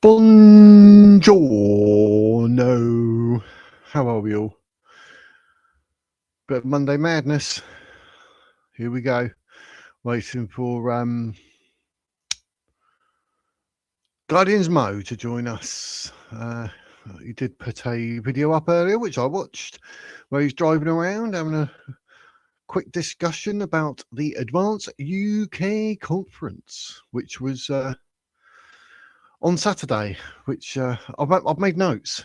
Buongiorno. How are we all? Bit of Monday madness. Here we go. Waiting for Guardians Mo to join us. He did put a video up earlier, which I watched, where he's driving around having a quick discussion about the Advanced UK Conference, which was on Saturday, which I've made notes.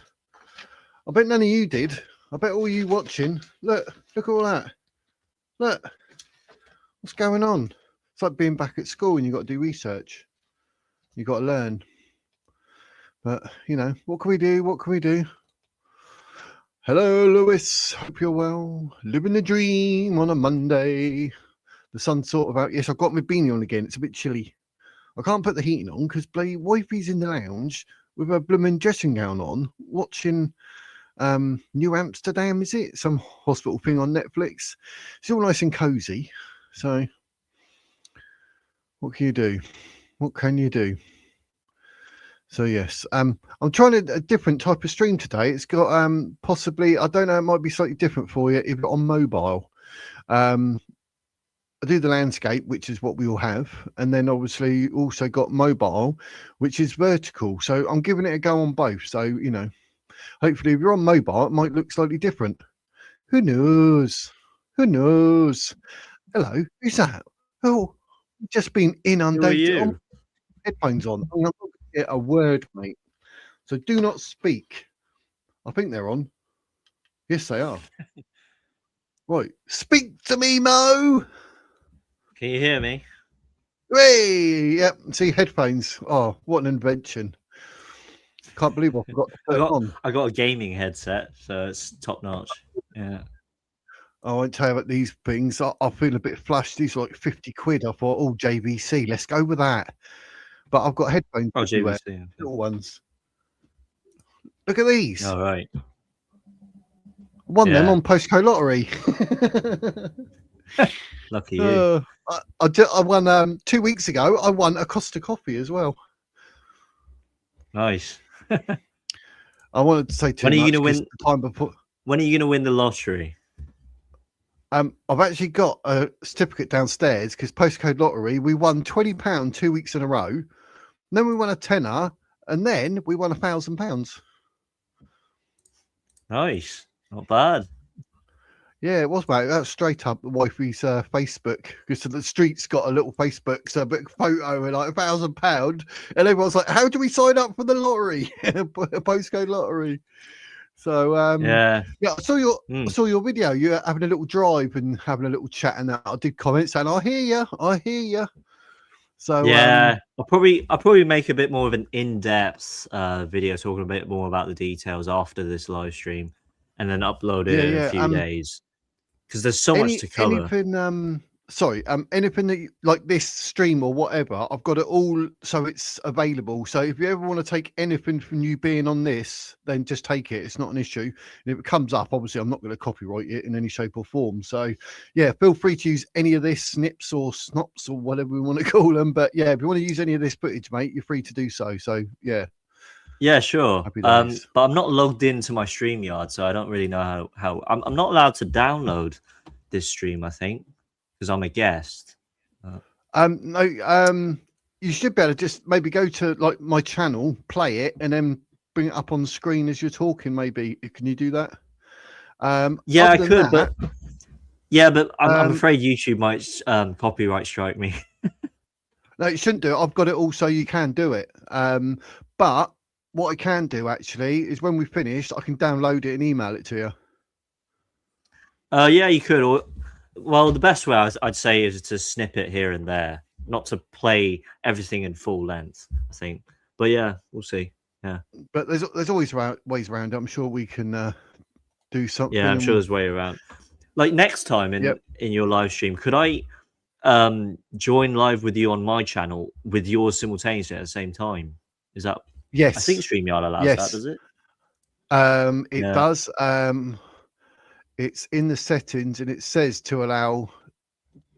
I bet none of you did. I bet all you watching, look at all that. Look, what's going on? It's like being back at school and you've got to do research. You've got to learn. But, you know, what can we do? What can we do? Hello, Lewis. Hope you're well. Living the dream on a Monday. The sun's sort of out. Yes, I've got my beanie on again. It's a bit chilly. I can't put the heating on because bloody wifey's in the lounge with her blooming dressing gown on, watching New Amsterdam, is it? Some hospital thing on Netflix. It's all nice and cozy. So what can you do? What can you do? So yes, I'm trying a different type of stream today. It's got possibly, I don't know, it might be slightly different for you if you're on mobile. I do the landscape, which is what we all have, and then obviously also got mobile, which is vertical. So I'm giving it a go on both. So, you know, hopefully if you're on mobile, it might look slightly different. Who knows? Who knows? Hello, who's that? Oh, just been inundated. Who are you? Headphones on. I'm not going to get a word, mate. So do not speak. I think they're on. Yes, they are. Right. Speak to me, Mo. Can you hear me? Hey, yep. See, headphones. Oh, what an invention. Can't believe I forgot to put it on. I got a gaming headset, so it's top notch. Yeah. I won't tell you about these things. I feel a bit flushed. These are like 50 quid. I thought, oh, JVC, let's go with that. But I've got headphones. Oh, everywhere, JVC. little ones. Look at these. All right. Won them on Postcode Lottery. Lucky you. I won 2 weeks ago. I won a Costa coffee as well. Nice. I wanted to say too when are much. You gonna win? The time before. When are you going to win the lottery? I've actually got a certificate downstairs because Postcode Lottery, we won £20 2 weeks in a row. Then we won a tenner, and then we won £1,000. Nice, not bad. Yeah, it was, mate. That's straight up the wifey's Facebook, because the street's got a little Facebook photo with like £1,000, and everyone's like, "How do we sign up for the lottery?" Postcode Lottery. So yeah, I saw your video. You're having a little drive and having a little chat, and that I did comment saying, "I hear you." So yeah, I'll probably make a bit more of an in-depth video talking a bit more about the details after this live stream, and then upload it in a few days because there's so much to cover. Anything that like this stream or whatever, I've got it all so it's available. So if you ever want to take anything from you being on this, then just take it. It's not an issue. And if it comes up, obviously I'm not going to copyright it in any shape or form. So yeah, feel free to use any of this, snips or snops or whatever we want to call them. But yeah, if you want to use any of this footage, mate, you're free to do so. So yeah. Yeah, sure. But I'm not logged into my StreamYard, so I don't really know how I'm not allowed to download this stream, I think, because I'm a guest. No, you should be able to just maybe go to like my channel, play it, and then bring it up on screen as you're talking. Maybe can you do that? Yeah, I could, but I'm afraid YouTube might copyright strike me. No, it shouldn't do it. I've got it all so you can do it. But what I can do actually is when we finished, I can download it and email it to you. Yeah, you could. Well, the best way I'd say is to snip it here and there, not to play everything in full length, I think. But yeah, we'll see. Yeah. But there's always ways around it. I'm sure we can do something. Yeah, I'm sure there's a way around. Like next time in your live stream, could I join live with you on my channel with yours simultaneously at the same time? Is that? Yes. I think StreamYard allows that, does it? It does. It's in the settings and it says to allow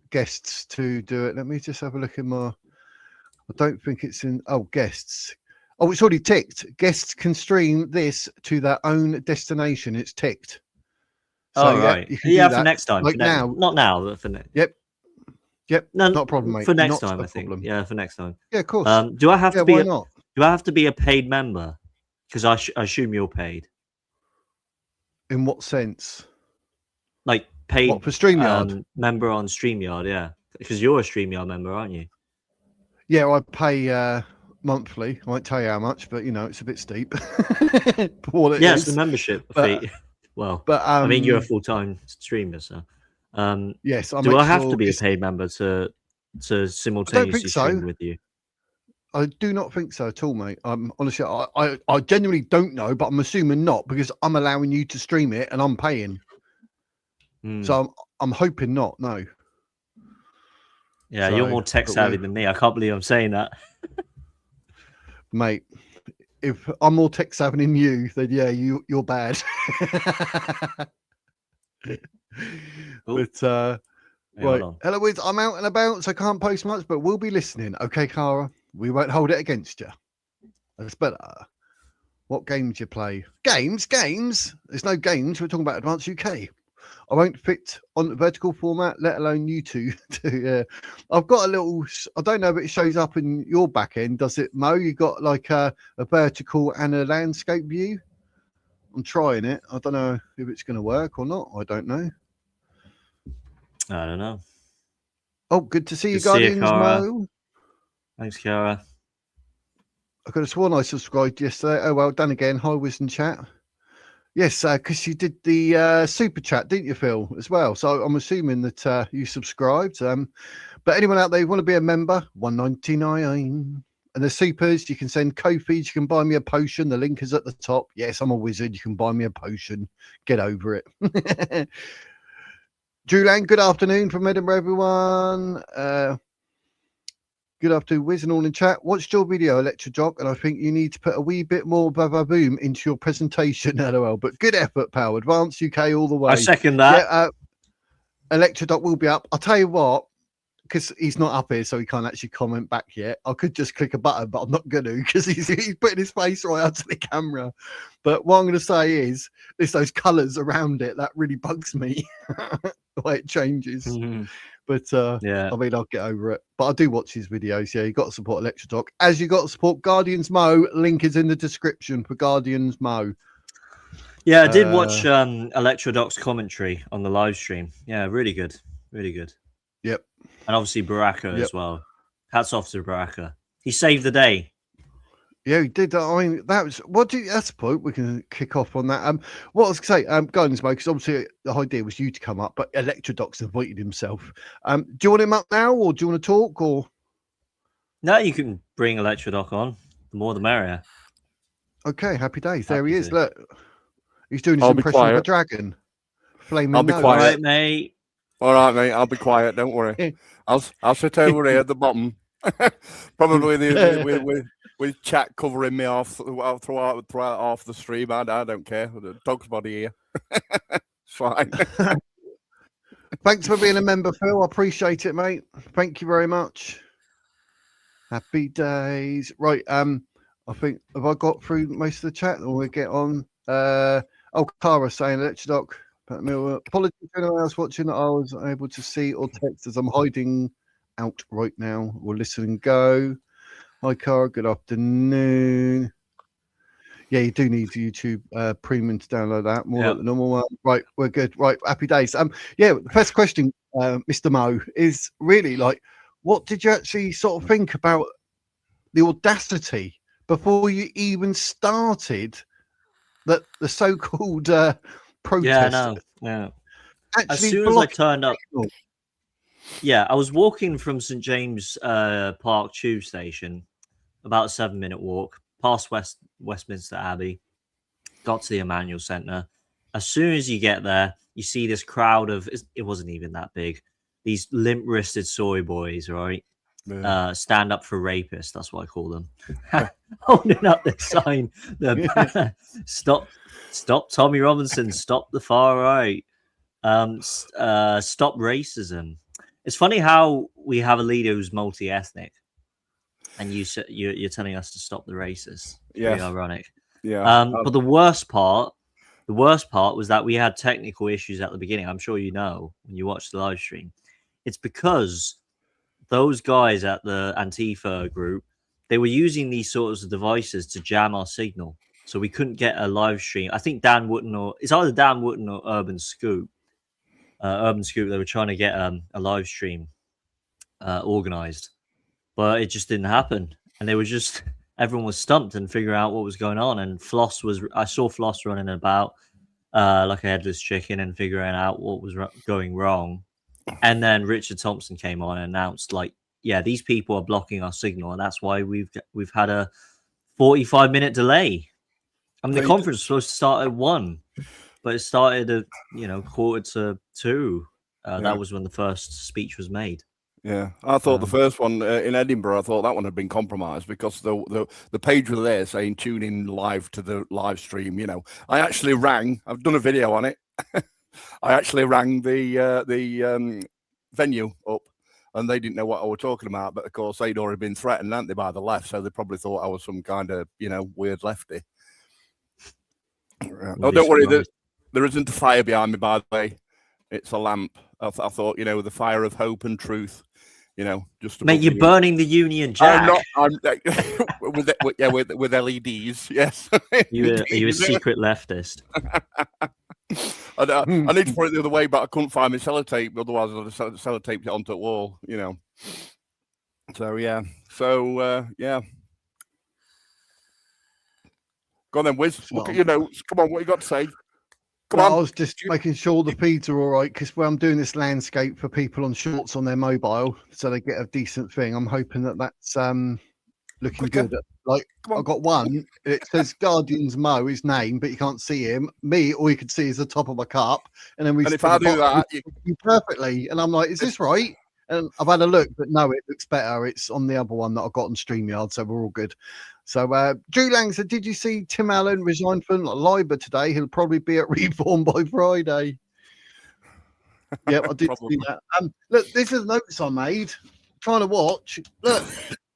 guests to do it. Let me just have a look in my. I don't think it's in. Oh, guests. Oh, it's already ticked. Guests can stream this to their own destination. It's ticked. So, right. you can do that for next time. Like now. Not now, but for next. Yep. No, not a problem, mate. For next not time, I think. problem. Yeah, for next time. Yeah, of course. Do I have to be? Why not? Do I have to be a paid member? Because I assume you're paid. In what sense? Like paid for StreamYard? Member on StreamYard, yeah. Because you're a StreamYard member, aren't you? Yeah, I pay monthly. I won't tell you how much, but it's a bit steep. It's the membership fee. Well, but I mean, you're a full-time streamer, so yes. Do I have to be a paid member to simultaneously stream with you? I do not think so at all, mate. Honestly, I genuinely don't know, but I'm assuming not, because I'm allowing you to stream it and I'm paying. So I'm hoping not. No. Yeah, you're more tech savvy than me. I can't believe I'm saying that, mate. If I'm more tech savvy than you, then yeah, you're bad. But right, Eloise, I'm out and about, so I can't post much, but we'll be listening. Okay, Cara, we won't hold it against you. That's better. What games you play? Games. There's no games. We're talking about Advanced UK. I won't fit on the vertical format, let alone you two. I've got a little, I don't know if it shows up in your back end, does it, Mo? You got like a vertical and a landscape view? I'm trying it. I don't know if it's going to work or not. I don't know. I don't know. Oh, good to see you, Guardians, Mo. Thanks, Cara. I could have sworn I subscribed yesterday. Oh, well done again. Hi, Wisdom Chat. Yes, because you did the super chat, didn't you, Phil, as well? So I'm assuming that you subscribed. But anyone out there who want to be a member, $1.99. And the supers, you can send Ko-Fis, you can buy me a potion. The link is at the top. Yes, I'm a wizard. You can buy me a potion. Get over it. Julian, good afternoon from Edinburgh, everyone. Good afternoon, Wiz and all in chat. Watched your video, Electro Jock, and I think you need to put a wee bit more boom into your presentation, LOL. But good effort, pal. Advanced UK all the way. I second that. Yeah, Electro Doc will be up. I'll tell you what, because he's not up here, so he can't actually comment back yet. I could just click a button, but I'm not going to, because he's putting his face right up to the camera. But what I'm going to say is, it's those colours around it that really bugs me, the way it changes. Mm-hmm. But yeah, I mean, I'll get over it. But I do watch his videos. Yeah, you got to support Electro Doc, as you got to support Guardians Mo. Link is in the description for Guardians Mo. Yeah, I did watch Electro Doc's commentary on the live stream. Yeah, really good, really good. Yep. And obviously Baraka as well. Hats off to Baraka. He saved the day. Yeah, he did. I mean, that was that's the point. We can kick off on that. What I was going to say, Guardians Mo, because obviously the idea was you to come up, but Electro Doc's invited himself. Do you want him up now, or do you want to talk, or? No, you can bring Electro Doc on. The more the merrier. Okay, happy days. There he is. Look, he's doing his impression of a dragon. Flaming. I'll be quiet, all right, mate. All right, mate. I'll be quiet. Don't worry. I'll sit over here at the bottom. Probably with chat covering me off throughout half the stream. I don't care. The dog's body here. It's fine. Thanks for being a member, Phil. I appreciate it, mate. Thank you very much. Happy days. Right. I think, have I got through most of the chat, or we get on? Cara saying, Electro Doc. Apologies to anyone else watching that I was able to see or text, as I'm hiding out right now. We'll listen and go. Hi, Cara. Good afternoon. Yeah, you do need YouTube Premium to download that. More like the normal one. Right, we're good. Right, happy days. Yeah, the first question, Mr. Mo, is really like, what did you actually sort of think about the audacity before you even started the so-called protest? Yeah, no, yeah. As soon as I turned up, yeah, I was walking from St James Park tube station, about a 7-minute walk past Westminster Abbey, got to the Emmanuel Centre. As soon as you get there, you see this crowd of, it wasn't even that big, these limp-wristed soy boys, right? Yeah. Stand up for rapists, that's what I call them. Holding up the sign, stop Tommy Robinson, stop the far right, stop racism. It's funny how we have a leader who's multi-ethnic. and you're telling us to stop the racists. Yeah, Pretty ironic. Yeah. But the worst part was that we had technical issues at the beginning. I'm sure you know when you watch the live stream. It's because those guys at the Antifa group, they were using these sorts of devices to jam our signal, so we couldn't get a live stream. I think Dan Wootton, or it's either Dan Wootton or Urban Scoop. They were trying to get a live stream organized, but it just didn't happen, and they were just everyone was stumped and figuring out what was going on. And I saw Floss running about like a headless chicken and figuring out what was going wrong. And then Richard Thompson came on and announced, like, yeah, these people are blocking our signal, and that's why we've had a 45-minute delay. I mean, the conference was supposed to start at 1, but it started at 1:45. That was when the first speech was made. Yeah, I thought the first one in Edinburgh, I thought that one had been compromised because the page was there saying tune in live to the live stream. I actually rang. I've done a video on it. I actually rang the venue up, and they didn't know what I was talking about. But of course, they'd already been threatened, hadn't they, by the left? So they probably thought I was some kind of weird lefty. Oh, don't worry, there isn't a fire behind me, by the way. It's a lamp. I thought, the fire of hope and truth. Just mate, you're burning the Union Jack. I'm with LEDs. Yes. You're a secret leftist. I need to put it the other way, but I couldn't find my sellotape. Otherwise, I'd have sellotaped it onto the wall. So yeah. Yeah. Go on then, Wiz. Look at your notes. Come on, what you got to say? I was just making sure the feeds are all right because I'm doing this landscape for people on shorts on their mobile, so they get a decent thing. I'm hoping that's looking good. Like I've got one. It says Guardians Mo, his name, but you can't see him. Me, all you can see is the top of my cup, and then if I do that, you perfectly. And I'm like, is this right? And I've had a look, but no, it looks better. It's on the other one that I've got on StreamYard, so we're all good. So, Drew Lang said, did you see Tim Allen resigned from Liber today? He'll probably be at Reform by Friday. Yeah, I did see that. Look, this is notes I made. Trying to watch. Look,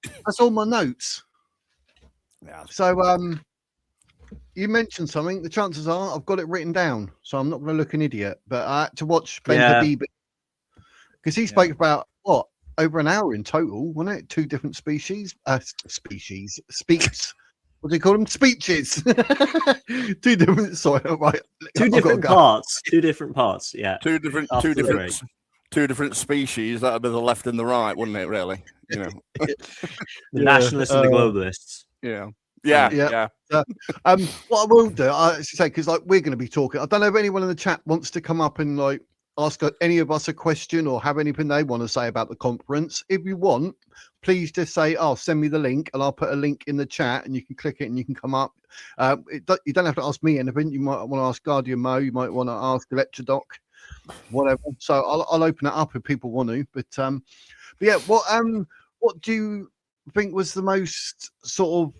that's all my notes. Yeah. So, you mentioned something. The chances are I've got it written down, so I'm not going to look an idiot. But I had to watch Ben Habib because he spoke about what? Over an hour in total, wasn't it? 2 different species. Speaks. What do you call them? Speeches. 2 different. Sorry, right. 2 different parts. 2 different parts. Yeah. Two different species. That'd be the left and the right, wouldn't it? Really. The nationalists and the globalists. Yeah. What I will do, I say, because we're going to be talking. I don't know if anyone in the chat wants to come up and ask any of us a question or have anything they want to say about the conference. If you want, please just say, send me the link, and I'll put a link in the chat and you can click it and you can come up. You don't have to ask me anything. You might want to ask Guardian Mo, you might want to ask Electrodoc, whatever. So I'll open it up if people want to. But yeah, what do you think was the most sort of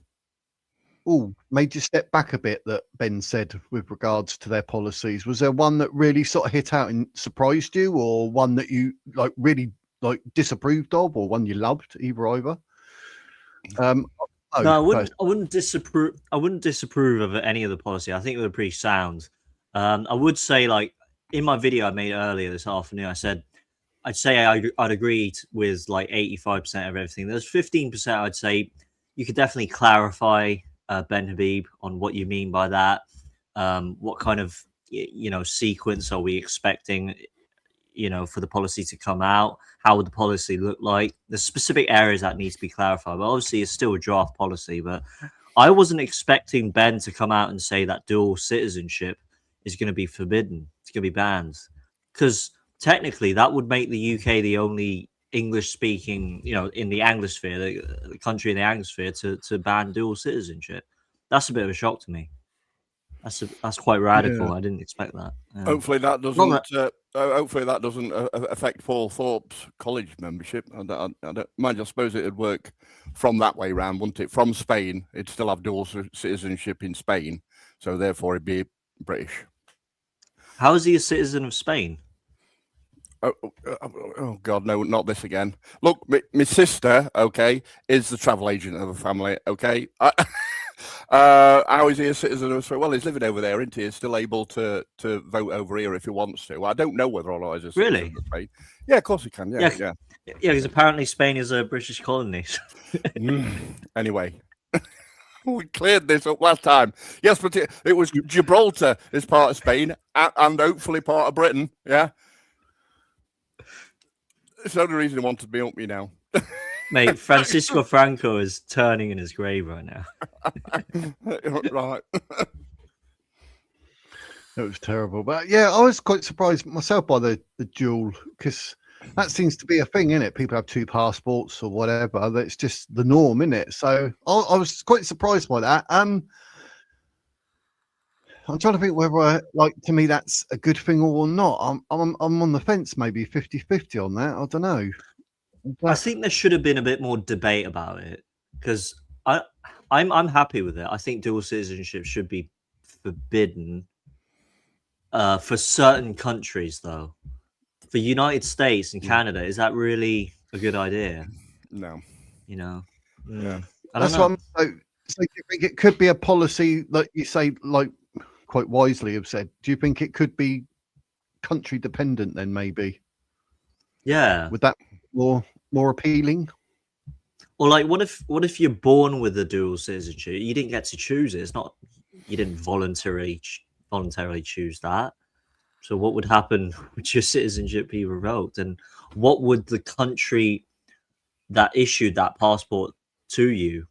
made you step back a bit that Ben said with regards to their policies? Was there one that really sort of hit out and surprised you, or one that you really disapproved of, or one you loved? Either. No, I wouldn't disapprove. I wouldn't disapprove of any of the policy. I think they were pretty sound. I would say, in my video I made earlier this afternoon, I'd say I'd agree with 85% of everything. There's 15% I'd say you could definitely clarify. Ben Habib, on what you mean by that. What kind of sequence are we expecting for the policy to come out? How would the policy look like? The specific areas that need to be clarified. But obviously it's still a draft policy, but I wasn't expecting Ben to come out and say that dual citizenship is going to be forbidden. It's going to be banned, because technically that would make the UK the only English speaking, in the Anglosphere, the country in the Anglosphere to ban dual citizenship. That's a bit of a shock to me. That's quite radical. Yeah. I didn't expect that. Hopefully that doesn't. Hopefully that doesn't affect Paul Thorpe's college membership. I suppose it would work from that way round, wouldn't it? From Spain, it'd still have dual citizenship in Spain, so therefore it'd be British. How is he a citizen of Spain? Oh God, no, not this again. Look, my sister, okay, is the travel agent of the family. Okay, how is he a citizen of Australia? Well, he's living over there, isn't he? He's still able to vote over here if he wants to. I don't know whether or not he's a citizen Really? of Spain. Yeah, of course he can. Yeah, yeah. Because apparently Spain is a British colony. Anyway. We cleared this up last time. Yes, but it was Gibraltar is part of Spain and hopefully part of Britain. Yeah. It's the only reason he wanted me up me now. Mate, Francisco Franco is turning in his grave right now. Right. It was terrible. But yeah, I was quite surprised myself by the dual, because that seems to be a thing, isn't it? People have 2 passports or whatever. That's just the norm, isn't it? So I was quite surprised by that. I'm trying to think whether, to me, that's a good thing or not. I'm on the fence, maybe 50-50 on that. I don't know. I think there should have been a bit more debate about it, because I'm happy with it. I think dual citizenship should be forbidden for certain countries, though. For United States and Canada, is that really a good idea? No. Yeah. That's what so do you think it could be a policy that you say, quite wisely have said? Do you think it could be country dependent then, maybe? Yeah. Would that more appealing? Or what if you're born with a dual citizenship? You didn't get to choose it. It's not, you didn't voluntarily choose that. So what would happen? Would your citizenship be revoked? And what would the country that issued that passport to you,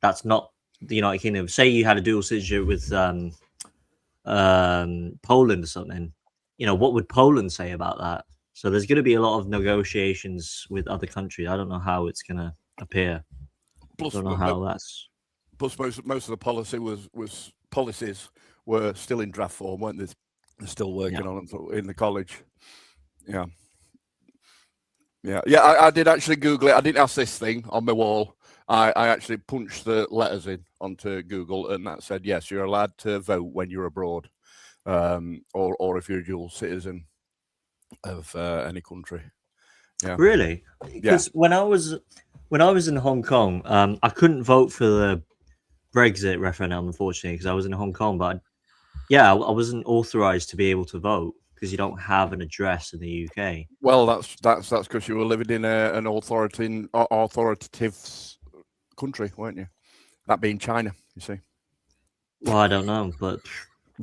that's not the United Kingdom, say you had a dual citizenship with Poland or something, what would Poland say about that? So there's going to be a lot of negotiations with other countries. I don't know how it's going to appear. Plus, I don't know how that's. Plus, most of the policies were still in draft form, weren't they? They're still working on them in the college. Yeah. I did actually Google it. I didn't ask this thing on my wall. I actually punched the letters in onto Google, and that said, yes, you're allowed to vote when you're abroad, or if you're a dual citizen of any country. Yeah. Really? Because when I was in Hong Kong, I couldn't vote for the Brexit referendum, unfortunately, because I was in Hong Kong. But I wasn't authorized to be able to vote because you don't have an address in the UK. Well, that's because you were living in an authoritative country, weren't you? That being China, you see. Well, I don't know, but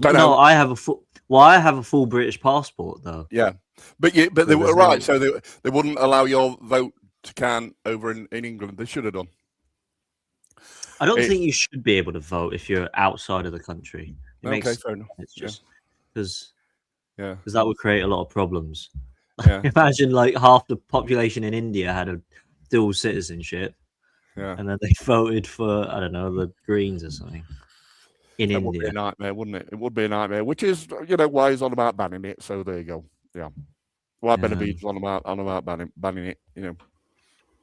I have a full British passport though. Yeah, but they were right. So they wouldn't allow your vote to count over in England. They should have done. I don't think you should be able to vote if you're outside of the country. Fair enough. It's just because that would create a lot of problems. Imagine half the population in India had a dual citizenship, and then they voted for, I don't know, the Greens or something in India. It would be a nightmare, wouldn't it? It would be a nightmare, which is why he's on about banning it. So there you go. Yeah, why Benavidez on about banning it.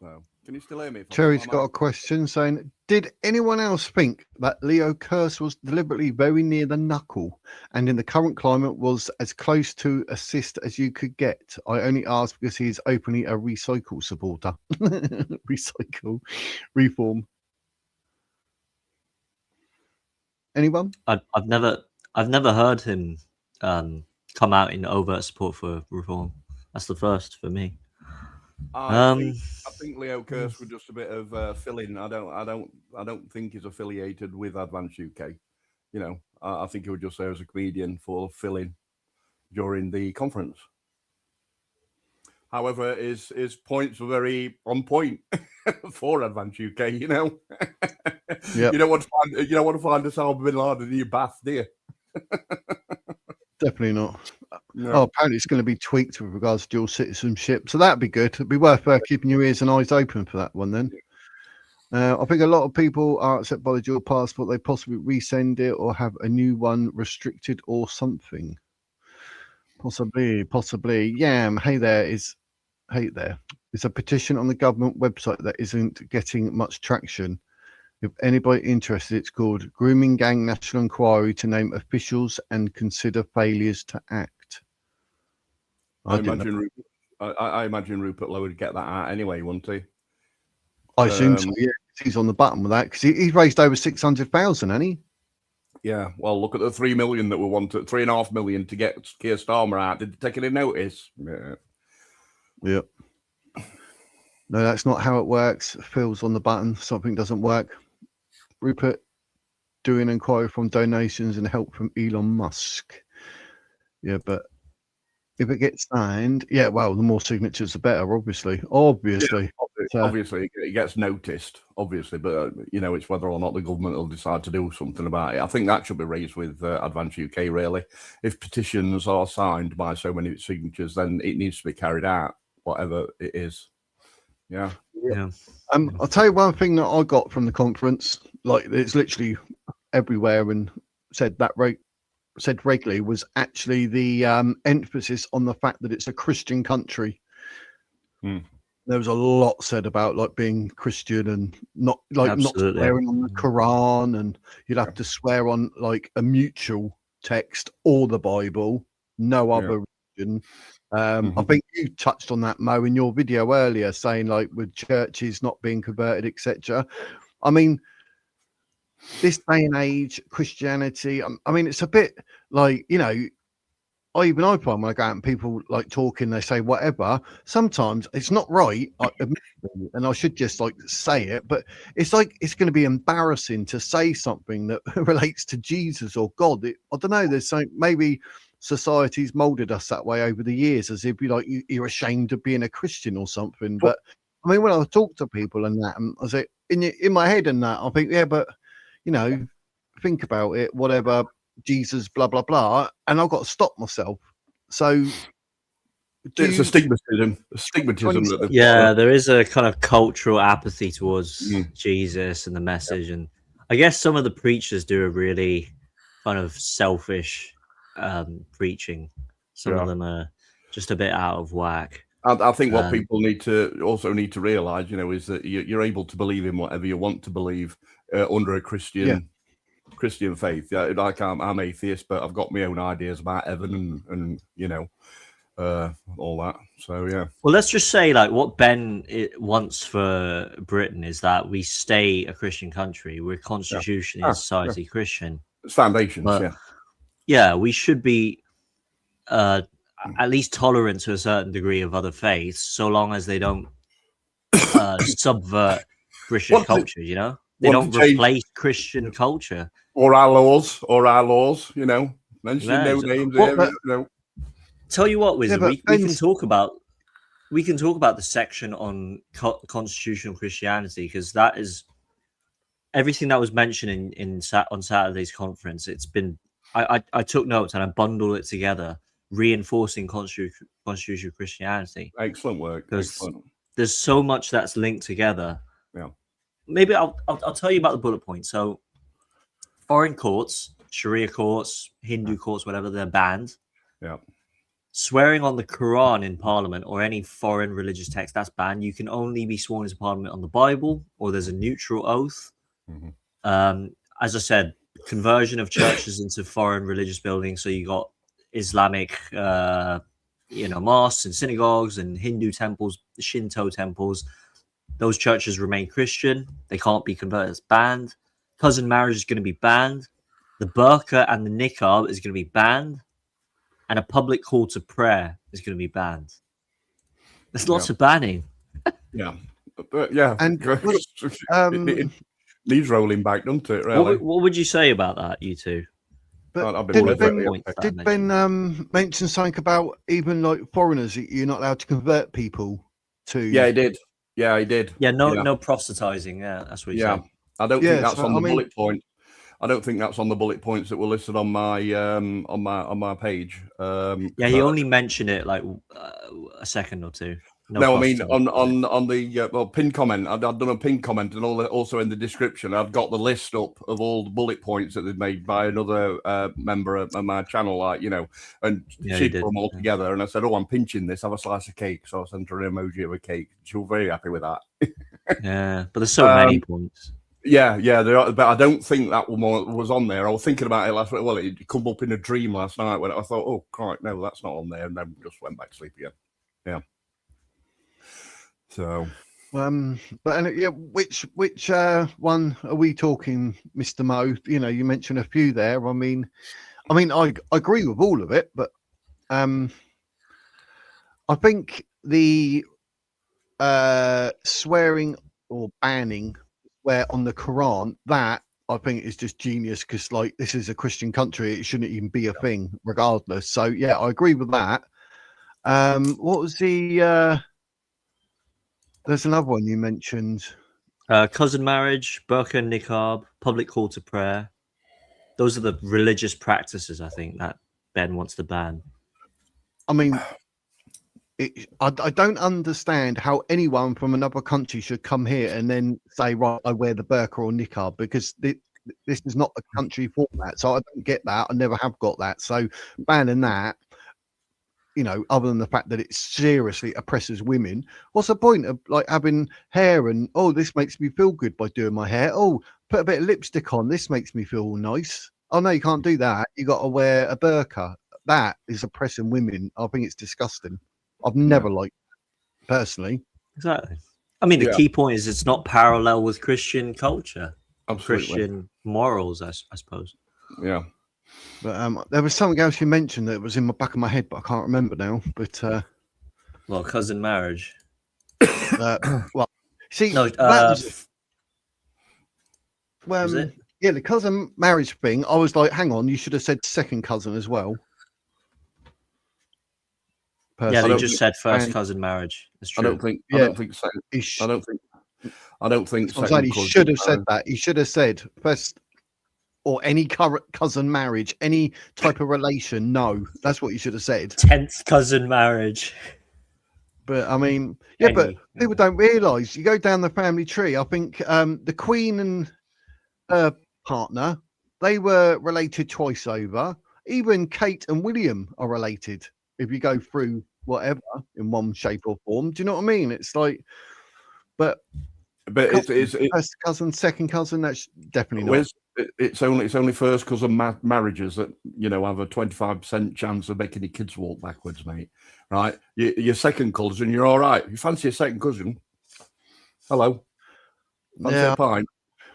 So. Can you still hear me? Cherry's got a question saying, did anyone else think that Leo Kearse was deliberately very near the knuckle and in the current climate was as close to assist as you could get? I only ask because he is openly a recycle supporter. Recycle. Reform. Anyone? I've never heard him come out in overt support for reform. That's the first for me. I think Leo Kearse was just a bit of fill-in. I don't think he's affiliated with Advance UK. I think he would just say as a comedian for fill-in during the conference. However, his points were very on point for Advance UK. Yep. You don't want to find Osama bin Laden in your bath, do you? Definitely not. No. Oh, apparently it's going to be tweaked with regards to dual citizenship, so that'd be good. It'd be worth keeping your ears and eyes open for that one then. I think a lot of people are upset by the dual passport. They possibly resend it or have a new one restricted or something. Possibly. Yeah. Hey there. It's a petition on the government website that isn't getting much traction. If anybody interested, it's called Grooming Gang National Inquiry to name officials and consider failures to act. I imagine I imagine Rupert Lowe would get that out anyway, wouldn't he? I assume so, yeah. He's on the button with that because he's raised over 600,000, hasn't he? Yeah. Well, look at the 3 million that we wanted, 3.5 million to get Keir Starmer out. Did they take any notice? Yeah. Yep. No, that's not how it works. Phil's on the button. Something doesn't work. Rupert, do an inquiry from donations and help from Elon Musk. Yeah, but if it gets signed, yeah, well, the more signatures, the better, obviously. Yeah, obviously, it gets noticed, obviously, but, it's whether or not the government will decide to do something about it. I think that should be raised with Advance UK, really. If petitions are signed by so many signatures, then it needs to be carried out, whatever it is. Yeah. I'll tell you one thing that I got from the conference, like it's literally everywhere and said regularly, was actually the emphasis on the fact that it's a Christian country. There was a lot said about like being Christian and not swearing on the Quran, and you'd have to swear on like a mutual text or the Bible, no other religion. I think you touched on that, Mo, in your video earlier, saying like with churches not being converted, etc. I mean, this day and age, Christianity, I mean, it's a bit like, I find when I go out and people like talking, they say whatever. Sometimes it's not right, and I should just like say it, but it's like it's going to be embarrassing to say something that relates to Jesus or God. I don't know. There's something, maybe society's molded us that way over the years, as if you're ashamed of being a Christian or something. But I mean, when I talk to people and that, and I say in my head and that, I think, yeah, but think about it, whatever, Jesus, blah blah blah, and I've got to stop myself. So it's a stigmatism. Yeah, there is a kind of cultural apathy towards Jesus and the message, and I guess some of the preachers do a really kind of selfish preaching. Some of them are just a bit out of whack. I think what people need to realize, is that you're able to believe in whatever you want to believe under a Christian faith. Yeah, like I'm atheist, but I've got my own ideas about heaven and all that. So yeah. Well, let's just say like what Ben wants for Britain is that we stay a Christian country. We're constitutionally society Christian. It's foundations. But, yeah, we should be at least tolerant to a certain degree of other faiths, so long as they don't subvert Christian culture. They don't replace Christian culture or our laws. Mention no names. Tell you what, Wizard, we can talk about the section on constitutional Christianity, because that is everything that was mentioned on Saturday's conference. It's been I took notes and I bundled it together, reinforcing constitutional Christianity. Excellent work. Excellent. There's so much that's linked together. Yeah. Maybe I'll tell you about the bullet points. So, foreign courts, Sharia courts, Hindu courts, whatever, they're banned. Yeah. Swearing on the Quran in Parliament or any foreign religious text, that's banned. You can only be sworn into Parliament on the Bible, or there's a neutral oath. As I said, conversion of churches into foreign religious buildings. So you got Islamic, mosques and synagogues and Hindu temples, Shinto temples. Those churches remain Christian. They can't be converted. It's banned. Cousin marriage is going to be banned. The burqa and the niqab is going to be banned. And a public call to prayer is going to be banned. There's lots of banning. Yeah. And it needs rolling back, doesn't it? Really? What would you say about that, you two? But did Ben mention something about even like foreigners? You're not allowed to convert people to. Yeah, he did. Yeah, no proselytizing. Yeah, that's what he said. I don't think that's on the bullet point. I don't think that's on the bullet points that were listed on my page. He only mentioned it like a second or two. No, I mean on the pinned comment. I'd done a pinned comment, and also in the description, I've got the list up of all the bullet points that they've made by another member of my channel, and she put them all together. And I said, "Oh, I'm pinching this. Have a slice of cake." So I sent her an emoji of a cake. She was very happy with that. Yeah, but there's so many points. Yeah, but I don't think that was on there. I was thinking about it last week. Well, it come up in a dream last night when I thought, "Oh, right, no, that's not on there," and then just went back to sleep again. Yeah. So, but yeah, which one are we talking, Mr. Mo? You know, you mentioned a few there. I mean, I agree with all of it, but I think the swearing or banning swear on the Quran, that I think is just genius, because like this is a Christian country, it shouldn't even be a thing regardless. So yeah, I agree with that. What was the there's another one you mentioned. Cousin marriage, burqa and niqab, public call to prayer. Those are the religious practices, I think, that Ben wants to ban. I mean, I don't understand how anyone from another country should come here and then say, right, I wear the burqa or niqab, because this is not a country format. So I don't get that. I never have got that. So banning that, you know, other than the fact that it seriously oppresses women, what's the point of like having hair and, oh, this makes me feel good by doing my hair. Oh, put a bit of lipstick on. This makes me feel nice. Oh, no, you can't do that. You got to wear a burqa. That is oppressing women. I think it's disgusting. I've never liked it, personally. Exactly. I mean, the key point is it's not parallel with Christian culture, Christian morals, I suppose. Yeah. But there was something else you mentioned that was in the back of my head, but I can't remember now. But well, cousin marriage. Well, see, no, that was, was it? Yeah, the cousin marriage thing. I was like, hang on, you should have said second cousin as well. Yeah, they just said first cousin marriage. That's true. I don't think so. I don't think. He should have said that. He should have said first, or any cousin marriage, any type of relation. No, that's what you should have said. 10th cousin marriage. But I mean, yeah, but people don't realise. You go down the family tree. I think the Queen and her partner, they were related twice over. Even Kate and William are related if you go through whatever in one shape or form. Do you know what I mean? It's like, but it's first cousin, second cousin. That's definitely not. It's only first cousin marriages that, you know, have a 25% chance of making your kids walk backwards, mate. Right? Your second cousin, you're all right. You fancy a second cousin? Hello. Fancy a pint.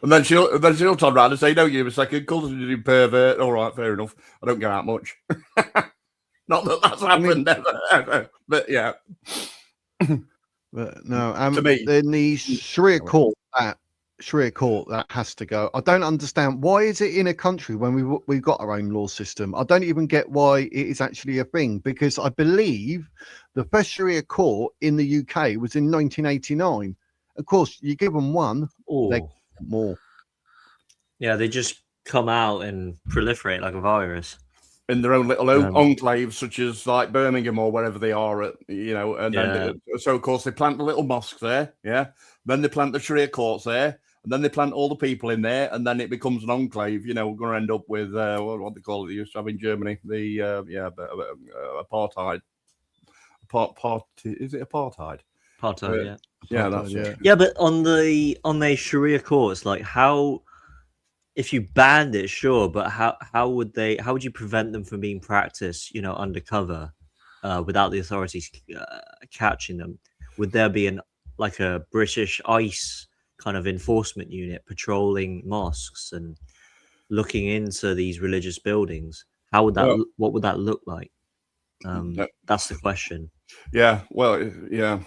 And then she'll turn around and say, no, you're a second cousin, you pervert. All right, fair enough. I don't get out much. Not that that's happened ever. But yeah. But no, to me, in the Sharia court, that has to go. I don't understand, why is it in a country when we've got our own law system? I don't even get why it is actually a thing, because I believe the first Sharia court in the UK was in 1989. Of course, you give them one, they get more. Yeah, they just come out and proliferate like a virus in their own little enclaves, such as like Birmingham or wherever they are at, you know. And then, so of course they plant the little mosque there, then they plant the Sharia courts there, and then they plant all the people in there, and then it becomes an enclave. You know, we're going to end up with what they call it, they used to have in Germany, the apartheid. Is it apartheid? Apartheid, that's yeah. But on the Sharia courts, like, how, if you banned it, sure, but how would you prevent them from being practiced, you know, undercover, without the authorities catching them? Would there be a British ICE kind of enforcement unit patrolling mosques and looking into these religious buildings? How would that? What would that look like? That's the question. Yeah. Well, yeah.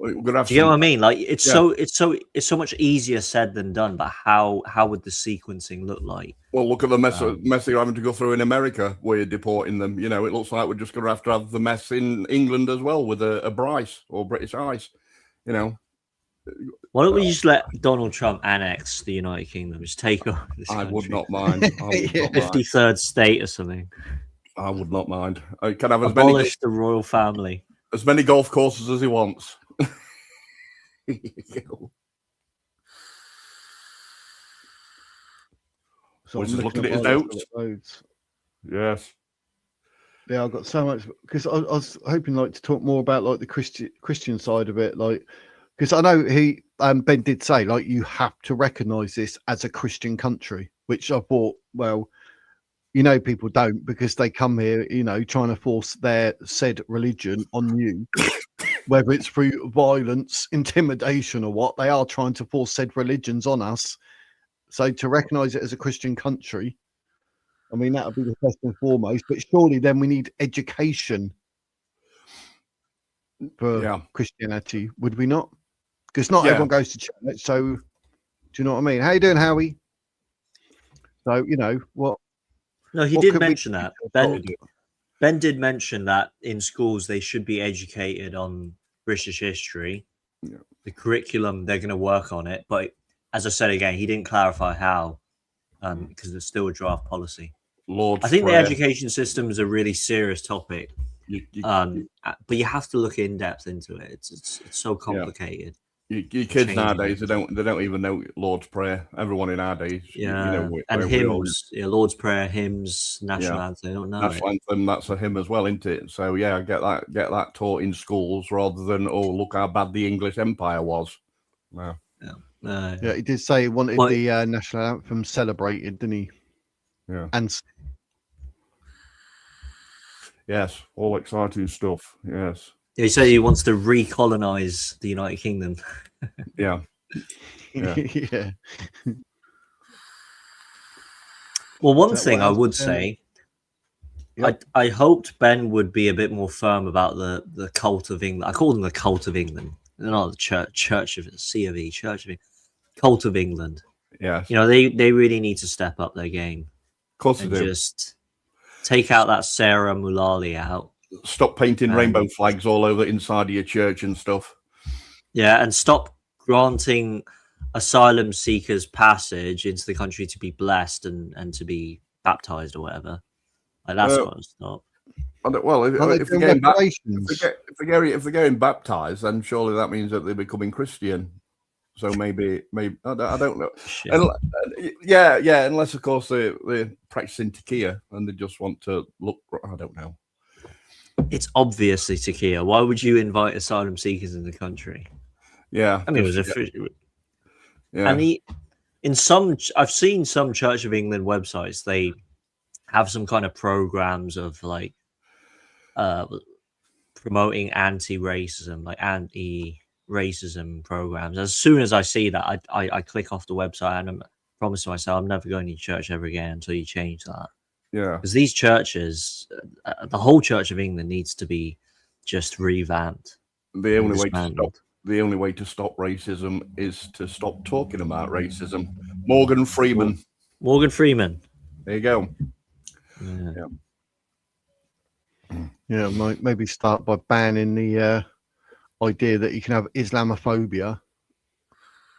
Do you get what I mean? Like, it's so much easier said than done. But how would the sequencing look like? Well, look at the mess they're having to go through in America, where you're deporting them. You know, it looks like we're just going to have the mess in England as well with a Bryce or British ICE. You know, why don't we just let Donald Trump annex the United Kingdom? Just take over this country. I would not mind. 53rd state or something. I would not mind. I can have abolish the royal family. As many golf courses as he wants. So just looking at his notes. Yes. Yeah, I've got so much, because I was hoping like to talk more about like the Christian side of it, like, because I know Ben did say like you have to recognise this as a Christian country, which I thought, well, you know, people don't, because they come here, you know, trying to force their said religion on you. whether it's through violence, intimidation, or what, they are trying to force said religions on us. So to recognise it as a Christian country, I mean, that would be the first and foremost. But surely then we need education for Christianity, would we not? Because not everyone goes to church. So do you know what I mean? How you doing, Howie? So, you know, what? No, he did mention that. Ben did mention that in schools they should be educated on British history. Yeah. The curriculum, they're going to work on it. But as I said again, he didn't clarify how, because there's still a draft policy. I think the education system is a really serious topic. But you have to look in depth into it. It's so complicated. Your kids nowadays, they don't even know Lord's Prayer. Everyone in our days, and hymns, Lord's Prayer, hymns, national anthem. They don't know national anthem. That's a hymn as well, isn't it? So get that taught in schools rather than look how bad the English Empire was. No. Yeah, he did say he wanted the national anthem celebrated, didn't he? Yeah. And yes, all exciting stuff. Yes. He said he wants to recolonize the United Kingdom. Yeah. Yeah. Well, one thing I would say, I hoped Ben would be a bit more firm about the cult of England. I call them the cult of England. They're not the Church of C of E, Church of England. Cult of England. Yeah. You know, they really need to step up their game. Of course and they do. Just take out that Sarah Mullally out. Stop painting rainbow flags all over inside of your church and stuff. Yeah, and stop granting asylum seekers passage into the country to be blessed and to be baptized or whatever. Like that's got to stop. Well, if they're getting baptized, then surely that means that they're becoming Christian. So maybe I don't know. Unless of course they're practicing Taqiyya and they just want to look. I don't know. It's obviously Taqiyya. Why would you invite asylum seekers in the country? Yeah, I mean, it was and I've seen some Church of England websites. They have some kind of programs of like promoting anti-racism, like anti-racism programs. As soon as I see that, I click off the website and I promise myself I'm never going to church ever again until you change that. Yeah, because these churches, the whole Church of England needs to be just revamped. The only way to stop racism is to stop talking about racism. Morgan Freeman. There you go. Yeah, maybe start by banning the idea that you can have Islamophobia,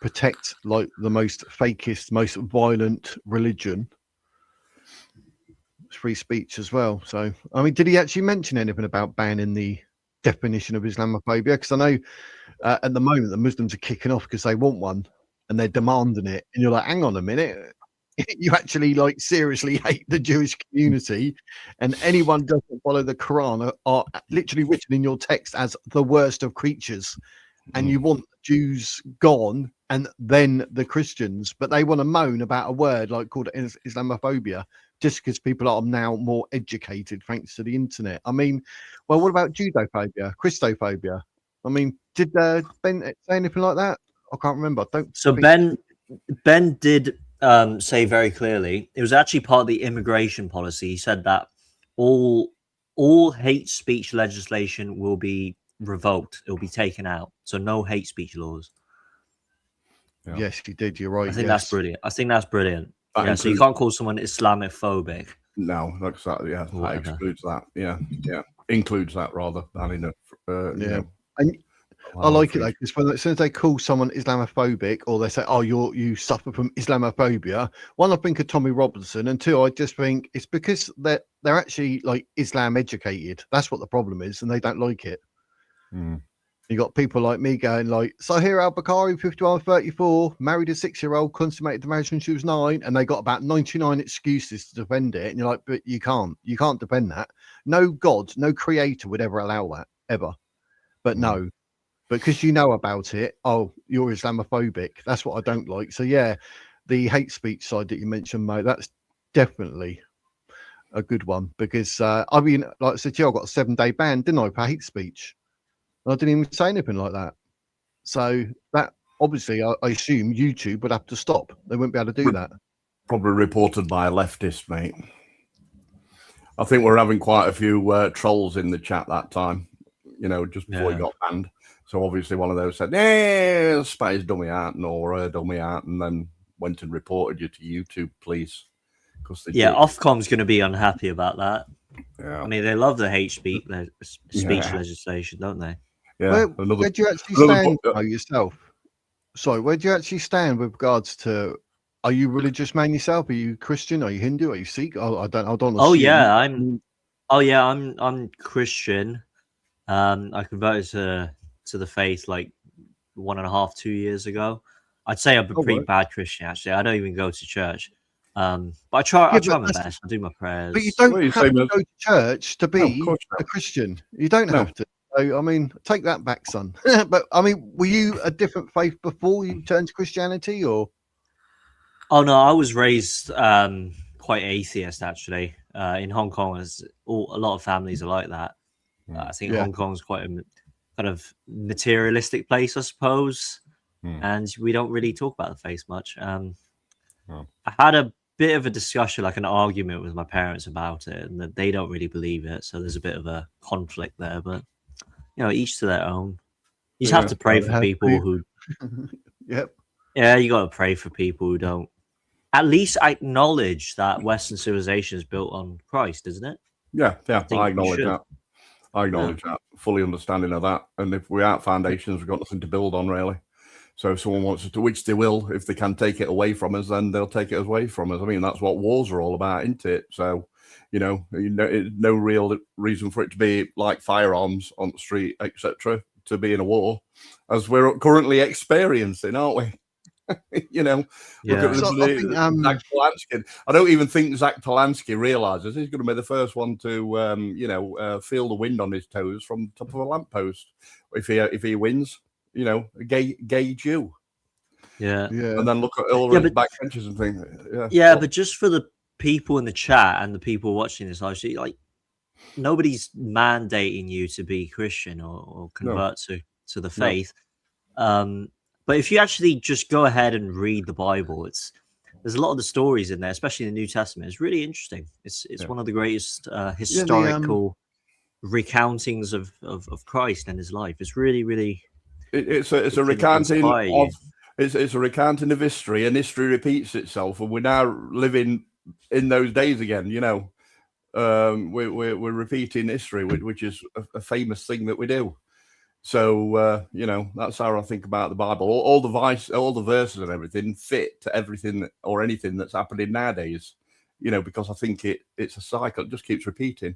protect like the most fakest, most violent religion. Free speech as well. So, I mean, did he actually mention anything about banning the definition of Islamophobia? Because I know at the moment the Muslims are kicking off because they want one and they're demanding it, and you're like, hang on a minute, you actually like seriously hate the Jewish community, and anyone who doesn't follow the Quran are literally written in your text as the worst of creatures, and you want Jews gone and then the Christians, but they want to moan about a word like called Islamophobia just because people are now more educated thanks to the internet. I mean, well, what about Judophobia, Christophobia? I mean, did Ben say anything like that? I can't remember. Ben did say very clearly, it was actually part of the immigration policy. He said that all hate speech legislation will be revoked. It will be taken out. So no hate speech laws. Yeah. Yes, he did. You're right. I think that's brilliant. So you can't call someone Islamophobic. No, exactly. Yeah, that excludes that. Yeah, includes that rather than in a. And I like it though, because as soon as they call someone Islamophobic, or they say, "Oh, you suffer from Islamophobia," one, I think of Tommy Robinson, and two, I just think it's because they're actually like Islam educated. That's what the problem is, and they don't like it. You got people like me going like, Sahir Al-Bukhari, 51, 34, married a 6-year-old, consummated the marriage when she was 9, and they got about 99 excuses to defend it. And you're like, but you can't defend that. No God, no creator would ever allow that, ever. But no, because you know about it, oh, you're Islamophobic. That's what I don't like. So yeah, the hate speech side that you mentioned, Mo, that's definitely a good one, because I mean, like I said to you, I got a 7-day ban, didn't I, for hate speech? I didn't even say anything like that. So that obviously, I assume YouTube would have to stop. They wouldn't be able to do that. Probably reported by a leftist, mate. I think we're having quite a few trolls in the chat that time, just before he got banned. So obviously one of those said, "Yeah, Spies dummy out, Nora dummy out," and then went and reported you to YouTube, please. Ofcom's going to be unhappy about that. Yeah. I mean, they love the hate speech legislation, don't they? Yeah. Where do you actually stand yourself? Sorry, where do you actually stand with regards to? Are you religious man yourself? Are you Christian? Are you Hindu? Are you Sikh? I don't. I'm Christian. I converted to the faith like 1.5, 2 years ago. I'd say I'm a pretty bad Christian, actually. I don't even go to church. But I try my best. I do my prayers. But you don't have to go to church to be a Christian. You don't have to. So, I mean, take that back, son. But I mean, were you a different faith before you turned to Christianity, or? Oh no, I was raised quite atheist, actually. In Hong Kong, a lot of families are like that. I think Hong Kong is quite a kind of materialistic place, I suppose, and we don't really talk about the faith much. I had a bit of a discussion, like an argument with my parents about it, and that they don't really believe it. So there's a bit of a conflict there, but each to their own. You just have to pray for people who. Yep. Yeah, you got to pray for people who don't. At least acknowledge that Western civilization is built on Christ, isn't it? Yeah, I acknowledge that. I acknowledge that. Fully understanding of that. And if we're out foundations, we've got nothing to build on, really. So if someone wants to, which they will, if they can take it away from us, then they'll take it away from us. I mean, that's what wars are all about, isn't it? So, no real reason for it to be like firearms on the street, etc., to be in a war, as we're currently experiencing, aren't we? Look at Zach Polanski. I don't even think Zach Polanski realizes he's going to be the first one to, feel the wind on his toes from the top of a lamppost if he wins. A gay Jew. Yeah. And then look at all the backbenchers and things. But just for the people in the chat and the people watching this, actually, like, nobody's mandating you to be Christian or convert to the faith. But if you actually just go ahead and read the Bible, there's a lot of the stories in there, especially in the New Testament. It's really interesting. It's one of the greatest historical recountings of Christ and his life. It's really, really. It's a recounting of it's a recounting of history, and history repeats itself, and we're now living in those days again. We're repeating history, which is a famous thing that we do. So that's how I think about the Bible. All the verses and everything fit to everything or anything that's happening nowadays. Because I think it's a cycle. It just keeps repeating.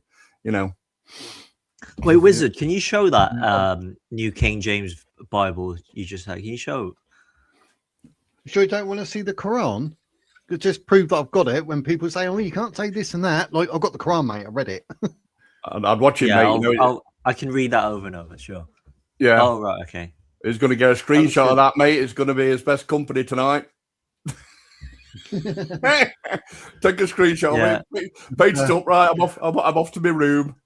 Wait, Wizard, can you show that New King James Bible you just had? Can you show? Sure, you don't want to see the Quran? Just prove that I've got it. When people say, "Oh, you can't say this and that," like, I've got the Quran, mate. I read it. I'd watch it, mate. I can read that over and over. Sure. Yeah. Oh, right. Okay. He's going to get a screenshot of that, mate. It's going to be his best company tonight. Take a screenshot, mate. Page up, right? I'm off to my room.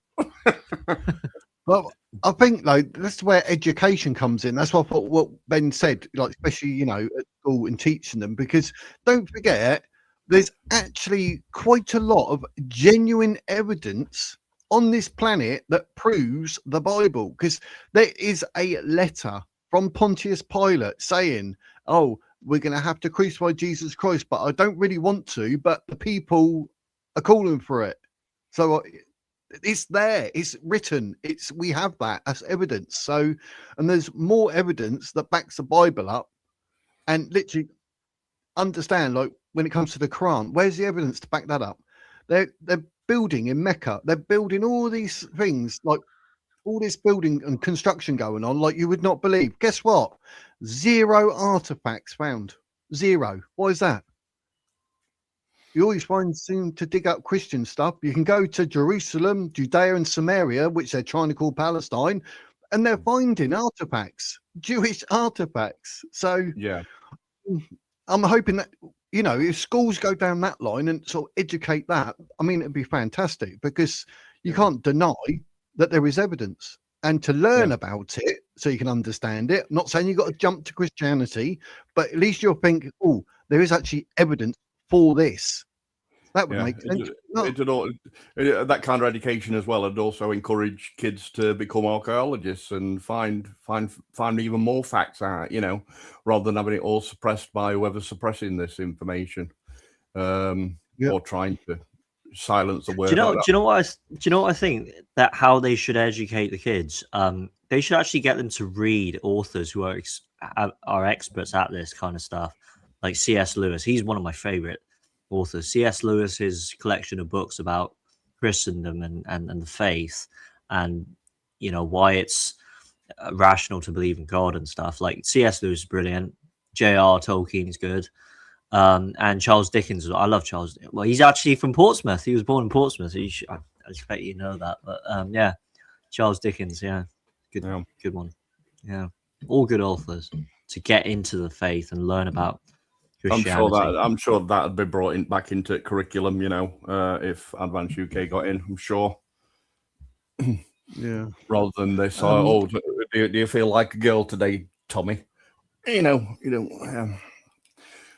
Well, I think that's where education comes in. That's what Ben said, especially at school and teaching them, because don't forget, there's actually quite a lot of genuine evidence on this planet that proves the Bible, because there is a letter from Pontius Pilate saying, "Oh, we're going to have to crucify Jesus Christ, but I don't really want to, but the people are calling for it." So it's there, it's written, we have that as evidence. So, and there's more evidence that backs the Bible up, and literally understand, when it comes to the Quran, where's the evidence to back that up? They're building in Mecca, they're building all these things, all this building and construction going on, you would not believe. Guess what? 0 artifacts found. 0. Why is that? You always seem to dig up Christian stuff. You can go to Jerusalem, Judea and Samaria, which they're trying to call Palestine, and they're finding artifacts, Jewish artifacts. So yeah, I'm hoping that, if schools go down that line and sort of educate that, I mean, it'd be fantastic, because you can't deny that there is evidence. and to learn about it so you can understand it. I'm not saying you've got to jump to Christianity, but at least you'll think, oh, there is actually evidence for this. That would make sense. That kind of education as well, and also encourage kids to become archaeologists and find even more facts out, rather than having it all suppressed by whoever's suppressing this information, or trying to silence the word. Do you know what I think? That how they should educate the kids. They should actually get them to read authors who are experts at this kind of stuff, like C.S. Lewis. He's one of my favorite authors. C.S. Lewis's collection of books about Christendom and the faith, and why it's rational to believe in God and stuff. Like C.S. Lewis is brilliant. J.R. Tolkien's good. And Charles Dickens. I love Charles. Well, he's actually from Portsmouth. He was born in Portsmouth. So I expect you know that. But yeah, Charles Dickens. Yeah, good one. Yeah, all good authors to get into the faith and learn about Christianity. I'm sure that'd be brought back into curriculum. If Advance UK got in, I'm sure. Yeah. Rather than this, do you feel like a girl today, Tommy?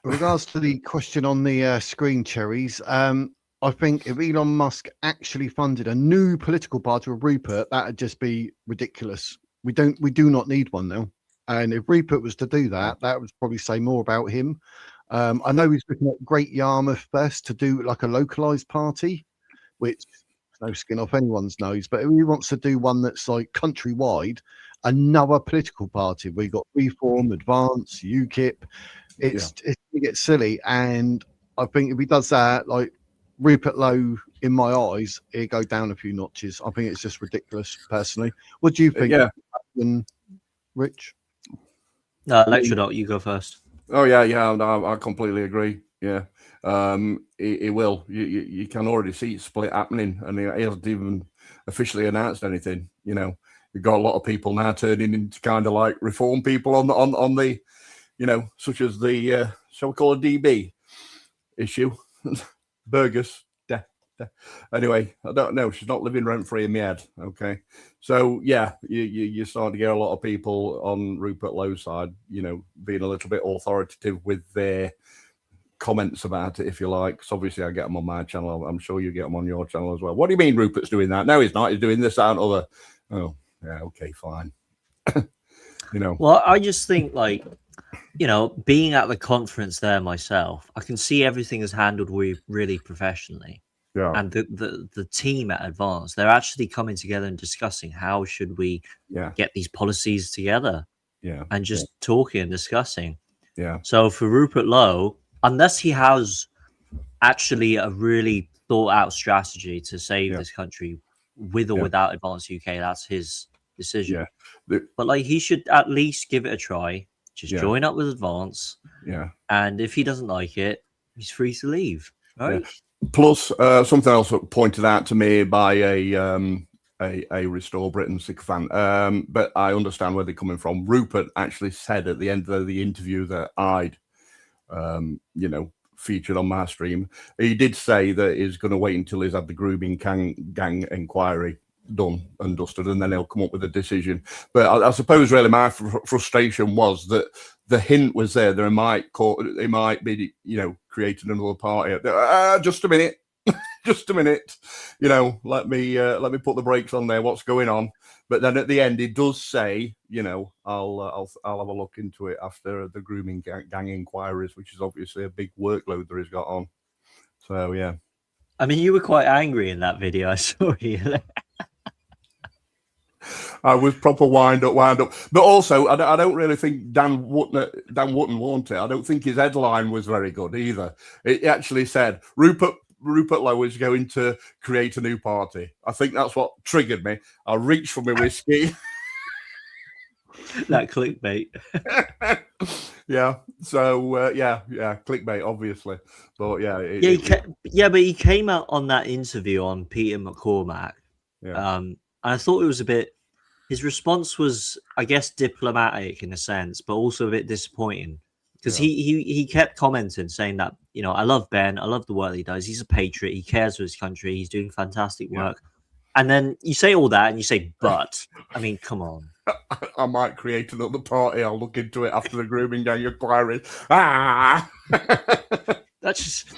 With regards to the question on the screen cherries, I think if Elon Musk actually funded a new political party with Rupert, that'd just be ridiculous. We do not need one now. And if Rupert was to do that, that would probably say more about him. I know he's looking at Great Yarmouth first to do like a localized party, which no skin off anyone's nose. But if he wants to do one that's like countrywide, another political party, we got Reform, Advance, UKIP. It's going to get silly, and I think if he does that, like Rupert Lowe, in my eyes, he'll go down a few notches. I think it's just ridiculous, personally. What do you think? Rich? No, Lecture, you go first. Oh yeah, I completely agree. Yeah, it will. You can already see it split happening, and he hasn't even officially announced anything. You've got a lot of people now turning into kind of like reform people on the. Such as the, shall we call it DB issue? Burgess. Anyway, I don't know. She's not living rent-free in my head. Okay. So, yeah, you're starting to get a lot of people on Rupert Lowe's side, being a little bit authoritative with their comments about it, if you like. So obviously, I get them on my channel. I'm sure you get them on your channel as well. What do you mean Rupert's doing that? No, he's not. He's doing this, that, and other. Oh, yeah, okay, fine. Well, I just think, like, being at the conference there myself, I can see everything is handled really professionally. Yeah. And the team at Advance, they're actually coming together and discussing how should we get these policies together. Yeah. And just talking and discussing. Yeah. So for Rupert Lowe, unless he has actually a really thought out strategy to save this country with or without Advance UK, that's his decision. Yeah. But like he should at least give it a try. Just join up with Advance. Yeah. And if he doesn't like it, he's free to leave. Right. Yeah. Plus, something else pointed out to me by a Restore Britain sycophant. But I understand where they're coming from. Rupert actually said at the end of the interview that I'd, featured on my stream. He did say that he's going to wait until he's had the grooming gang inquiry done and dusted, and then he'll come up with a decision. But I suppose really my frustration was that the hint was there. They might be, creating another party. Just a minute, just a minute. Let me put the brakes on there. What's going on? But then at the end, he does say, I'll have a look into it after the grooming gang inquiries, which is obviously a big workload that he's got on. So yeah. I mean, you were quite angry in that video. I saw you. I was proper wind up. But also, I don't really think Dan Wootton wanted it. I don't think his headline was very good either. It actually said, Rupert Lowe is going to create a new party. I think that's what triggered me. I reached for my whiskey. That clickbait. Yeah. So, clickbait, obviously. But but he came out on that interview on Peter McCormack. Yeah. And I thought it was a bit, his response was, I guess, diplomatic in a sense, but also a bit disappointing because he kept commenting saying that, I love Ben. I love the work that he does. He's a patriot. He cares for his country. He's doing fantastic work. And then you say all that, and you say, "But." I mean, come on. I might create another party. I'll look into it after the grooming gang inquiry. Ah! That just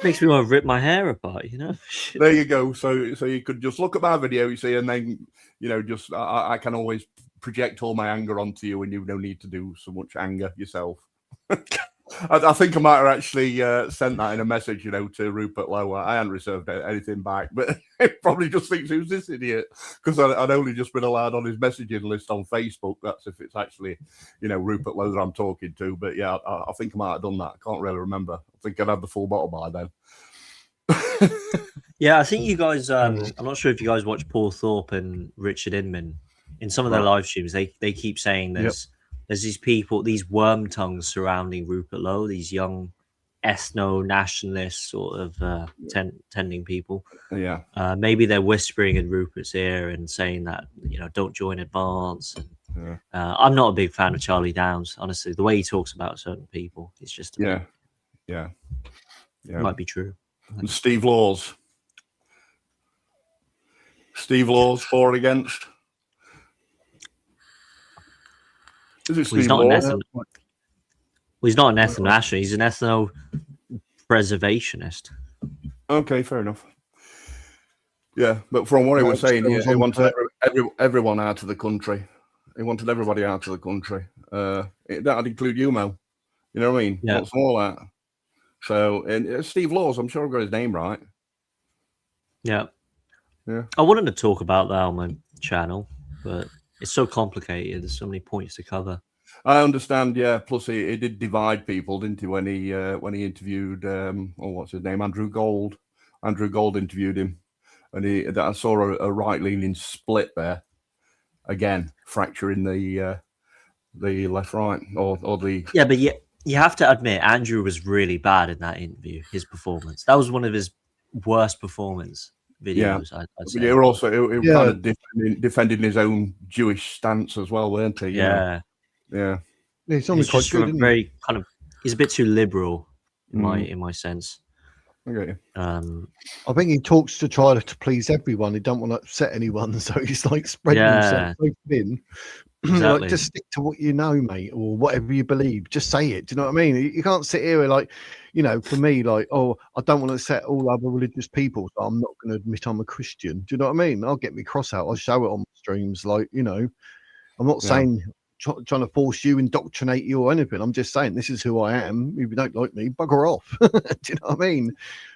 makes me want to rip my hair apart, you know? There you go. So you could just look at my video, you see, and then, you know, just I can always project all my anger onto you, and you don't need to do so much anger yourself. I think I might have actually sent that in a message, you know, to Rupert Lowe. I hadn't reserved anything back, but he probably just thinks, who's this idiot? Because I'd only just been allowed on his messaging list on Facebook. That's if it's actually, you know, Rupert Lowe that I'm talking to. But yeah, I think I might have done that. I can't really remember. I think I'd had the full bottle by then. Yeah, I think you guys, I'm not sure if you guys watch Paul Thorpe and Richard Inman. In some of their live streams, they keep saying there's these people, these worm tongues surrounding Rupert Lowe, these young ethno-nationalist sort of tending people. Yeah. Maybe they're whispering in Rupert's ear and saying that, you know, don't join Advance. And, I'm not a big fan of Charlie Downs, honestly. The way he talks about certain people, it's just yeah. Might be true. And Steve Laws. Steve Laws, for or against? Is it Steve Laws? He's not an ethno-nationalist. He's an ethno-preservationist. Okay, fair enough. Yeah, but from what he was saying, he wanted everyone out of the country. He wanted everybody out of the country. That'd include you, Mo. You know what I mean? Yeah. What's all that? So, and Steve Laws, I'm sure I've got his name right. Yeah. Yeah. I wanted to talk about that on my channel, but it's so complicated. There's so many points to cover. I understand, yeah. Plus, he did divide people, didn't he? When he interviewed, what's his name, Andrew Gold. Andrew Gold interviewed him, and I saw a right-leaning split there. Again, fracturing the left-right or the. Yeah, but you have to admit, Andrew was really bad in that interview. His performance, that was one of his worst performance videos. Yeah. I'd say. He also kind of defending his own Jewish stance as well, weren't he? Yeah. Yeah. He's quite good, very kind of. He's a bit too liberal in my sense. Okay. I think he talks to try to please everyone. He don't want to upset anyone, so he's like spreading himself so thin. Exactly. Like, just stick to what you know, mate, or whatever you believe. Just say it. Do you know what I mean? You can't sit here and like, you know, for me, like, oh, I don't want to upset all other religious people, so I'm not going to admit I'm a Christian. Do you know what I mean? I'll get me cross out. I'll show it on streams. Like, you know, I'm not saying trying to force you, indoctrinate you or anything. I'm just saying this is who I am. If you don't like me, bugger off. Do you know what I mean?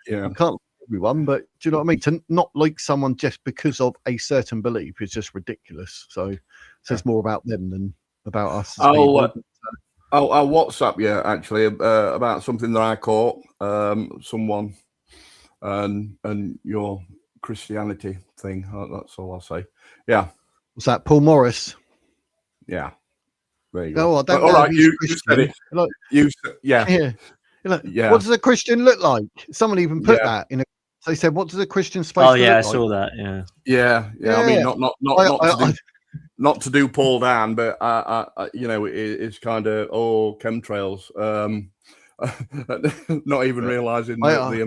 Yeah. I can't like everyone, but do you know what I mean? To not like someone just because of a certain belief is just ridiculous. So it's more about them than about us. I'll WhatsApp you actually about something that I caught someone and your Christianity thing. That's all I'll say. Yeah. Was that Paul Morris? Yeah. There you go. Oh, I don't all know right, you said it. Like, yeah. Like, yeah. What does a Christian look like? Someone even put that in a. They said, "What does a Christian supposed to look like?" I saw that. Yeah. I mean, not to do Paul down, but you know, it's kind of chemtrails. Not even realizing that the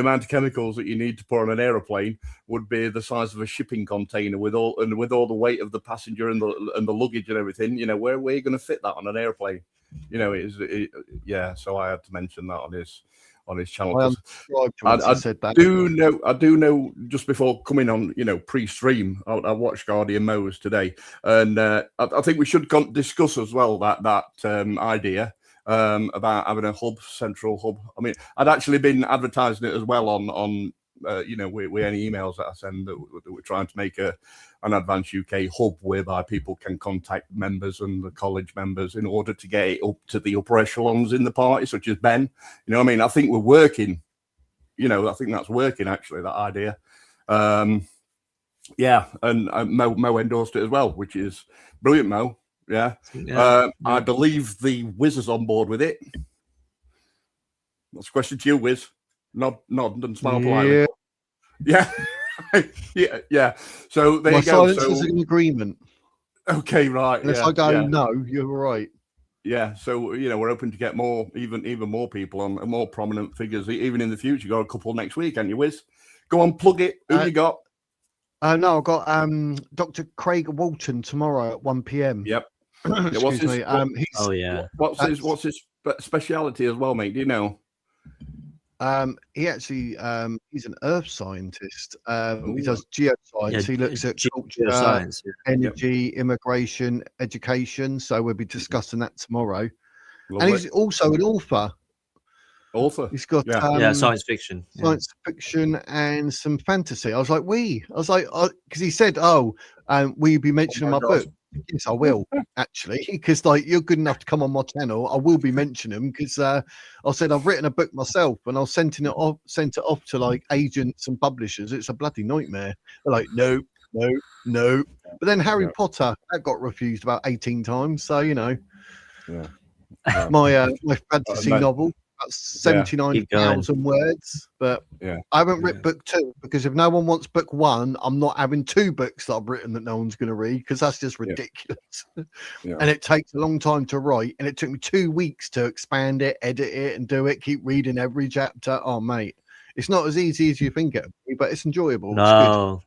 amount of chemicals that you need to put on an aeroplane would be the size of a shipping container with all the weight of the passenger and the luggage and everything. You know, where are you going to fit that on an airplane? You know, so I had to mention that on his channel. I do know. Just before coming on, you know, pre-stream, I watched Guardian Mowers today, and I think we should discuss as well that idea. About having a central hub. I mean, I'd actually been advertising it as well on you know, with any emails that I send that we're trying to make an Advance UK hub whereby people can contact members and the college members in order to get it up to the upper echelons in the party, such as Ben. You know what I mean? I think we're working. You know, I think that's working actually, that idea. Yeah, and Mo endorsed it as well, which is brilliant, Mo. Yeah. I believe the Wiz is on board with it. That's a question to you, Wiz. Nod and smile politely. Yeah. yeah. So there you go. So is an agreement. Okay, right. Unless I go, no, you're right. Yeah. So, you know, we're hoping to get more, even more people on, more prominent figures, even in the future. You got a couple next week, haven't you, Wiz? Go on, plug it. Who you got? No, I've got Dr. Craig Walton tomorrow at 1 p.m. Yep. Excuse me. What's his speciality as well, mate? Do you know? He actually he's an earth scientist. He does geoscience. Yeah, he looks at culture, geoscience, energy, immigration, education. So we'll be discussing that tomorrow. Lovely. And he's also an author. He's got science fiction, and some fantasy. I was like, because he said, will you be mentioning my book? Yes, I will actually, because like you're good enough to come on my channel. I will be mentioning them because I said I've written a book myself and I was sent it off to like agents and publishers. It's a bloody nightmare. They're like, no. But then Harry Potter that got refused about 18 times. So you know, my fantasy novel. About 79,000 words, but I haven't written book 2 because if no one wants book 1, I'm not having 2 books that I've written that no one's going to read because that's just ridiculous. And it takes a long time to write, and it took me 2 weeks to expand it, edit it, and do it. Keep reading every chapter. Oh, mate, it's not as easy as you think it would be, but it's enjoyable. No.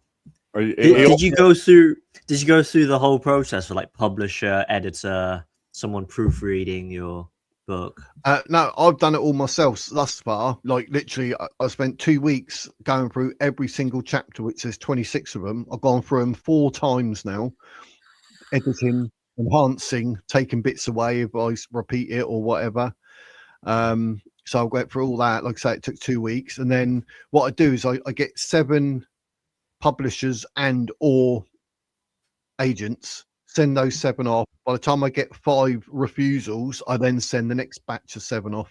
Did you go through the whole process for like publisher, editor, someone proofreading your book? No, I've done it all myself thus far. Like literally, I spent 2 weeks going through every single chapter, which there's 26 of them. I've gone through them 4 times now, editing, enhancing, taking bits away if I repeat it or whatever. So I'll go through all that. Like I say, it took 2 weeks, and then what I do is I get 7 publishers and or agents. Send those 7 off. By the time I get 5 refusals, I then send the next batch of 7 off.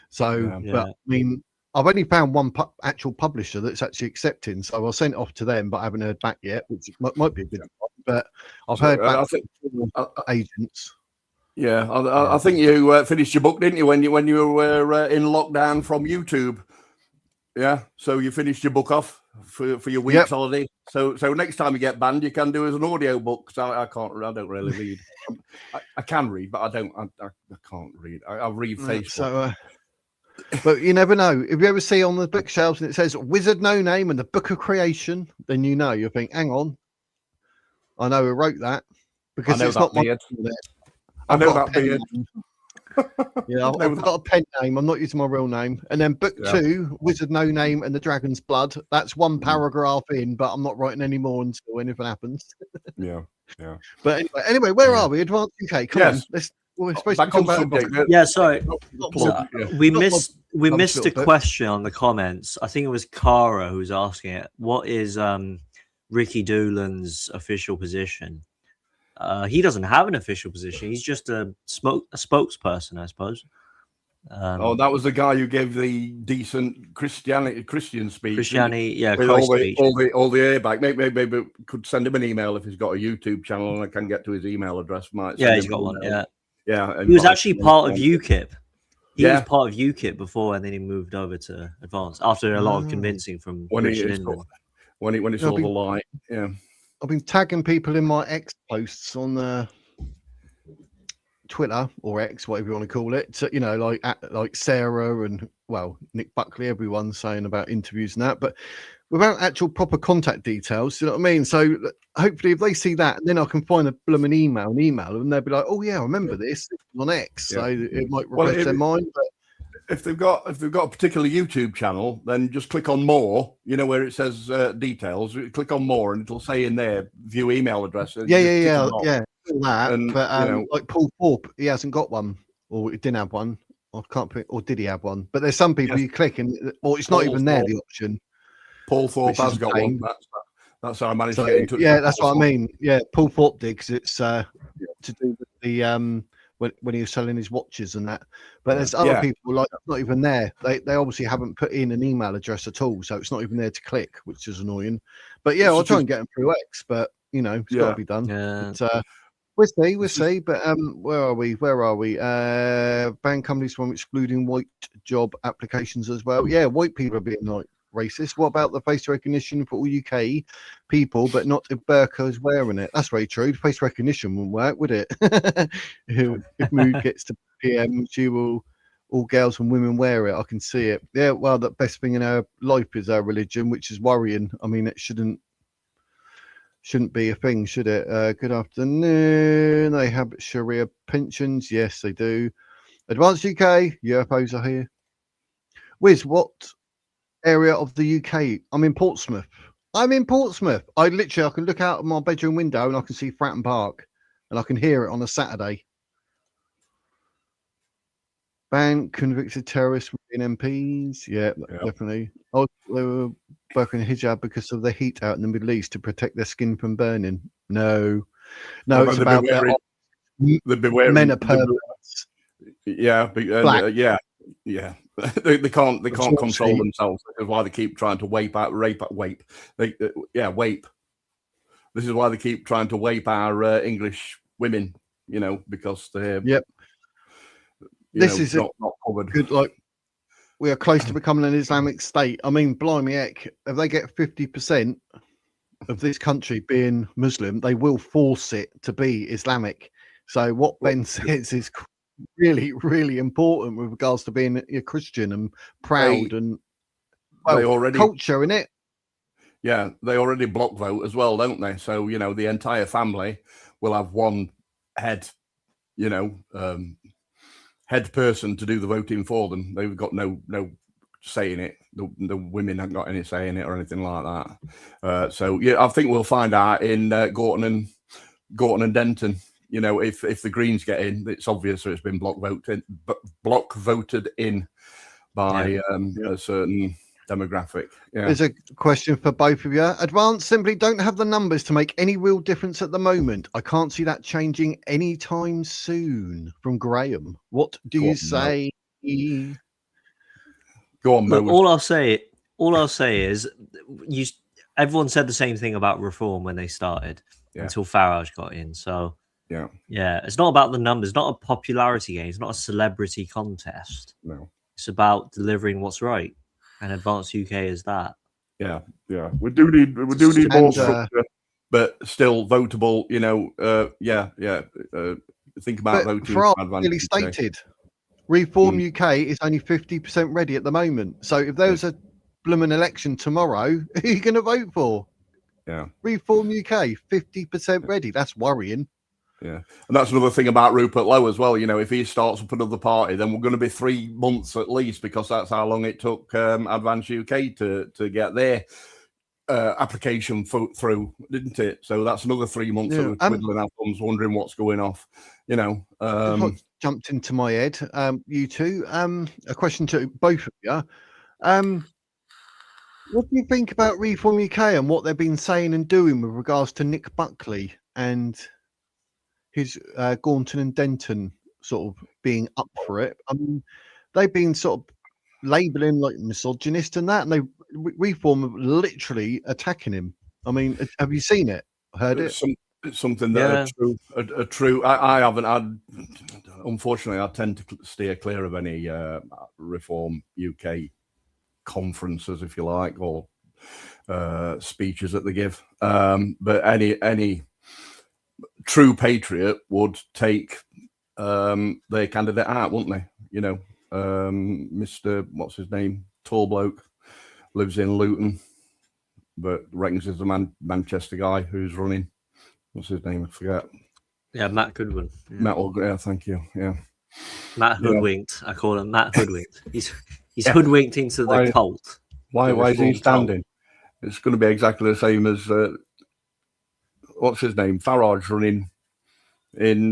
So, but I mean, I've only found one actual publisher that's actually accepting. So I'll send it off to them, but I haven't heard back yet, which might be a good one. But I've heard back from agents. Yeah, I think you finished your book, didn't you? When you were in lockdown from YouTube. Yeah, so you finished your book off for your week's holiday. So next time you get banned, you can do as an audio book. So I don't really read. I can read, but I can't read. I read Facebook. So, but you never know. If you ever see on the bookshelves and it says Wizard No Name and the Book of Creation, then you know. You think, hang on, I know who wrote that because it's not my. I know that beard. Yeah, I've got a pen name. I'm not using my real name. And then book 2, Wizard No Name and the Dragon's Blood. That's 1 paragraph in, but I'm not writing any more until anything happens. Yeah. But anyway, where are we? Advanced UK. Come on. We're supposed to talk about Yeah, sorry. We missed a question on the comments. I think it was Cara who was asking it. What is Ricky Doolan's official position? He doesn't have an official position. He's just a spokesperson, I suppose. That was the guy who gave the decent Christian speech. Christianity, yeah, with all the airbag. Maybe could send him an email if he's got a YouTube channel and I can get to his email address. He's got one. Yeah. He was actually part of UKIP. He was part of UKIP before, and then he moved over to Advance after a lot of convincing from when it's all the light. Yeah. I've been tagging people in my X posts on Twitter or X, whatever you want to call it. So, you know, like Sarah and Nick Buckley, everyone's saying about interviews and that, but without actual proper contact details. You know what I mean? So hopefully, if they see that, then I can find a blooming email, and they'll be like, "Oh yeah, I remember this on X." So it might refresh their mind. But if they've got a particular YouTube channel, then just click on more. You know where it says details. Click on more, and it'll say in there view email address. Yeah. All that, and, but like Paul Thorpe, he hasn't got one, or he didn't have one. I can't put, or did he have one? But there's some people you click and, or it's not even there. The option. Paul Thorpe has got one. That's how I managed to get into. Yeah, that's what I mean. Yeah, Paul Thorpe did, because it's to do with the when he was selling his watches and that. But there's other people like not even there. They obviously haven't put in an email address at all, so it's not even there to click, which is annoying. But yeah, I'll try and get them through X. But you know, it's got to be done. Yeah. But, we'll see. But where are we? Ban companies from excluding white job applications as well. Yeah, white people are being like racist. What about the face recognition for all UK people, but not if Burqa is wearing it? That's very true. The face recognition wouldn't work, would it? If Mood gets to PM, she will. All girls and women wear it. I can see it. Yeah, well, the best thing in our life is our religion, which is worrying. I mean, it shouldn't. Shouldn't be a thing, should it? Good afternoon. They have Sharia pensions. Yes, they do. Advanced UK, UFOs are here. Wiz, what area of the UK? I'm in Portsmouth. I can look out of my bedroom window and I can see Fratton Park, and I can hear it on a Saturday. Ban convicted terrorists in MPs. Yeah, definitely. Oh, they were working hijab because of the heat out in the Middle East to protect their skin from burning. No, it's about they'd be wearing men are perverts. Yeah, yeah. they can't control themselves. That's why they keep trying to wape. This is why they keep trying to wape our English women. Because they're this is not covered. Good, we are close to becoming an Islamic state. I mean, blimey heck, if they get 50% of this country being Muslim, they will force it to be Islamic. So what Ben says is really, really important with regards to being a Christian and proud and culture, in it. Yeah, they already block vote as well, don't they? So the entire family will have one head, head person to do the voting for them. They've got no say in it. The women haven't got any say in it or anything like that. So I think we'll find out in Gorton and Denton. If the Greens get in, it's obvious that it's been block voted in by a certain demographic. There's a question for both of you. Advance simply don't have the numbers to make any real difference at the moment. I can't see that changing anytime soon. From Graham, what do you say? Go on, Mo. All I'll say is, everyone said the same thing about reform when they started until Farage got in. So yeah, it's not about the numbers. It's not a popularity game. It's not a celebrity contest. No, it's about delivering what's right. And Advanced UK is that. Yeah. We do need more structure, but still votable. Think about voting for our clearly stated. Reform UK is only 50% ready at the moment. So if there was a blooming election tomorrow, who are you going to vote for? Yeah. Reform UK 50% ready. That's worrying. Yeah, and that's another thing about Rupert Lowe as well. If he starts up another party, then we're going to be 3 months at least, because that's how long it took Advance UK to get their application through, didn't it? So that's another 3 months of twiddling our thumbs, wondering what's going off. Jumped into my head. You two. A question to both of you. What do you think about Reform UK and what they've been saying and doing with regards to Nick Buckley and his Gorton and Denton sort of being up for it? I mean, they've been sort of labelling like misogynist and that, and they Reform are literally attacking him. I mean, have you seen it? Heard it? It's something that are true. I haven't. Unfortunately, I tend to steer clear of any Reform UK conferences, if you like, or speeches that they give. But any true patriot would take their candidate out, wouldn't they? Mr. what's his name, tall bloke, lives in Luton, but reckons is the Manchester guy who's running. What's his name? I forget. Yeah, Matt Goodwin. Yeah. Thank you. Yeah, Matt Hoodwinked. I call him Matt Hoodwinked. He's hoodwinked into the cult. Why is he standing? Cult. It's going to be exactly the same as what's his name, Farage, running in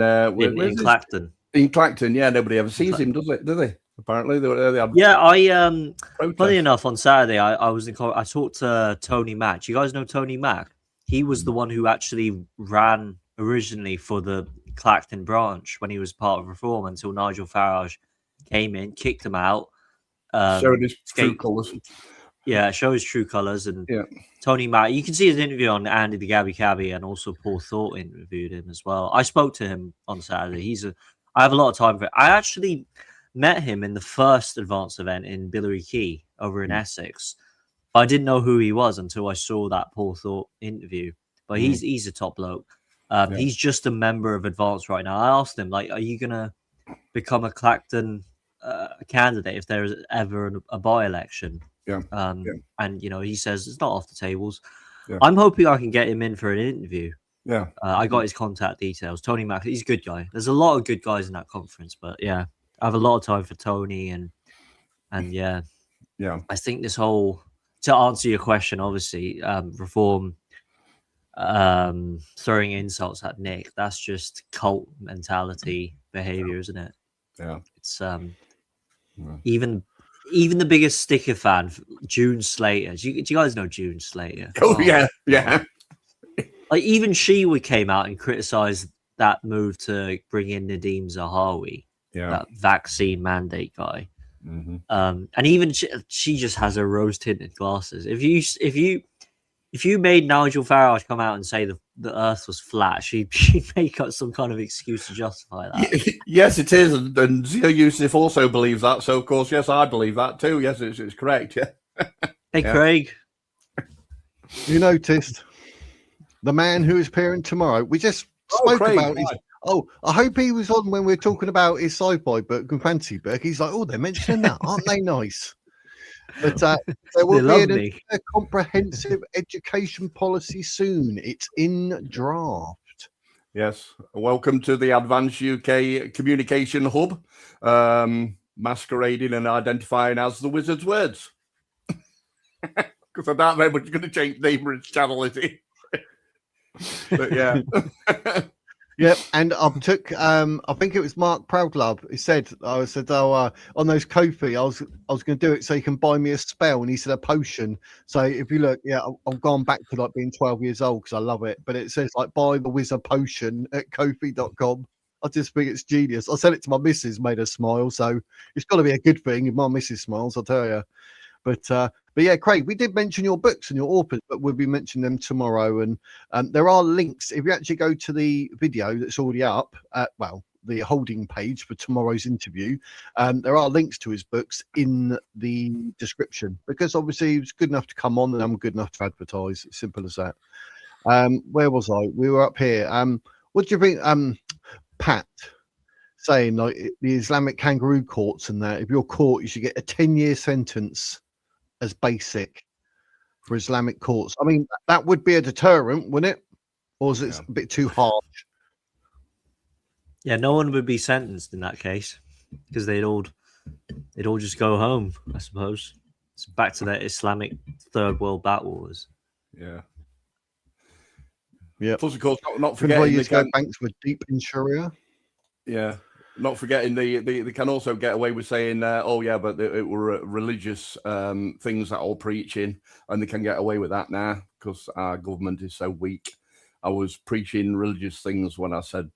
Clacton. In Clacton, yeah. Nobody ever sees him, does they? Apparently, they have. Yeah, funny enough, on Saturday, I was I talked to Tony Mack. Do you guys know Tony Mack? He was the one who actually ran originally for the Clacton branch when he was part of Reform, until Nigel Farage came in, kicked him out. Showed his true colours. Yeah, show his true colours. And Tony Mack, you can see his interview on Andy the Gabby Cabby, and also Paul Thorpe interviewed him as well. I spoke to him on Saturday. I have a lot of time for it. I actually met him in the first Advance event in Billericay Key over in Essex. I didn't know who he was until I saw that Paul Thorpe interview. But he's a top bloke. He's just a member of Advance right now. I asked him, are you going to become a Clacton candidate if there is ever a by-election? Yeah. And, he says it's not off the tables. Yeah. I'm hoping I can get him in for an interview. Yeah. I got his contact details. Tony Mack, he's a good guy. There's a lot of good guys in that conference, but yeah, I have a lot of time for Tony and yeah. I think this whole, to answer your question, obviously, reform throwing insults at Nick, that's just cult mentality behavior, isn't it? Yeah. It's even the biggest sticker fan, June Slater. Do you guys know June Slater? Oh yeah. Like even she came out and criticized that move to bring in Nadeem Zahawi, that vaccine mandate guy. Mm-hmm. And even she just has her rose tinted glasses. If you made Nigel Farage come out and say the Earth was flat, she'd make up some kind of excuse to justify that. Yes, it is, and Zia Yusuf also believes that. So of course, yes, I believe that too. Yes, it's correct. Yeah. Hey, Craig. You noticed the man who is appearing tomorrow? We just spoke Craig, about his. Oh, I hope he was on when we were talking about his sci-fi book and fantasy book. He's like, oh, they're mentioning that, aren't they nice? But there will be a comprehensive education policy soon. It's in draft. Yes. Welcome to the Advanced UK Communication Hub, masquerading and identifying as the Wizard's Words. Because I doubt they're going to change the name of its channel, is it? But yeah. Yep, and I took. I think it was Mark Proudlove. He said, "I said, on those Ko-fi, I was going to do it so you can buy me a spell." And he said a potion. So if you look, yeah, I've gone back to like being 12 years old because I love it. But it says like buy the wizard potion at Ko-fi.com. I just think it's genius. I sent it to my missus, made her smile. So it's got to be a good thing if my missus smiles, I'll tell you. But yeah, Craig, we did mention your books and your authors, but we'll be mentioning them tomorrow. And there are links. If you actually go to the video that's already up, the holding page for tomorrow's interview, there are links to his books in the description, because obviously he was good enough to come on and I'm good enough to advertise. It's simple as that. Where was I? We were up here. What do you think, Pat? Saying like the Islamic kangaroo courts and that, if you're caught, you should get a 10-year sentence as basic for Islamic courts. I mean, that would be a deterrent, wouldn't it? Or is it a bit too harsh? Yeah, no one would be sentenced in that case because they'd all just go home, I suppose. It's back to their Islamic third world battle wars. Yeah. Yeah. Plus, of course, not forgetting banks were deep in Sharia. Yeah. Not forgetting they can also get away with saying, oh yeah, but it were religious things that all preaching, and they can get away with that now because our government is so weak. I was preaching religious things when I said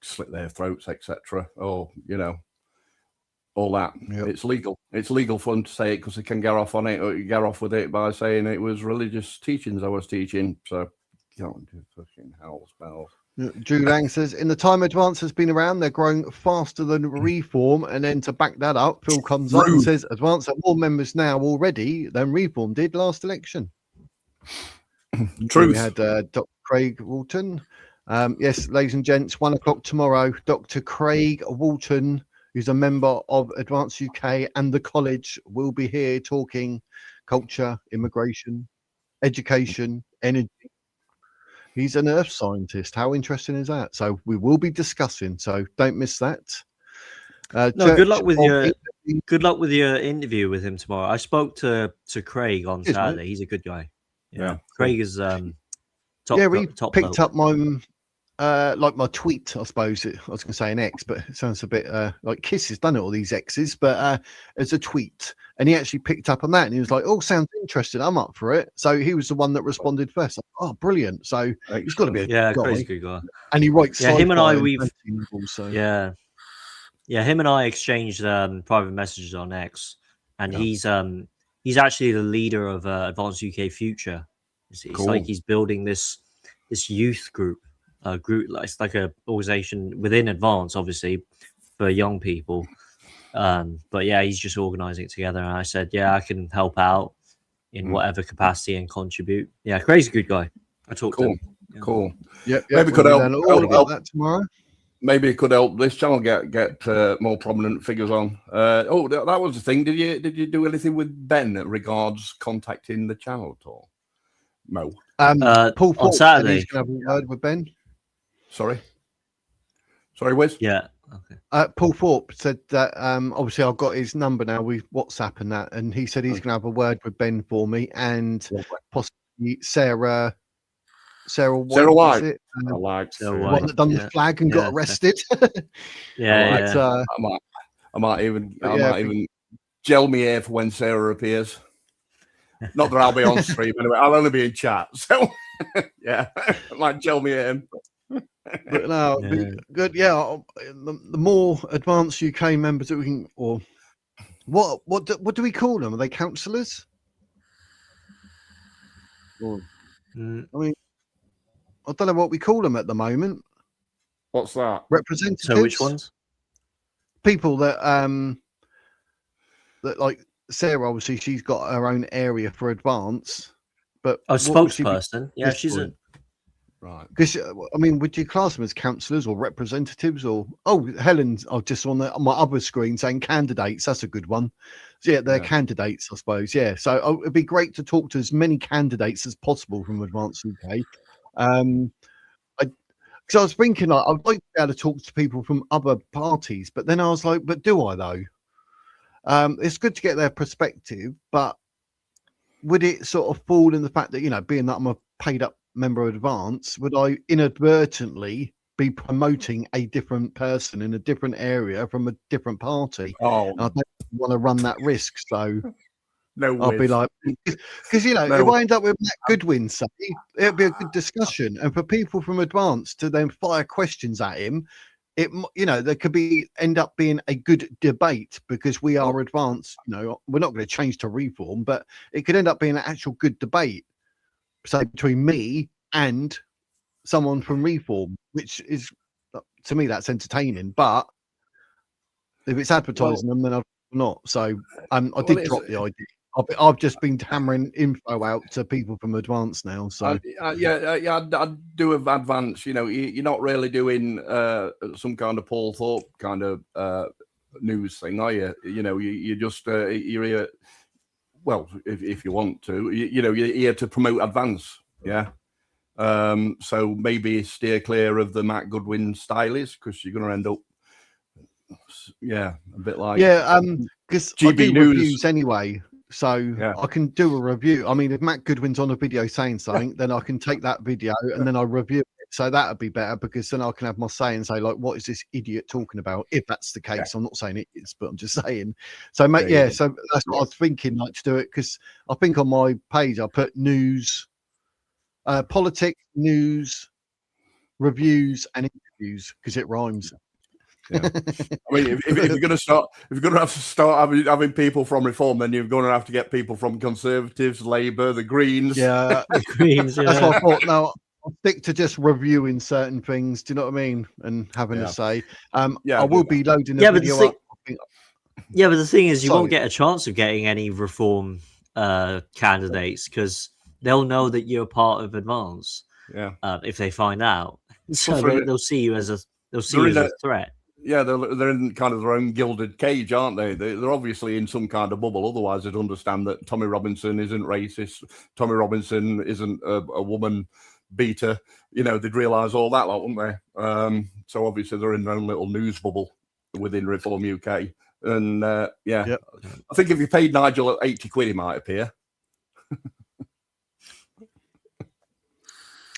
slit their throats, etc. Or all that. Yep. It's legal. It's legal for them to say it because they can get off on it, or you get off with it by saying it was religious teachings I was teaching. So you can't do fucking hell spells. Drew Lang says, in the time Advance has been around, they're growing faster than Reform. And then to back that up, Phil comes up and says, Advance have more members now already than Reform did last election. Truth. We had Dr. Craig Walton. Yes, ladies and gents, 1 o'clock tomorrow, Dr. Craig Walton, who's a member of Advance UK and the college, will be here talking culture, immigration, education, energy. He's an earth scientist. How interesting is that? So we will be discussing. So don't miss that. Good luck with your interview with him tomorrow. I spoke to Craig on Saturday. He's a good guy. Yeah. Craig is top. Yeah, we top picked up my like my tweet. I suppose I was going to say an X, but it sounds a bit like Kisses, done it, all these X's. But it's a tweet, and he actually picked up on that, and he was like, "Oh, sounds interesting. I'm up for it." So he was the one that responded first. Like, oh, brilliant! So he's got to be a good guy. Craig's a good guy. And he writes. Yeah, him and I, we've also. Yeah, him and I exchanged private messages on X, and he's actually the leader of Advanced UK Future. It's like he's building this youth group. It's like a organization within Advance, obviously, for young people. But yeah, he's just organizing it together. And I said, yeah, I can help out in whatever capacity and contribute. Yeah, Craig's a good guy. I talked to him. Yeah. Cool. Yeah. Maybe could help that tomorrow. Maybe it could help this channel get more prominent figures on. That was the thing. Did you do anything with Ben regards contacting the channel at all? Mo? Paul on Ford said Saturday. he's going to have a word with Ben. Sorry, Wiz? Yeah. Okay. Paul Thorpe said that obviously I've got his number now with WhatsApp and that, and he said he's going to have a word with Ben for me and possibly Sarah White. Is it? I like Sarah One White. that done the flag and got arrested. Yeah. I might even gel me hair for when Sarah appears. Not that I'll be on stream anyway. I'll only be in chat. So yeah, I might gel me hair. But no, good. Yeah, the more advanced UK members that we can, or what do we call them? Are they councillors? I mean, I don't know what we call them at the moment. What's that? Representatives. So which ones? People that that like Sarah. Obviously, she's got her own area for advance. But spokesperson. Yeah, she's a. Right. Because I mean, would you class them as councillors or representatives or Helen's? I just on my other screen saying candidates. That's a good one. So yeah, they're candidates, I suppose. Yeah. So it'd be great to talk to as many candidates as possible from Advance UK. Because I was thinking I'd like to be able to talk to people from other parties, but then I was like, but do I though? It's good to get their perspective, but would it sort of fall in the fact that being that I'm a paid up member of Advance, would I inadvertently be promoting a different person in a different area from a different party? Oh, and I don't want to run that risk, so no, I'll be like, because if I end up with Matt Goodwin, say, it'll be a good discussion, and for people from Advance to then fire questions at him, there could end up being a good debate because we are Advance. We're not going to change to Reform, but it could end up being an actual good debate. Say between me and someone from Reform, which is to me that's entertaining. But if it's advertising them, then I'm not. So I did drop the idea. I've just been hammering info out to people from Advance now. So I do Advance. You're not really doing some kind of Paul Thorpe kind of news thing, are you? You just you're here. Well, if you want to, you're here to promote Advance, yeah. So maybe steer clear of the Matt Goodwin stylies because you're going to end up, a bit like because I do reviews anyway, so I can do a review. I mean, if Matt Goodwin's on a video saying something, then I can take that video and then I review it. So that would be better because then I can have my say and say, like, what is this idiot talking about? If that's the case, I'm not saying it is, but I'm just saying. So, mate, so that's what I was thinking, like, to do it because I think on my page I put news, politics, news, reviews, and interviews because it rhymes. Yeah. I mean, if you're going to have to start having people from Reform, then you're going to have to get people from Conservatives, Labour, the Greens. Yeah, the Greens. That's what I thought. No. I'll stick to just reviewing certain things. Do you know what I mean? And having a say. I will be loading the video up. Yeah, but the thing is, you won't get a chance of getting any Reform candidates because they'll know that you're part of Advance. Yeah. If they find out, so they'll see you as a threat. Yeah, they're in kind of their own gilded cage, aren't they? They're obviously in some kind of bubble. Otherwise, they'd understand that Tommy Robinson isn't racist. Tommy Robinson isn't a woman beater. They'd realise all that, wouldn't they? So obviously, they're in their own little news bubble within Reform UK. And I think if you paid Nigel 80 quid, he might appear.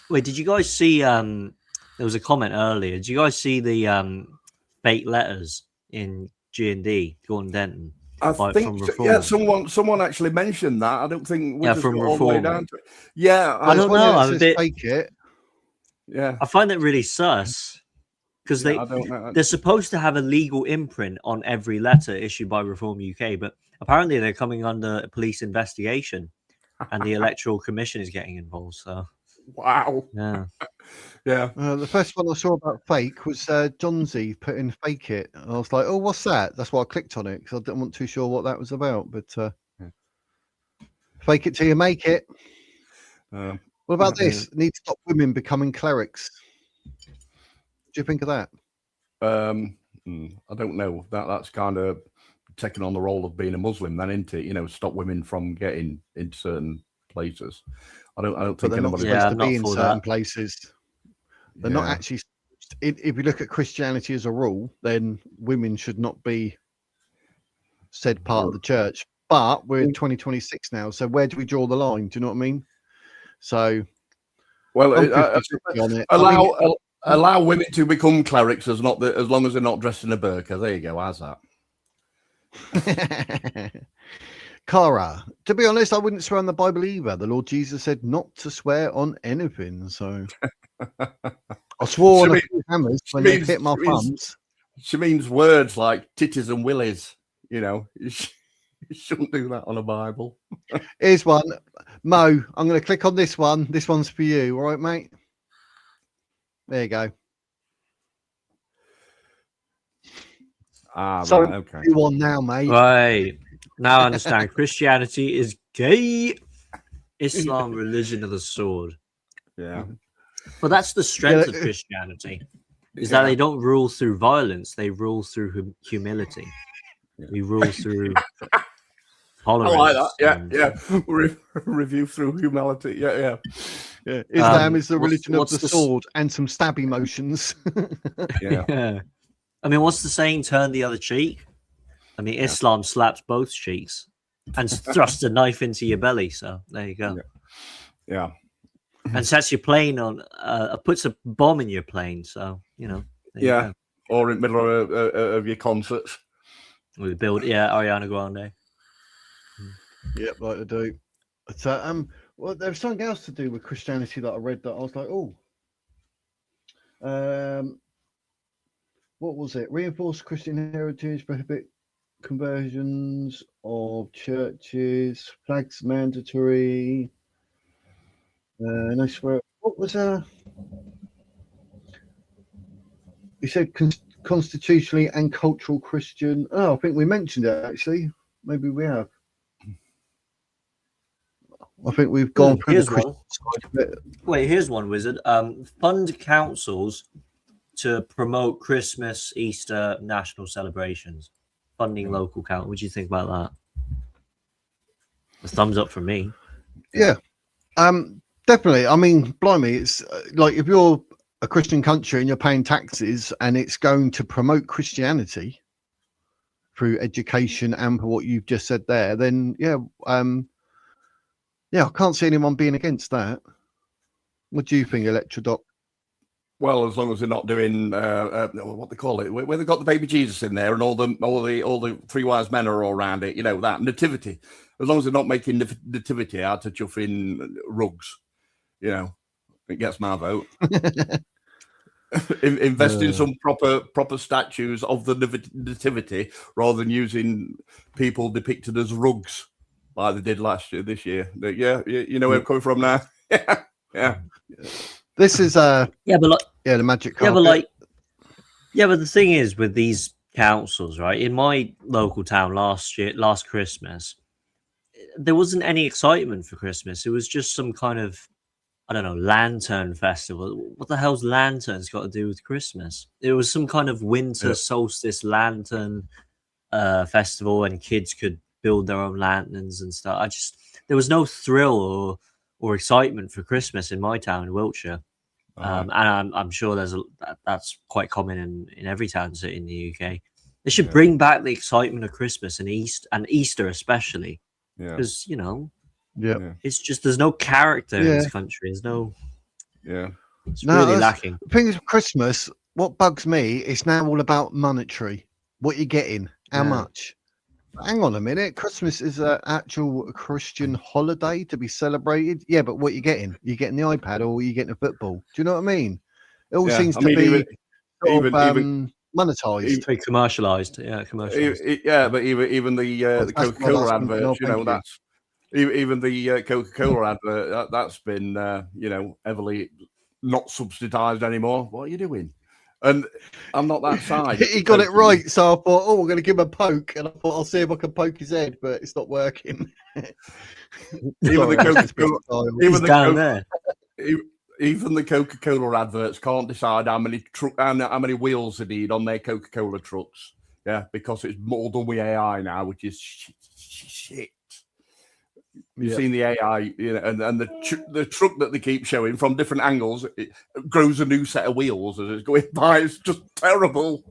Wait, did you guys see? There was a comment earlier. Did you guys see the fake letters in G&D, Gordon Denton? I think, someone actually mentioned that. I don't think we from Reform. All the way down to it. Yeah, I don't know. I'm a bit fake it. Yeah, I find that really sus because they're supposed to have a legal imprint on every letter issued by Reform UK, but apparently they're coming under a police investigation, and the Electoral Commission is getting involved. So. Wow. Yeah. Yeah. The first one I saw about fake was John Z put in fake it. And I was like, oh, what's that? That's why I clicked on it because I wasn't too sure what that was about. But fake it till you make it. What about this? Need to stop women becoming clerics. What do you think of that? I don't know. That's kind of taking on the role of being a Muslim then, isn't it? Stop women from getting into certain places. I don't But think they're not anybody. supposed to be in certain places. They're not Yeah. actually. If you look at Christianity as a rule, then women should not be said part of the church. But we're in 2026 now, so where do we draw the line? Do you know what I mean? So, Well, I'm 50-50 on it. allow women to become clerics as long as they're not dressed in a burqa. There you go. How's that? Cara, to be honest, I wouldn't swear on the Bible either. The Lord Jesus said not to swear on anything. So I swore on a few hammers when they hit my thumbs. She means words like titties and willies. You know, you shouldn't do that on a Bible. Here's one. Mo, I'm going to click on this one. This one's for you. All right, mate? There you go. So, right, okay. You on now, mate? Right. Now I understand. Christianity is gay. Islam, religion of the sword. Yeah. But that's the strength of Christianity, is that they don't rule through violence. They rule through humility. Yeah. We rule through tolerance. I like that. Yeah. Review through humility. Yeah. Islam is the religion of the sword and some stab emotions. Yeah. I mean, what's the saying? Turn the other cheek. I mean, Islam slaps both cheeks and thrusts a knife into your belly. So there you go. Yeah. And sets your plane on, puts a bomb in your plane. So, you know. Yeah. Or in the middle of your concerts. We build, Ariana Grande. Yep, like to do. So, well, there was something else to do with Christianity that I read that I was like, what was it? Reinforce Christian heritage, prohibit conversions of churches, flags mandatory. And I swear, what was he said constitutionally and cultural Christian. Oh, I think we mentioned it actually. Maybe we have. I think we've gone through the Christian side. Wait, here's one, Wizard. Fund councils to promote Christmas, Easter, national celebrations. Funding local council. What do you think about that? A thumbs up from me. Yeah. Definitely. I mean, blimey, it's like if you're a Christian country and you're paying taxes and it's going to promote Christianity through education and for what you've just said there, then I can't see anyone being against that. What do you think, Electrodoc? Well, as long as they're not doing what they call it, where they've got the baby Jesus in there and all the three wise men are all around it, you know, that nativity. As long as they're not making nativity out of chuffing rugs, you know, it gets my vote. Invest in some proper statues of the nativity rather than using people depicted as rugs like they did this year. But you know where I'm coming from now. Yeah. This is but the magic carpet. But the thing is with these councils, right? In my local town last Christmas, there wasn't any excitement for Christmas. It was just some kind of, I don't know, lantern festival. What the hell's lanterns got to do with Christmas? It was some kind of winter solstice lantern festival, and kids could build their own lanterns and stuff. There was no thrill or excitement for Christmas in my town in Wiltshire. And I'm sure that's quite common in every town in the UK. They should bring back the excitement of Christmas and Easter especially, because you know, it's just there's no character in this country. There's no, it's really lacking. The thing is, Christmas. What bugs me is now all about monetary. What you're getting, how much. Hang on a minute. Christmas is an actual Christian holiday to be celebrated. Yeah, but what you're getting? You're getting the iPad or you're getting a football. Do you know what I mean? It all seems to be even monetized. Very commercialized. Yeah, commercialized. But even the Coca-Cola advert, you know, that's even the Coca-Cola advert, that's been, you know, heavily not subsidized anymore. What are you doing? And I'm not that side. He got it right, so I thought, we're going to give him a poke, and I thought I'll see if I can poke his head, but it's not working. Even the Coca-Cola adverts can't decide how many wheels they need on their Coca-Cola trucks. Yeah, because it's more done with AI now, which is shit. You've seen the AI, and the truck that they keep showing from different angles. It grows a new set of wheels as it's going by. It's just terrible.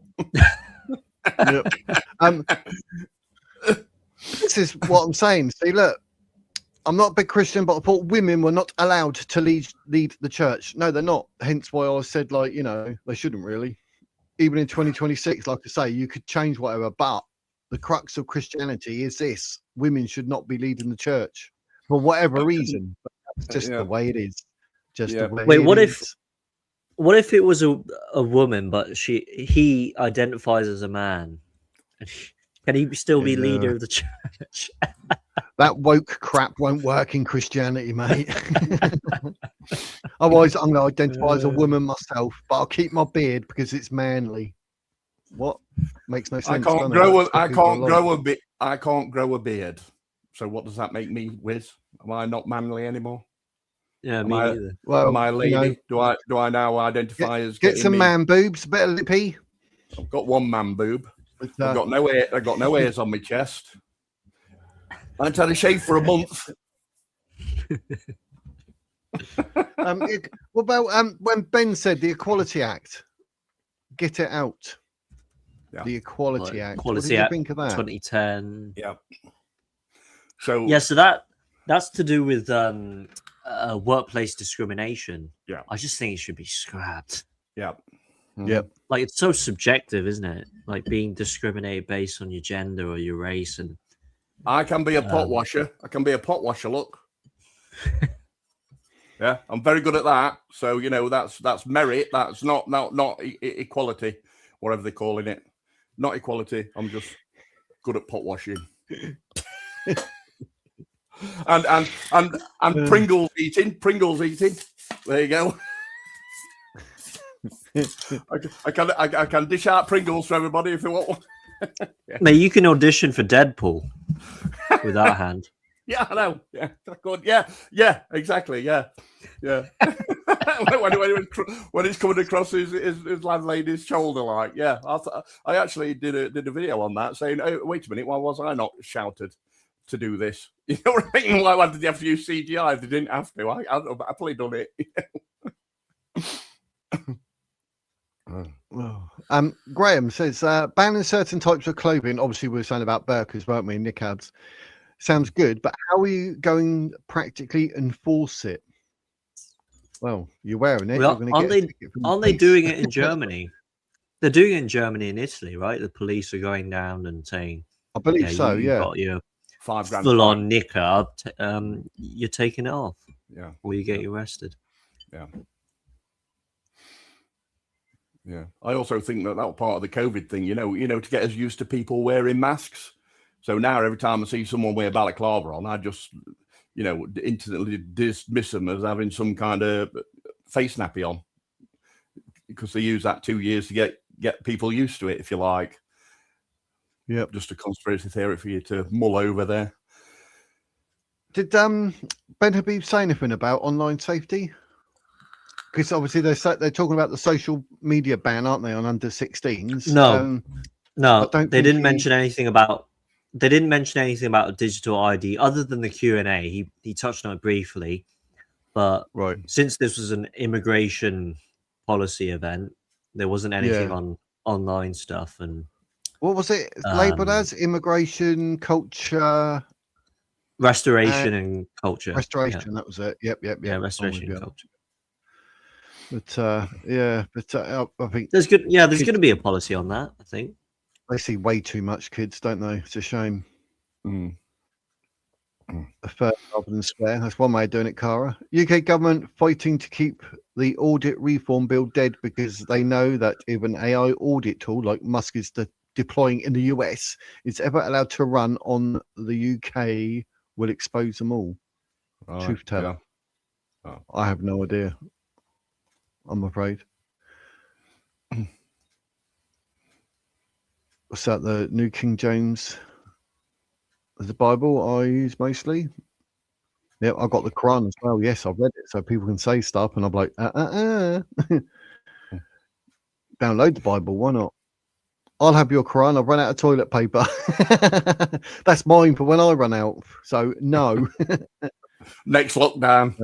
This is what I'm saying. See, look, I'm not a big Christian, but I thought women were not allowed to lead the church. No, they're not. Hence why I said, like, they shouldn't really. Even in 2026, like I say, you could change whatever, but the crux of Christianity is this: women should not be leading the church for whatever reason. But that's just the way it is. Wait, what if it was a woman, but he identifies as a man? Can he still be leader of the church? That woke crap won't work in Christianity, mate. Otherwise, I'm going to identify as a woman myself, but I'll keep my beard because it's manly. What? Makes no sense. I can't grow a beard. So what does that make me, Wiz? Am I not manly anymore? Yeah, me neither. Well, am I a lady? Do I now identify as get some man boobs, a bit of lippy? I've got one man boob. I've got no hair. I've got no hairs on my chest. I haven't had a shave for a month. What about when Ben said the Equality Act? Get it out. Yeah. The Equality Act. What did you think of that? 2010. Yeah. So that's to do with workplace discrimination. Yeah. I just think it should be scrapped. Yeah. Mm-hmm. Yep. Like, it's so subjective, isn't it? Like being discriminated based on your gender or your race. And I can be a pot washer. I can be a pot washer. Look. Yeah, I'm very good at that. So that's merit. That's not equality, whatever they're calling it. Not equality. I'm just good at pot washing. and Pringles eating. There you go. I can dish out Pringles for everybody if you want one. Yeah. Mate, you can audition for Deadpool with that hand. Yeah, I know. Yeah, good. Yeah, exactly. Yeah. when it's coming across his landlady's shoulder, like, yeah. I actually did a video on that saying, "Oh, wait a minute, why was I not shouted to do this?" You know what I mean? Why did they have to use CGI if they didn't have to? I've happily done it. Graham says banning certain types of clothing. Obviously, we were saying about burkas, weren't we? Niqabs. Sounds good, but how are you going to practically enforce it? Well, you're wearing it. Well, aren't they doing it in Germany? They're doing it in Germany and Italy, right? The police are going down and saying, I believe so. You got your $5,000 full-on niqab. You're taking it off. Yeah, or you get arrested. Yeah. Yeah, I also think that was part of the COVID thing, to get us used to people wearing masks. So now every time I see someone wear balaclava on, I just, instantly dismiss them as having some kind of face nappy on, because they use that 2 years to get people used to it, if you like. Yeah, just a conspiracy theory for you to mull over there. Did Ben Habib say anything about online safety? Because obviously they're talking about the social media ban, aren't they, on under 16s? No, they didn't mention anything about. They didn't mention anything about a digital ID other than the Q&A. He touched on it briefly, but since this was an immigration policy event, there wasn't anything on online stuff. And what was it labeled as? Immigration, culture, restoration, and culture. Restoration. That was it. Yep. Yeah, restoration and culture. But I think there's going to be a policy on that. I think they see way too much kids, don't they? It's a shame. A third rather than spare. That's one way of doing it, Cara. UK government fighting to keep the audit reform bill dead because they know that if an AI audit tool like Musk is deploying in the US is ever allowed to run on the UK, will expose them all. Truth teller. Yeah. Oh. I have no idea. I'm afraid. What's that? The New King James, the Bible I use mostly. Yeah, I got the Quran as well. Yes, I've read it, so people can say stuff, and I'm like, Download the Bible. Why not? I'll have your Quran. I've run out of toilet paper. That's mine for when I run out. So no. Next lockdown.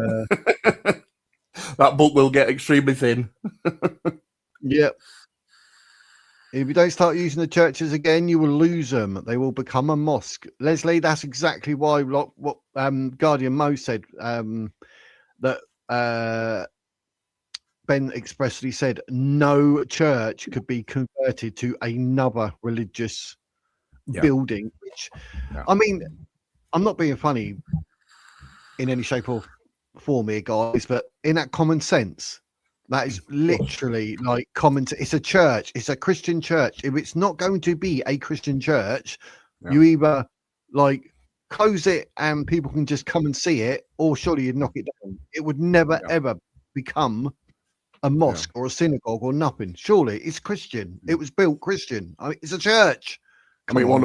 That book will get extremely thin. Yep. If you don't start using the churches again, you will lose them. They will become a mosque. Leslie, that's exactly why what Guardian Mo said, that Ben expressly said no church could be converted to another religious building. Which, I mean, I'm not being funny in any shape or form here, guys, but in that common sense, that is literally like common. It's a church. It's a Christian church. If it's not going to be a Christian church, you either like close it and people can just come and see it, or surely you'd knock it down. It would never ever become a mosque or a synagogue or nothing. Surely it's Christian. It was built Christian. I mean, it's a church. I mean, one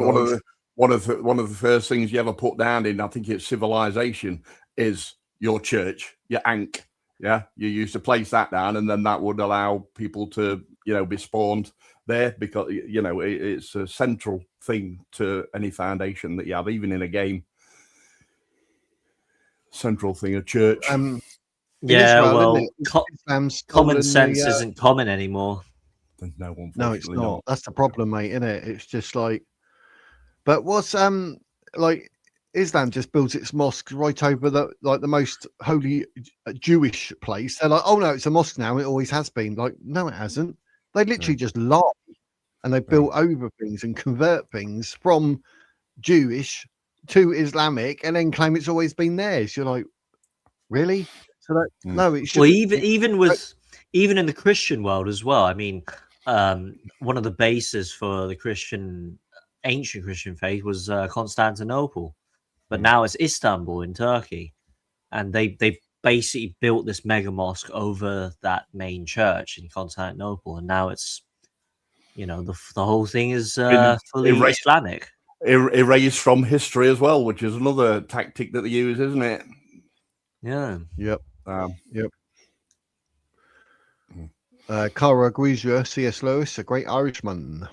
of the first things you ever put down in, I think it's civilization, is your church, your ankh. Yeah, you used to place that down, and then that would allow people to, be spawned there, because it's a central thing to any foundation that you have, even in a game. Central thing, a church. Well, common sense isn't common anymore. No, it's not. That's the problem, mate, isn't it? It's just like, but what's like Islam just builds its mosques right over the most holy Jewish place. They're like, oh no, it's a mosque now. It always has been. Like, no, it hasn't. They literally just lie, and they build over things and convert things from Jewish to Islamic, and then claim it's always been theirs. You're like, really? So that no, it should. Well, even in the Christian world as well. I mean, one of the bases for the ancient Christian faith was Constantinople, but now it's Istanbul in Turkey, and they've basically built this mega mosque over that main church in Constantinople, and now it's the whole thing is fully Islamic. Erased from history as well, which is another tactic that they use, isn't it? Yeah. Yep. Yep. Cara Guizia, C.S. Lewis, a great Irishman.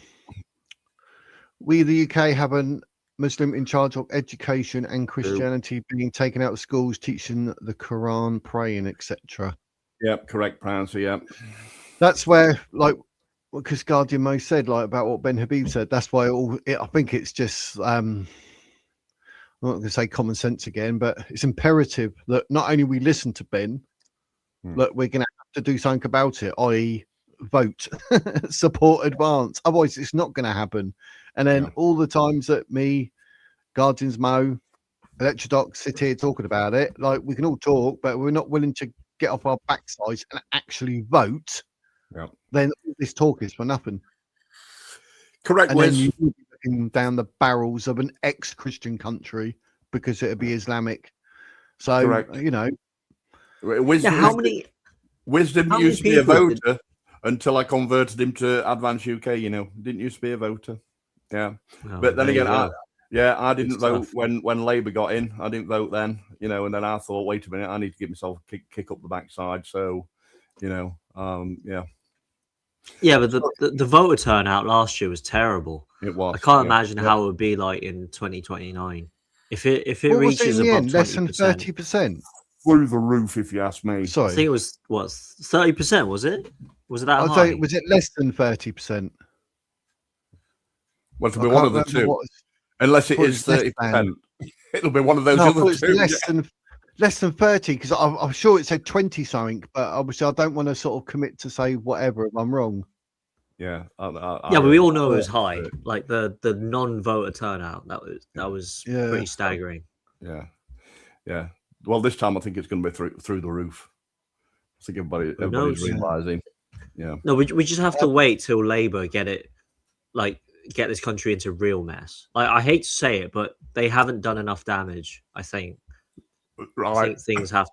We, the UK, have a Muslim in charge of education and Christianity being taken out of schools, teaching the Quran, praying, etc. Yep, correct answer. Yep. That's where, like, because Guardian Mo said, like, about what Ben Habib said. That's why I think it's just I'm not going to say common sense again, but it's imperative that not only we listen to Ben, but we're going to have to do something about it, i.e. vote, support Advance. Otherwise, it's not going to happen. And then all the times that me, Guardians Mo, Electrodoc sit here talking about it, like, we can all talk, but we're not willing to get off our backsides and actually vote. Yeah. Then all this talk is for nothing. Correct. And then you will be looking down the barrels of an ex-Christian country because it'll be Islamic. So, correct. Wisdom used to be a voter until I converted him to Advance UK. Didn't used to be a voter. Yeah, but then again, I didn't vote when Labour got in. I didn't vote then. And then I thought, wait a minute, I need to give myself a kick up the backside. So, yeah. Yeah, but the voter turnout last year was terrible. It was. I can't imagine how it would be like in 2029 if it what reaches was it in the above end? Less than 30%. Through the roof, if you ask me. Sorry, I think it was 30%. Was it? Was it that I'll high? tell you, was it less than 30%? Well, it'll be one of the two. Unless it is 30%. It'll be one of those other two. Less than 30, because I'm sure it said 20 something, but obviously I don't want to sort of commit to say whatever if I'm wrong. Yeah. But we all know it was high. Like the non-voter turnout, that was pretty staggering. Yeah. Well, this time I think it's going to be through the roof. I think everybody's realizing. Yeah. No, we just have to wait till Labour get this country into real mess. Like, I hate to say it, but they haven't done enough damage. I think. Right. I think things have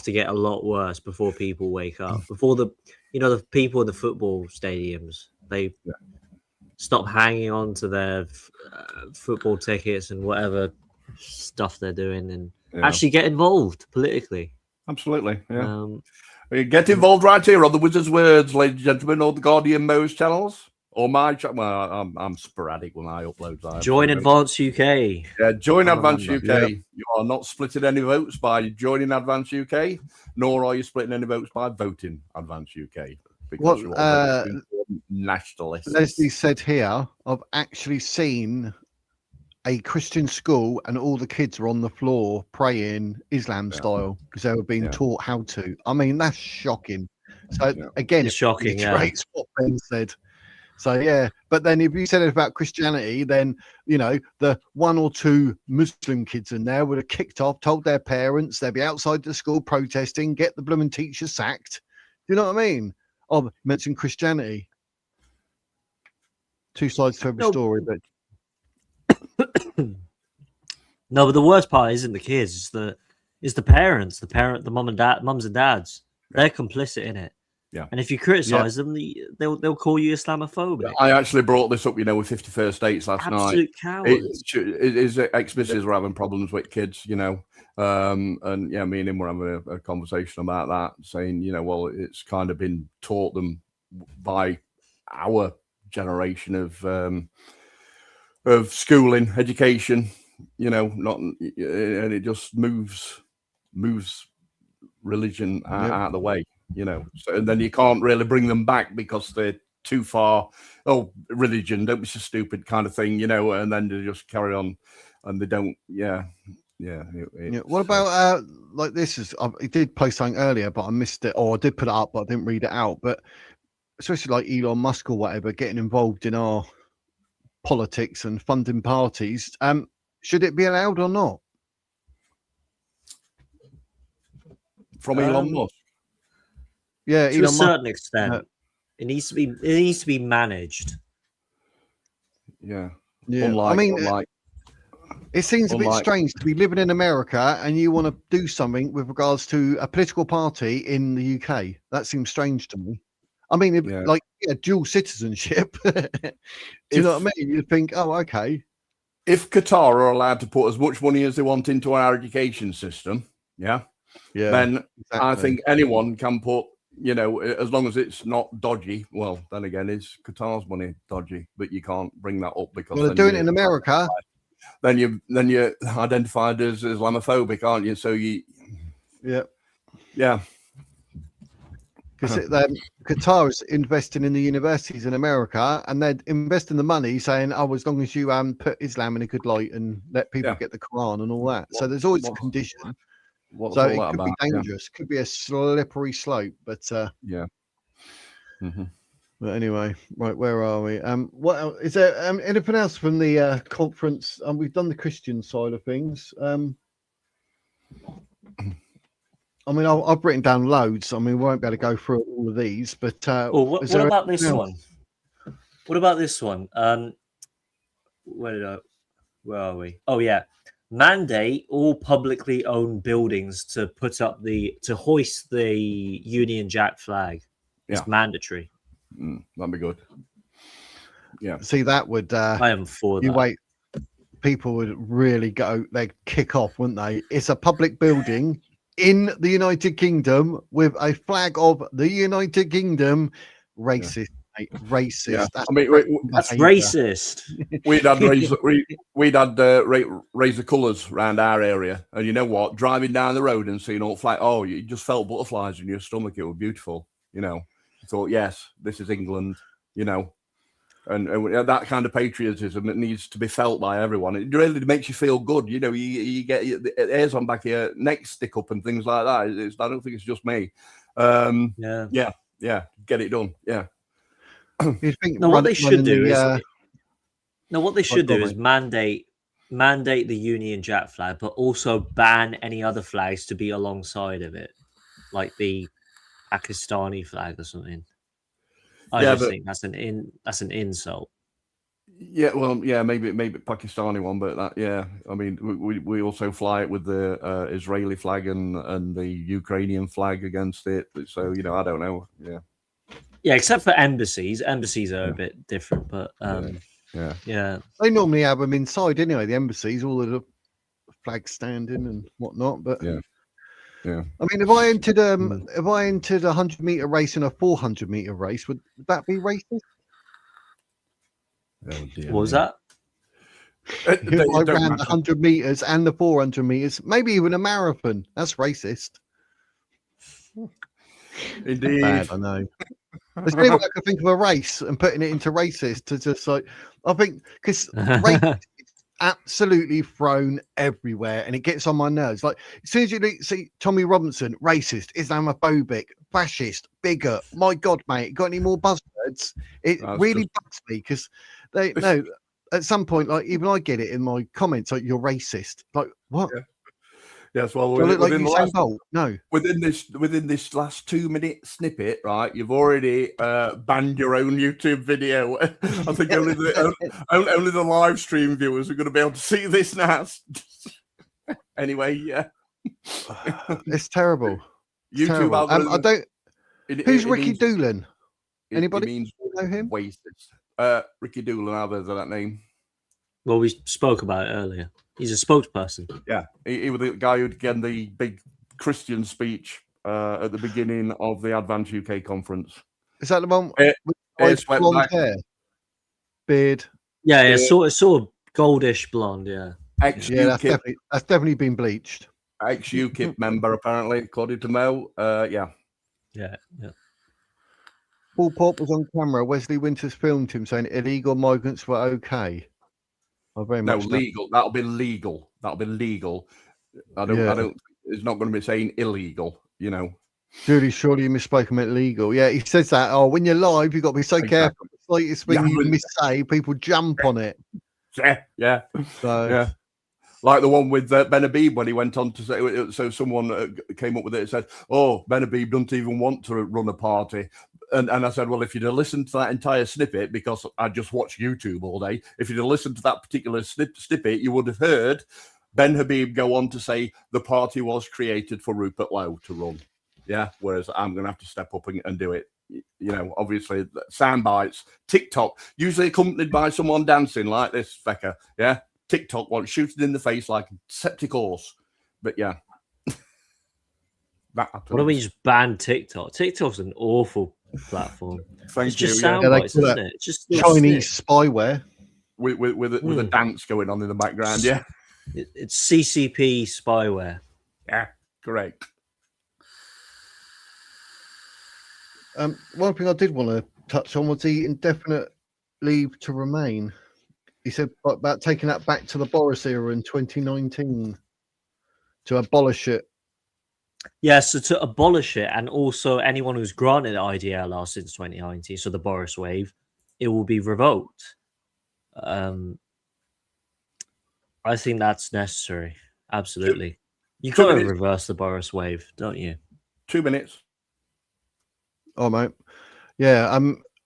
to get a lot worse before people wake up. Before the people in the football stadiums, they stop hanging on to their football tickets and whatever stuff they're doing, and actually get involved politically. Absolutely. Yeah. Get involved right here on the Wizard's Words, ladies and gentlemen, or the Guardian Mo's channels, or my well, I'm sporadic when I upload live. Join Advance UK. Yeah, join Advance UK. Yep. You are not splitting any votes by joining Advance UK, nor are you splitting any votes by voting Advance UK. Because you're nationalists. Leslie said here, I've actually seen a Christian school and all the kids were on the floor praying Islam style because they were being taught how to. I mean, that's shocking. So again, it's shocking. It's what Ben said. So yeah, but then if you said it about Christianity, then the 1 or 2 Muslim kids in there would have kicked off, told their parents they'd be outside the school protesting, get the blooming teacher sacked. Do you know what I mean? Oh, mention Christianity. 2 sides to every story, but. No, but the worst part isn't the kids; it's the parents, the mums and dads. They're complicit in it. Yeah. And if you criticize them, they'll call you Islamophobic. I actually brought this up, with 51st Dates last Absolute night. Cowards. His ex-missus were having problems with kids, and me and him were having a conversation about that, saying, well, it's kind of been taught them by our generation of schooling, education, not, and it just moves religion out of the way, so, and then you can't really bring them back because they're too far. Oh, religion, don't be so stupid, kind of thing, and then they just carry on, and they don't. What about like this? I did post something earlier, but I missed it, or I did put it up, but I didn't read it out. But especially like Elon Musk or whatever, getting involved in our politics and funding parties. Should it be allowed or not? From Elon Musk? Yeah, to Elon a certain extent. It needs to be managed. Yeah. Unlike, it seems a bit strange to be living in America and you want to do something with regards to a political party in the UK. That seems strange to me. I mean, dual citizenship. Do you know what I mean? You'd think, oh, okay. If Qatar are allowed to put as much money as they want into our education system, then exactly. I think anyone can put, as long as it's not dodgy. Well, then again, is Qatar's money dodgy? But you can't bring that up because they're doing it in America. Then you're identified as Islamophobic, aren't you? So because Qatar is investing in the universities in America, and they're investing the money, saying, "Oh, as long as you put Islam in a good light and let people get the Quran and all that." So there's always a condition. So it could be dangerous. Could be a slippery slope. But But anyway, right, where are we? What else? Is there anything else from the conference? We've done the Christian side of things. I mean, I've written down loads. I mean, we won't be able to go through all of these, but what about this one? What about this one? Where are we? Oh yeah, mandate all publicly owned buildings to hoist the Union Jack flag. It's mandatory. That'd be good. Yeah. See, that would. I am for that. You wait. People would really go. They'd kick off, wouldn't they? It's a public building in the United Kingdom with a flag of the United Kingdom. Racist, mate. Racist. Yeah. That's racist. We'd had raise the colours around our area, and you know what? Driving down the road and seeing all flag. Oh, you just felt butterflies in your stomach. It was beautiful. You thought, yes, this is England. And that kind of patriotism, it needs to be felt by everyone. It really makes you feel good. You get the hairs on back of your neck stick up and things like that. I don't think it's just me. Yeah. Get it done. Yeah. You think what they should do is mandate the Union Jack flag, but also ban any other flags to be alongside of it, like the Pakistani flag or something. I think that's an insult. Yeah, well, maybe Pakistani one, but that, I mean, we also fly it with the Israeli flag and the Ukrainian flag against it. So I don't know. Yeah, except for embassies. Embassies are a bit different, but they normally have them inside anyway. The embassies, all of the flags standing and whatnot. But I mean, if I entered a 100-meter race and a 400-meter race, would that be racist? Oh, dear What was me. that? I ran 100 meters and the 400 meters, maybe even a marathon. That's racist. Indeed. Bad, I know. There's no way I could think of a race and putting it into racist to just like, I think, because race is absolutely thrown everywhere and it gets on my nerves. Like, as soon as you see Tommy Robinson, racist, Islamophobic, fascist, bigot, my God, mate, got any more buzzwords? It really bugs me because they know. At some point, like even I get it in my comments, like you're racist. Like what? Yeah. Yes, well, Do I look like Usain Bolt? No. Within this last 2-minute snippet, right? You've already banned your own YouTube video. I think only the live stream viewers are going to be able to see this now. Anyway, yeah, it's terrible. YouTube terrible. I don't. Who's Ricky Doolan? Anybody means know him? Ricky Doolan, other than that name. Well, we spoke about it earlier. He's a spokesperson. Yeah, he was the guy who began the big Christian speech at the beginning of the Advance UK conference. Is that the one with blonde hair, beard? Yeah, sort of goldish blonde. Yeah, that's definitely been bleached. Ex-UKIP member, apparently, according to Mo. Yeah. Paul Pop was on camera. Wesley Winters filmed him saying illegal migrants were okay. Legal. That'll be legal. I don't. It's not going to be saying illegal. You know. Surely you misspoke. Meant legal. Yeah, he says that. Oh, when you're live, you've got to be so careful. It's like it's when you missay, people jump on it. Yeah. So. Like the one with Ben Habib when he went on to say, so someone came up with it and said, "Oh, Ben Habib doesn't even want to run a party." And I said, well, if you'd have listened to that entire snippet, because I just watch YouTube all day, if you'd have listened to that particular snippet, you would have heard Ben Habib go on to say the party was created for Rupert Lowe to run. Yeah, whereas I'm going to have to step up and do it. You know, obviously, sound bites, TikTok, usually accompanied by someone dancing like this fecker. Yeah, TikTok one shooting in the face like a septic horse. But yeah. That happens. Why don't we just ban TikTok? TikTok's an awful platform. It's just sound bites, isn't it? It's just Chinese spyware with a dance going on in the background. Yeah, it's CCP spyware. Yeah, correct. One thing I did want to touch on was the indefinite leave to remain. He said about taking that back to the Boris era in 2019 to abolish it. Yeah, so to abolish it, and also anyone who's granted IDLR since 2019, so the Boris wave, it will be revoked. I think that's necessary. Absolutely. You've got to reverse the Boris wave, don't you? 2 minutes. Oh, mate. Yeah,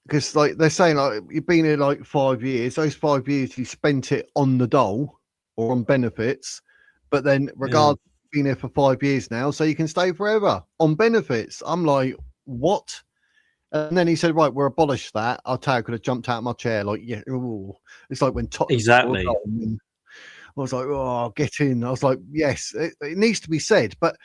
because like they're saying, like you've been here like 5 years. Those 5 years you spent it on the dole or on benefits, but then regardless. Been here for 5 years now, so you can stay forever on benefits. I'm like, what? And then he said, right, we'll abolish that. I tell you, I could have jumped out of my chair. Like, yeah, ooh. It's like when Tottenham. Exactly. I was like, oh, get in. I was like, yes, it needs to be said, but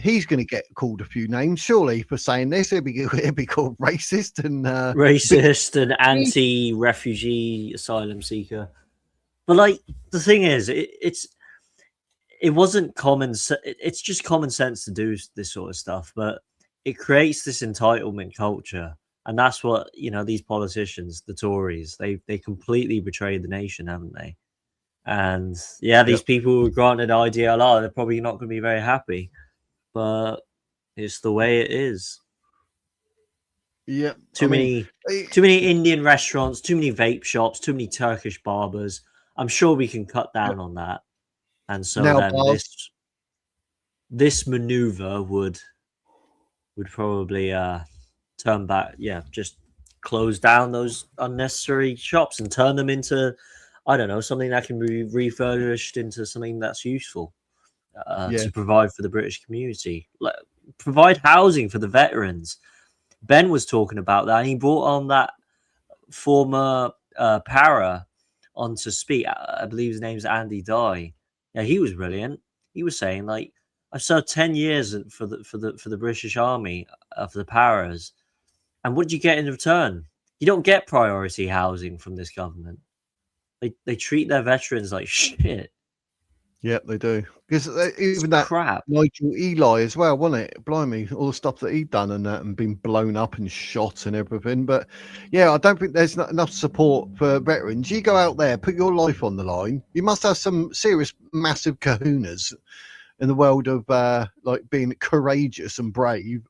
he's going to get called a few names, surely, for saying this. It'd be called racist and anti-refugee asylum seeker. But like the thing is, it wasn't common. It's just common sense to do this sort of stuff, but it creates this entitlement culture, and that's what these politicians, the Tories, they completely betrayed the nation, haven't they? And these people who were granted IDLR, they're probably not going to be very happy, but it's the way it is. Yeah, too many Indian restaurants, too many vape shops, too many Turkish barbers. I'm sure we can cut down on that. And so then this maneuver would probably turn back, just close down those unnecessary shops and turn them into, I don't know, something that can be refurbished into something that's useful to provide for the British community. Provide housing for the veterans. Ben was talking about that. And he brought on that former para on to speak. I believe his name's Andy Dye. Yeah, he was brilliant. He was saying, like, I've served 10 years for the British Army for the paras, and what did you get in return? You don't get priority housing from this government. They treat their veterans like shit. Yep, they do. Because even It's that crap. Nigel Eli as well, wasn't it? Blimey, all the stuff that he'd done and that, and been blown up and shot and everything. But yeah, I don't think there's not enough support for veterans. You go out there, put your life on the line. You must have some serious, massive kahunas in the world of like being courageous and brave.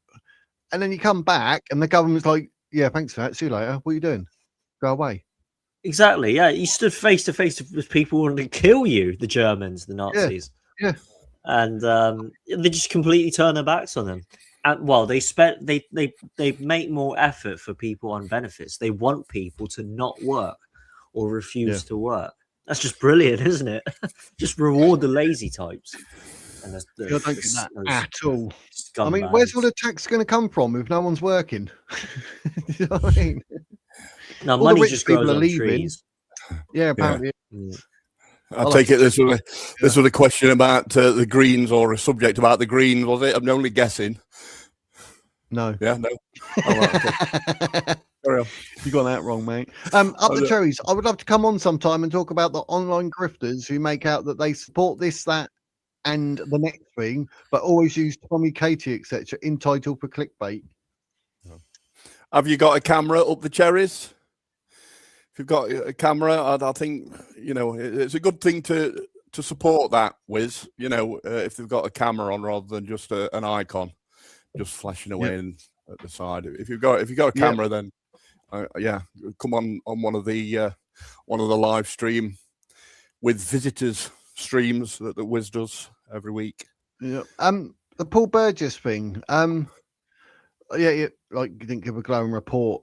And then you come back, and the government's like, "Yeah, thanks for that. See you later. What are you doing? Go away." Exactly. Yeah, you stood face to face with people wanting to kill you, the Germans, the Nazis. Yeah. And they just completely turn their backs on them. And well, they make more effort for people on benefits. They want people to not work or refuse to work. That's just brilliant, isn't it? Just reward the lazy types. And I don't think that at all. Scumbags. I mean, where's all the tax going to come from if no one's working? You know what I mean? No, all money the rich just people grows are on leaving. trees. Yeah, apparently. Mm. I take it this was a question about the Greens, or a subject about the Greens, was it? I'm only guessing. No. Yeah, no. All right, okay. Carry on. You got that wrong, mate. Up the cherries. I would love to come on sometime and talk about the online grifters who make out that they support this, that, and the next thing, but always use Tommy, Katie, etc. in title for clickbait. Have you got a camera up the cherries? If you've got a camera, I think, you know, it's a good thing to support that, Wiz. You know, if they've got a camera on rather than just an icon just flashing away at the side. If you've got a camera, then come on one of the live stream with visitors streams that Wiz does every week. Yeah. The Paul Burgess thing. Like you didn't give a glowing report,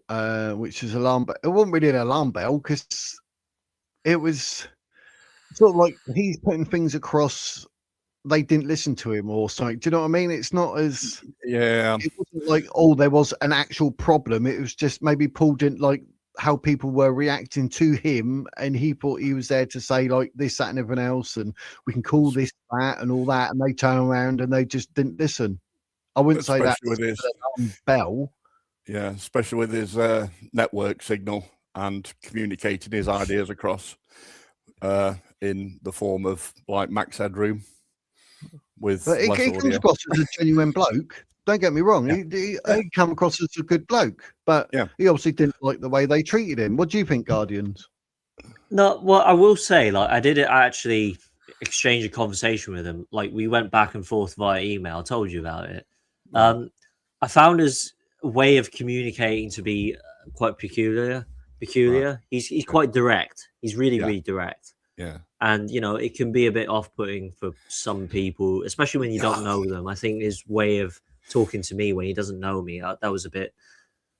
which is alarm, but it wasn't really an alarm bell because it was sort of like he's putting things across. They didn't listen to him or something. Do you know what I mean? It's not as It wasn't like there was an actual problem. It was just maybe Paul didn't like how people were reacting to him, and he thought he was there to say like this, that, and everything else, and we can call this, that, and all that, and they turn around and they just didn't listen. I wouldn't say that with his bell. Yeah, especially with his network signal and communicating his ideas across in the form of like Max Headroom. But he comes across as a genuine bloke. Don't get me wrong. He came across as a good bloke, but he obviously didn't like the way they treated him. What do you think, Guardians? No, well, I will say, like, I actually exchange a conversation with him. Like, we went back and forth via email. I told you about it. I found his way of communicating to be quite peculiar. Right. He's quite direct. He's really direct. Yeah. And, you know, it can be a bit off-putting for some people, especially when you don't know them. I think his way of talking to me when he doesn't know me, that was a bit,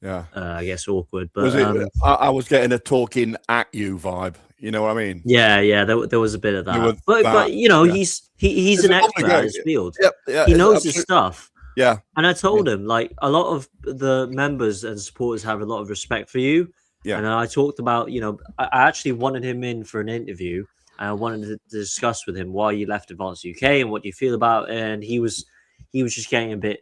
I guess, awkward. But I was getting a talking at you vibe. You know what I mean? Yeah. There was a bit of that. But you know, he's an expert in his field. He knows his stuff. Yeah. And I told him, like, a lot of the members and supporters have a lot of respect for you. Yeah. And I talked about, you know, I actually wanted him in for an interview. And I wanted to discuss with him why you left Advanced UK and what you feel about it. And he was just getting a bit,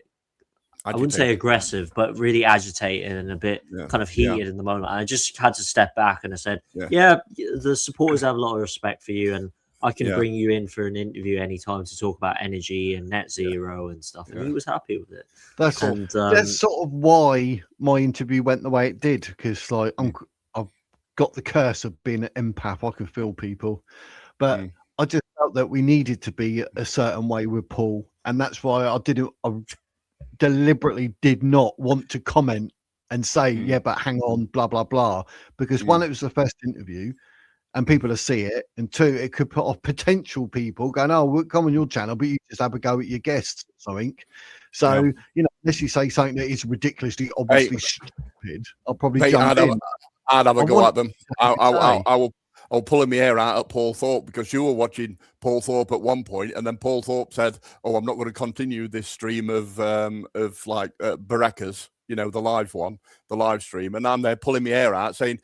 I wouldn't say aggressive, but really agitated and a bit kind of heated in the moment. And I just had to step back and I said, the supporters have a lot of respect for you, and I can bring you in for an interview anytime to talk about energy and net zero and stuff. And he was happy with it. That's sort of why my interview went the way it did, because like I've got the curse of being an empath. I can feel people, but I just felt that we needed to be a certain way with Paul, and that's why I deliberately did not want to comment and say, but hang on, blah, blah, blah. Because one, it was the first interview and people will see it. And two, it could put off potential people going, oh, we'll come on your channel, but you just have a go at your guests or something. So, you know, unless you say something that is ridiculously, obviously stupid, I'll probably jump in. I'd have a go at them. I'll pull my hair out at Paul Thorpe, because you were watching Paul Thorpe at one point, and then Paul Thorpe said, "Oh, I'm not going to continue this stream of Barekas, you know, the live stream." And I'm there pulling my hair out, saying,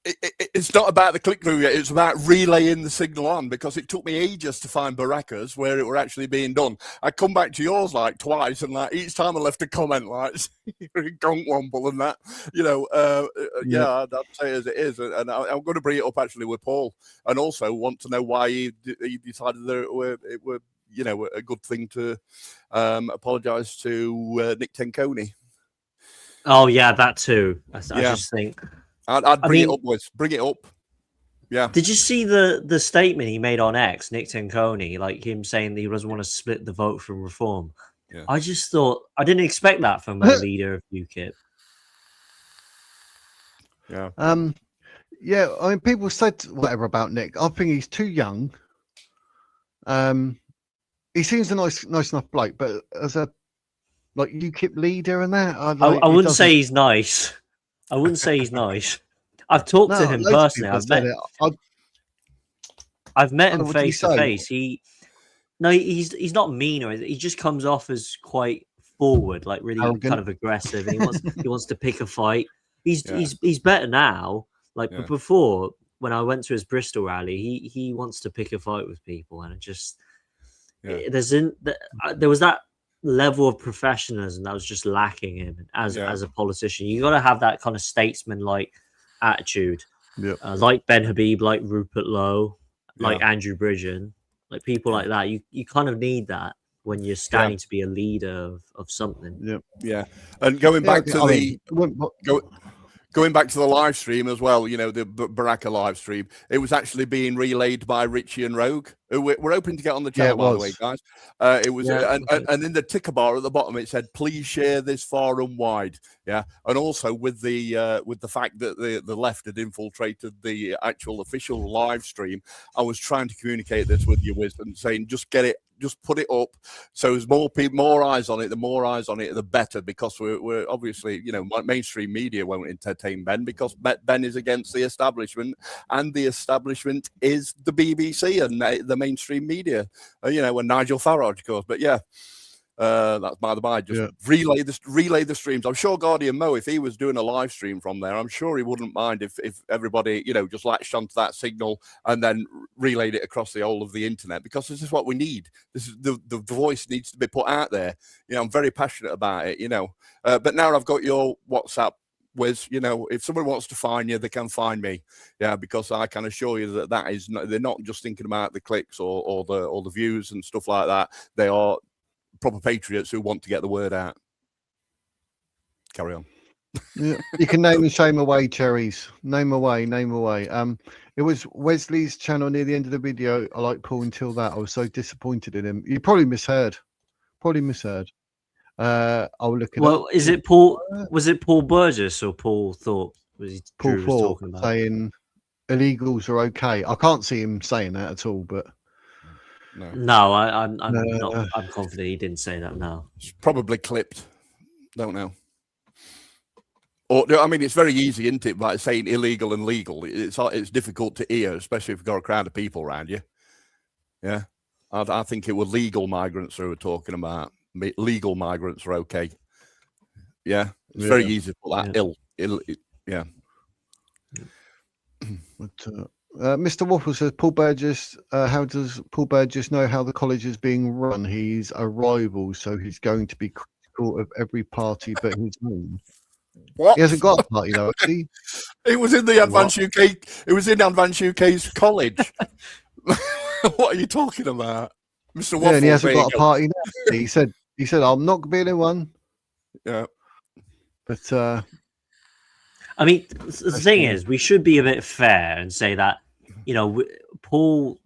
it's not about the click-through yet. It's about relaying the signal on, because it took me ages to find Baracas where it were actually being done. I come back to yours like twice, and like each time I left a comment like "gonk womble" and that, yeah, I'd say as it is, and I'm going to bring it up actually with Paul, and also want to know why he decided that it were a good thing to apologise to Nick Tenconi. Oh yeah, that too. I just think. I'd bring it up, Wes. Bring it up. Yeah. Did you see the statement he made on X, Nick Tenconi, like him saying that he doesn't want to split the vote from Reform? Yeah. I just thought, I didn't expect that from a leader of UKIP. Yeah. Yeah. I mean, people said whatever about Nick. I think he's too young. He seems a nice enough bloke, but as a UKIP leader and that, I wouldn't say he's nice. I wouldn't say he's nice. I've talked to him personally. I've met him face to face. He's not mean, or he just comes off as quite forward, like really arrogant, kind of aggressive, and he wants to pick a fight. He's better now. But before, when I went to his Bristol rally, he wants to pick a fight with people, and it just there was that level of professionalism that was just lacking him as a politician. You got to have that kind of statesman-like attitude, like Ben Habib, like Rupert Lowe, like Andrew Bridgen, like people like that. You kind of need that when you're standing to be a leader of something. And going back to going back to the live stream as well, the Baraka live stream, it was actually being relayed by Richie and Rogue, who we're hoping to get on the channel, by the way, guys. It was, and in the ticker bar at the bottom, it said, "Please share this far and wide." Yeah, and also with the fact that the left had infiltrated the actual official live stream, I was trying to communicate this with you, Wiz, and saying, just get it. Just put it up, so there's more eyes on it. The more eyes on it, the better. Because we're obviously, mainstream media won't entertain Ben, because Ben is against the establishment, and the establishment is the BBC and the mainstream media. And Nigel Farage, of course. But that's by the by. Just relay the streams. I'm sure Guardian Mo, if he was doing a live stream from there, I'm sure he wouldn't mind if everybody, just latched onto that signal and then relayed it across the whole of the internet, because this is what we need. This is the voice needs to be put out there. I'm very passionate about it. But now I've got your WhatsApp, Wiz. If someone wants to find you, they can find me. Because I can assure you that is not, they're not just thinking about the clicks or the views and stuff like that. They are proper patriots who want to get the word out. Carry on. You can name and shame away, Cherries. Name away. It was Wesley's channel near the end of the video. I like Paul until that. I was so disappointed in him. You probably misheard. I'll look it up. Well, is it Paul? Was it Paul Burgess or Paul Thorpe? Paul Thorpe saying illegals are okay. I can't see him saying that at all, but. No, I'm not. I'm confident he didn't say that. No, it's probably clipped. Don't know. Or it's very easy, isn't it? Like saying illegal and legal. It's difficult to hear, especially if you've got a crowd of people around you. Yeah, I think it were legal migrants who were talking about. Legal migrants are okay. Yeah, it's very easy to put that yeah. But, Mr. Waffle says, Paul Burgess, how does Paul Burgess know how the college is being run? He's a rival, so he's going to be critical of every party but his own. What? He hasn't got a party, though, actually. It was in the Advanced UK. It was in Advanced UK's college. What are you talking about? Mr. Waffle? Yeah, and he hasn't got a party now. He said, I'm not being in one. Yeah. But, I mean, the thing is, we should be a bit fair and say that, Paul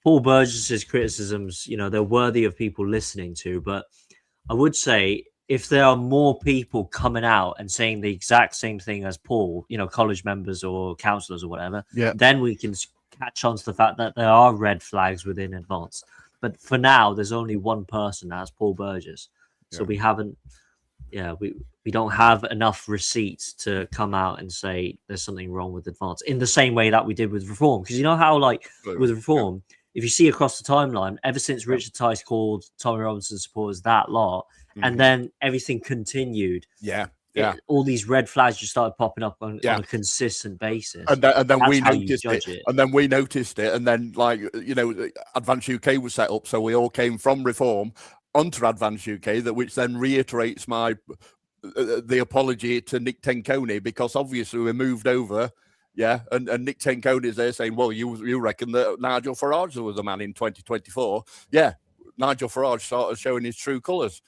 Burgess's criticisms, they're worthy of people listening to. But I would say if there are more people coming out and saying the exact same thing as Paul, college members or councillors or whatever, then we can catch on to the fact that there are red flags within Advance. But for now, there's only one person, that's Paul Burgess. So we haven't, we don't have enough receipts to come out and say there's something wrong with Advance in the same way that we did with Reform. Because you know how, with Reform, if you see across the timeline, ever since Richard Tice called Tommy Robinson supporters that lot, and then everything continued. Yeah. all these red flags just started popping up on a consistent basis. And then That's we how noticed you judge it. and then we noticed it, and then Advance UK was set up, so we all came from Reform onto Advance UK, which then reiterates the apology to Nick Tenconi, because obviously we moved over. Yeah, and Nick Tenconi is there saying, well, you reckon that Nigel Farage was the man in 2024? Yeah, Nigel Farage started showing his true colours.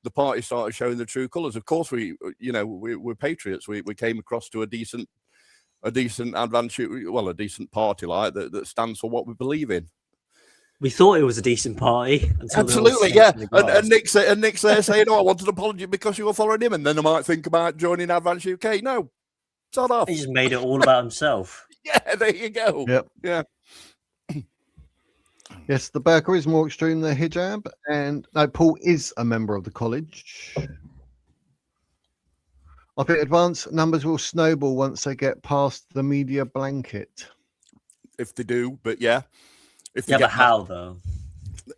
The party started showing the true colours. Of course, we're patriots. We came across to a decent Advance, a decent party like that stands for what we believe in. We thought it was a decent party. Absolutely, yeah. And Nick's there saying, "Oh, I wanted an apology because you were following him," and then I might think about joining Advance UK. No, start off. He just made it all about himself. Yeah, there you go. Yep. Yeah. Yes, the burqa is more extreme than the hijab, and no, Paul is a member of the college. I think advanced numbers will snowball once they get past the media blanket. If they do, but yeah. But how though?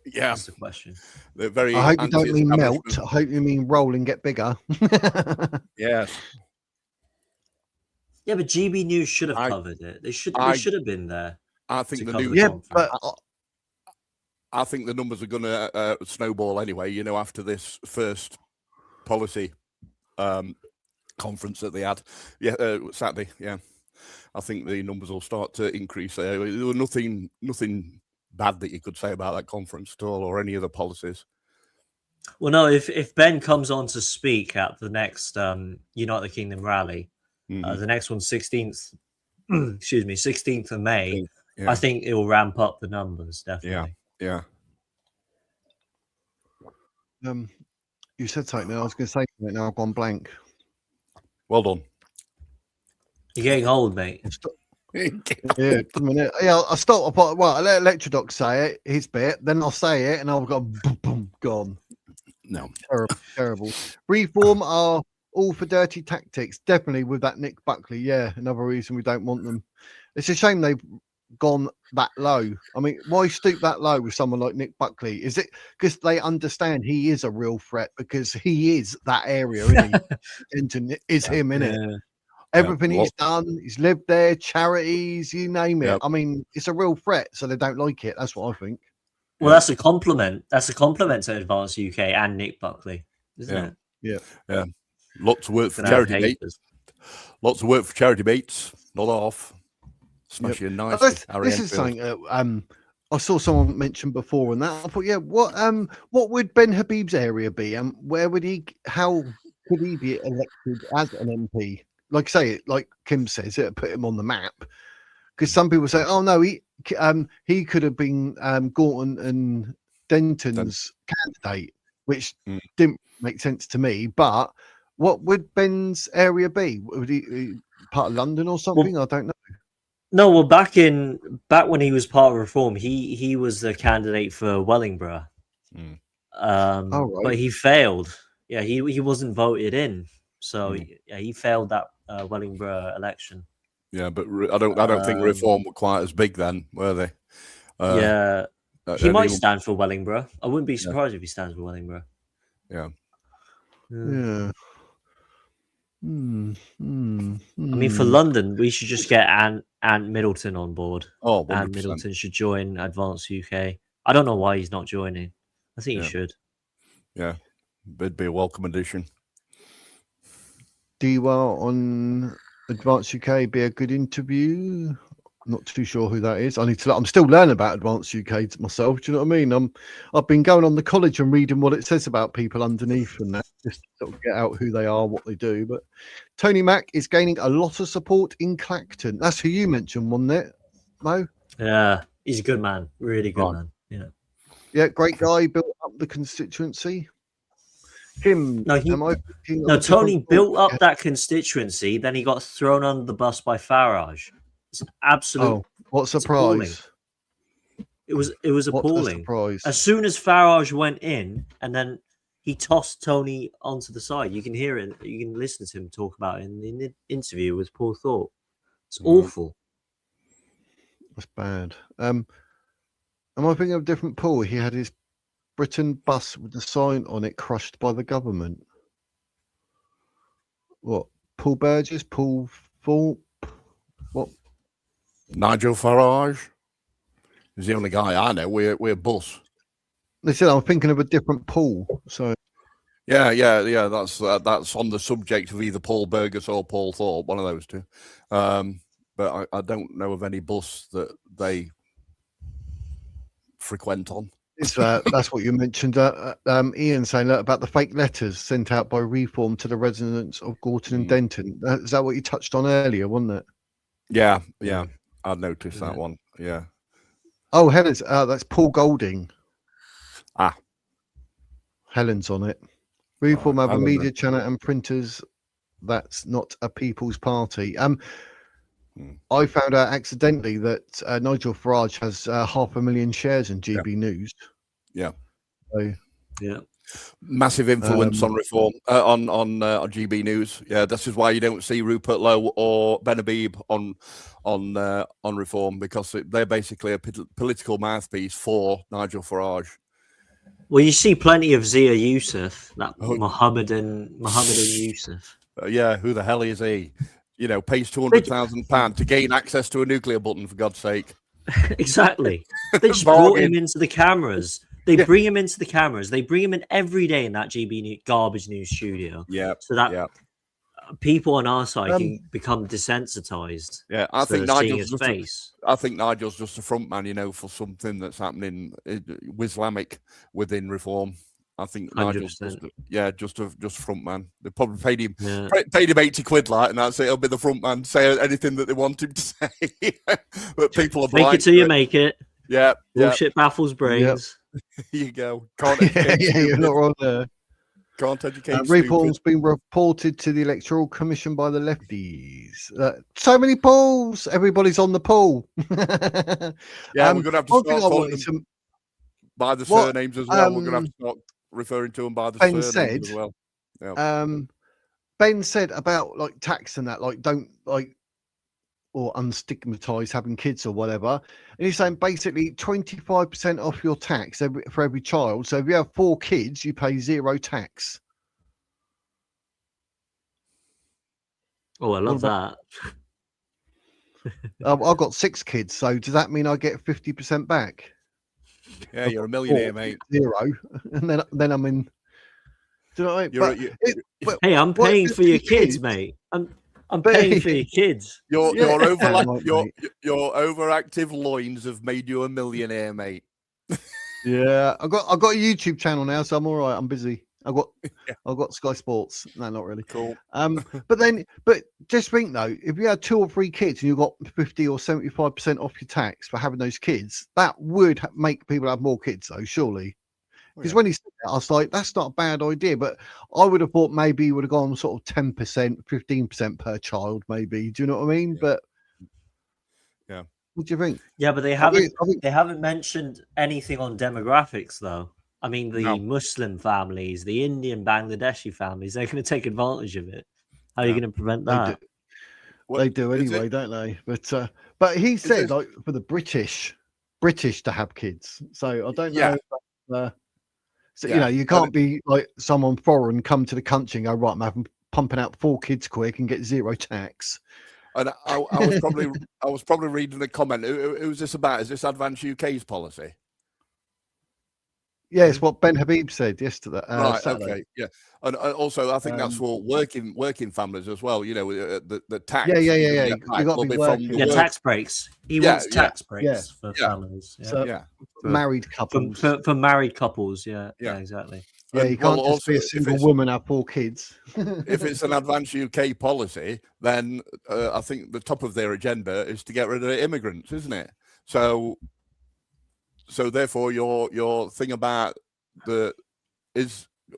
Yeah, that's the question. They're very. I hope you don't mean melt. I hope you mean roll and get bigger. Yes. Yeah, but GB News should have covered it. They should have been there. I think the news. Yeah, but I think the numbers are going to snowball anyway. After this first policy conference that they had, Saturday. Yeah, I think the numbers will start to increase. There was nothing bad that you could say about that conference at all, or any other policies. Well, no. If Ben comes on to speak at the next United Kingdom rally, the next one, 16th. Excuse me, 16th of May. Yeah. I think it will ramp up the numbers definitely. Yeah. You said something. I was going to say something. Now I've gone blank. Well done. You're getting old, mate. Yeah, a minute. Yeah, I'll stop. I let Electrodoc say it, his bit, then I'll say it, and I've got boom, boom, gone. No, terrible. Reform are all for dirty tactics. Definitely with that Nick Buckley. Yeah, another reason we don't want them. It's a shame they've gone that low. I mean, why stoop that low with someone like Nick Buckley? Is it because they understand he is a real threat because he is that area, isn't he? Internet is him, isn't it? Everything he's done, he's lived there, charities, you name it. I mean, it's a real threat, so they don't like it. That's what I think. Well, that's a compliment. That's a compliment to Advance UK and Nick Buckley, isn't it? Yeah. Lots of work for charity mates. Lots of work for charity mates. Not off. Smashing nice. This is something I saw someone mention before, and that I thought, what would Ben Habib's area be? Where would he? How could he be elected as an MP? Like like Kim says, it put him on the map. Because some people say, "Oh no, he could have been Gorton and Denton's candidate," which didn't make sense to me. But what would Ben's area be? Would he part of London or something? Well, I don't know. No, well, back when he was part of Reform, he was the candidate for Wellingborough. But he failed. Yeah, he wasn't voted in, so he failed that Wellingborough election. Yeah, but I don't think Reform were quite as big then, were they? He might stand for Wellingborough. I wouldn't be surprised if he stands for Wellingborough. Yeah. I mean, for London, we should just get Ant Middleton on board. Oh, 100%. Ant Middleton should join Advance UK. I don't know why he's not joining. I think he should. Yeah, it'd be a welcome addition. Diwa on Advance UK be a good interview. Not too sure who that is. I'm still learning about Advance UK myself. Do you know what I mean? I've been going on the college and reading what it says about people underneath and that, just to sort of get out who they are, what they do. But Tony Mack is gaining a lot of support in Clacton. That's who you mentioned, wasn't it, Mo? Yeah, he's a good man. Really good man. Yeah, great guy. Built up the constituency. Kim, Tony built up that constituency. Then he got thrown under the bus by Farage. It's absolute. Oh, what surprise! It was appalling. As soon as Farage went in, and then he tossed Tony onto the side. You can hear it. You can listen to him talk about it in the interview with Paul Thorpe. It's awful. That's bad. Am I thinking of a different Paul? He had his Britain bus with the sign on it crushed by the government. What? Paul Burgess, Paul Thorpe, what? Nigel Farage is the only guy I know. We're bus. They said I'm thinking of a different Paul. So Yeah. That's on the subject of either Paul Burgess or Paul Thorpe, one of those two. But I don't know of any bus that they frequent on. That's what you mentioned. Ian saying about the fake letters sent out by Reform to the residents of Gorton and Denton. Is that what you touched on earlier, wasn't it? Yeah. I noticed that one. Yeah. Oh, Helen's. That's Paul Golding. Ah, Helen's on it. Reform have a media channel and printers. That's not a people's party. I found out accidentally that Nigel Farage has 500,000 shares in GB News. Yeah. So, yeah. Massive influence on Reform on GB News. Yeah, this is why you don't see Rupert Lowe or Ben Habib on Reform, because they're basically a political mouthpiece for Nigel Farage. Well, you see plenty of Zia Yusuf, that Mohammedan Yusuf. Yeah, who the hell is he? You know, pays £200,000 to gain access to a nuclear button, for God's sake. Exactly. They just brought him into the cameras. They bring him into the cameras. They bring him in every day in that garbage news studio. Yeah. So that people on our side can become desensitized. Yeah, I think Nigel's just a front man, you know, for something that's happening Islamic within Reform. I think 100%. Nigel's just front man. They probably paid him £80, like, and that's it. He'll be the front man, say anything that they want him to say. But people are blind. Make it till you make it. Yeah, bullshit baffles brains. Here you go. Can't educate you're not wrong there. Can't educate. Reform's been reported to the Electoral Commission by the lefties. So many polls. Everybody's on the poll. Yeah, we're going to have to start calling them by the surnames as well. We're going to have to start referring to them by the surnames as well. Yeah. Ben said about like tax and that, like don't like or unstigmatize having kids or whatever. And he's saying basically 25% off your tax for every child. So if you have 4 kids, you pay 0 tax. Oh, I love that. I've got 6 kids. So does that mean I get 50% back? Yeah, you're a millionaire, mate. 0. And then I'm in. Do you know what I mean? Hey, I'm paying for your kids, mate. I'm paying for your kids. Your overactive loins have made you a millionaire, mate. Yeah, I've got a YouTube channel now, so I'm all right. I'm busy. I've got Sky Sports. No, not really. Cool. But just think though, if you had 2 or 3 kids and you got 50 or 75% off your tax for having those kids, that would make people have more kids, though, surely. Because when he said that, I was like, that's not a bad idea. But I would have thought maybe he would have gone sort of 10%, 15% per child, maybe. Do you know what I mean? Yeah. But yeah, what do you think? Yeah, but they haven't mentioned anything on demographics, though. I mean, the Muslim families, the Indian, Bangladeshi families, they're going to take advantage of it. How are you going to prevent that? They do anyway, don't they? But he said, like, for the British to have kids. So I don't know. So, you know, you can't be like someone foreign come to the country and go, right, man, I'm pumping out 4 kids quick and get 0 tax. And I was probably reading the comment. Who was this about? Is this Advance UK's policy? Yeah, it's what Ben Habib said yesterday. Right. Saturday. Okay. Yeah. And also, I think that's for working families as well. You know, the tax. Yeah. You got to be working. Tax breaks. He wants tax breaks for families. Yeah. So, married couples. For married couples. Yeah, exactly. Yeah, you can't just be a single woman have 4 kids. If it's an Advance UK policy, then I think the top of their agenda is to get rid of immigrants, isn't it? So therefore, your thing about the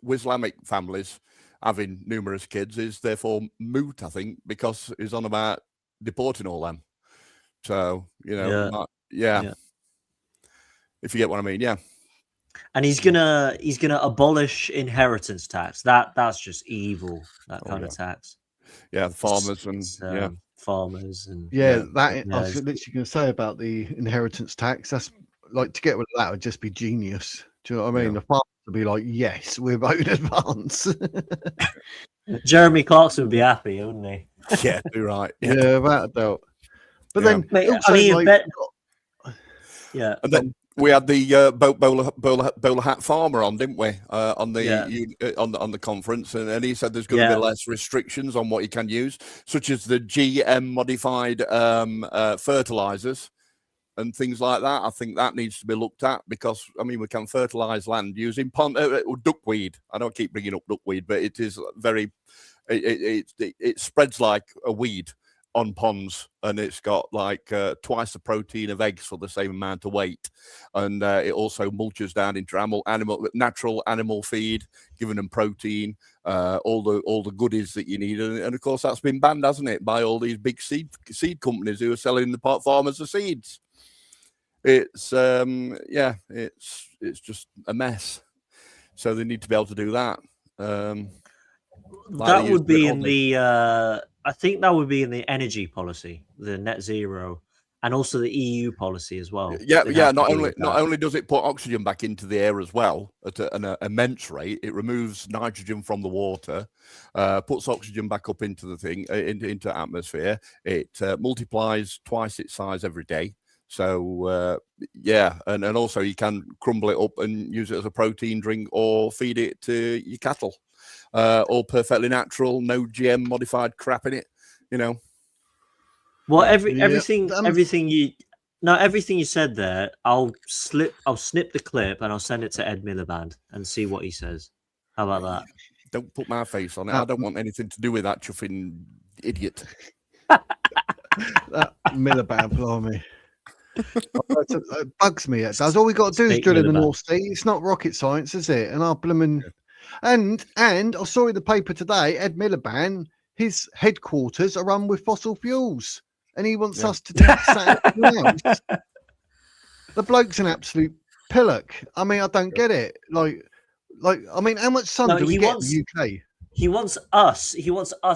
Islamic families having numerous kids is therefore moot, I think, because it's on about deporting all them. So you know, if you get what I mean, yeah. And he's gonna abolish inheritance tax. That's just evil. That kind of tax. Yeah, farmers and farmers and I was literally going to say about the inheritance tax. That's like, to get rid of that would just be genius. Do you know what I mean? The farmers would be like, yes, we're voting advance. Jeremy Clarkson would be happy, wouldn't he? Yeah, you're right. Yeah, without a doubt. But Yeah. then, Mate, also, I mean, like, yeah. And then we had the bowler hat farmer on, didn't we? On the conference, and he said there's going to be less restrictions on what you can use, such as the GM modified fertilizers and things like that. I think that needs to be looked at because I mean we can fertilize land using duckweed. I don't keep bringing up duckweed, but it is very it spreads like a weed on ponds, and it's got like twice the protein of eggs for the same amount of weight, and it also mulches down into natural animal feed, giving them protein, all the goodies that you need, and of course that's been banned, hasn't it, by all these big seed companies who are selling the pot farmers the seeds. It's it's just a mess, so they need to be able to do that. That would be in the I think that would be in the energy policy, the net zero, and also the EU policy as well. Yeah. Not only does it put oxygen back into the air as well at an immense rate, it removes nitrogen from the water, puts oxygen back up into the thing, into atmosphere. It multiplies twice its size every day. So and also you can crumble it up and use it as a protein drink or feed it to your cattle. All perfectly natural, no GM modified crap in it, you know. Well, everything you said there, I'll snip the clip and I'll send it to Ed Miliband and see what he says. How about that? Don't put my face on it. I don't want anything to do with that chuffing idiot. That Miliband, blimey. It bugs me. It does. All we got to do is drill in the North Sea. It's not rocket science, is it? And our blooming and I saw in the paper today, Ed Miliband, his headquarters are run with fossil fuels, and he wants us to tax that. The bloke's an absolute pillock. I mean, I don't get it. Like, I mean, how much sun do we get in the UK? He wants us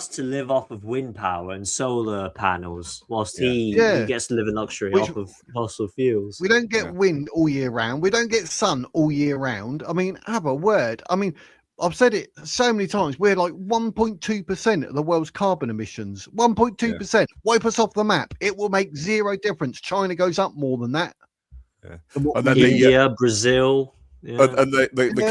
to live off of wind power and solar panels, whilst he gets to live in luxury off of fossil fuels. We don't get wind all year round. We don't get sun all year round. I mean, have a word. I mean, I've said it so many times. We're like 1.2% of the world's carbon emissions. 1.2%. Wipe us off the map. It will make zero difference. China goes up more than that. Yeah. And then India, Brazil. Yeah. And the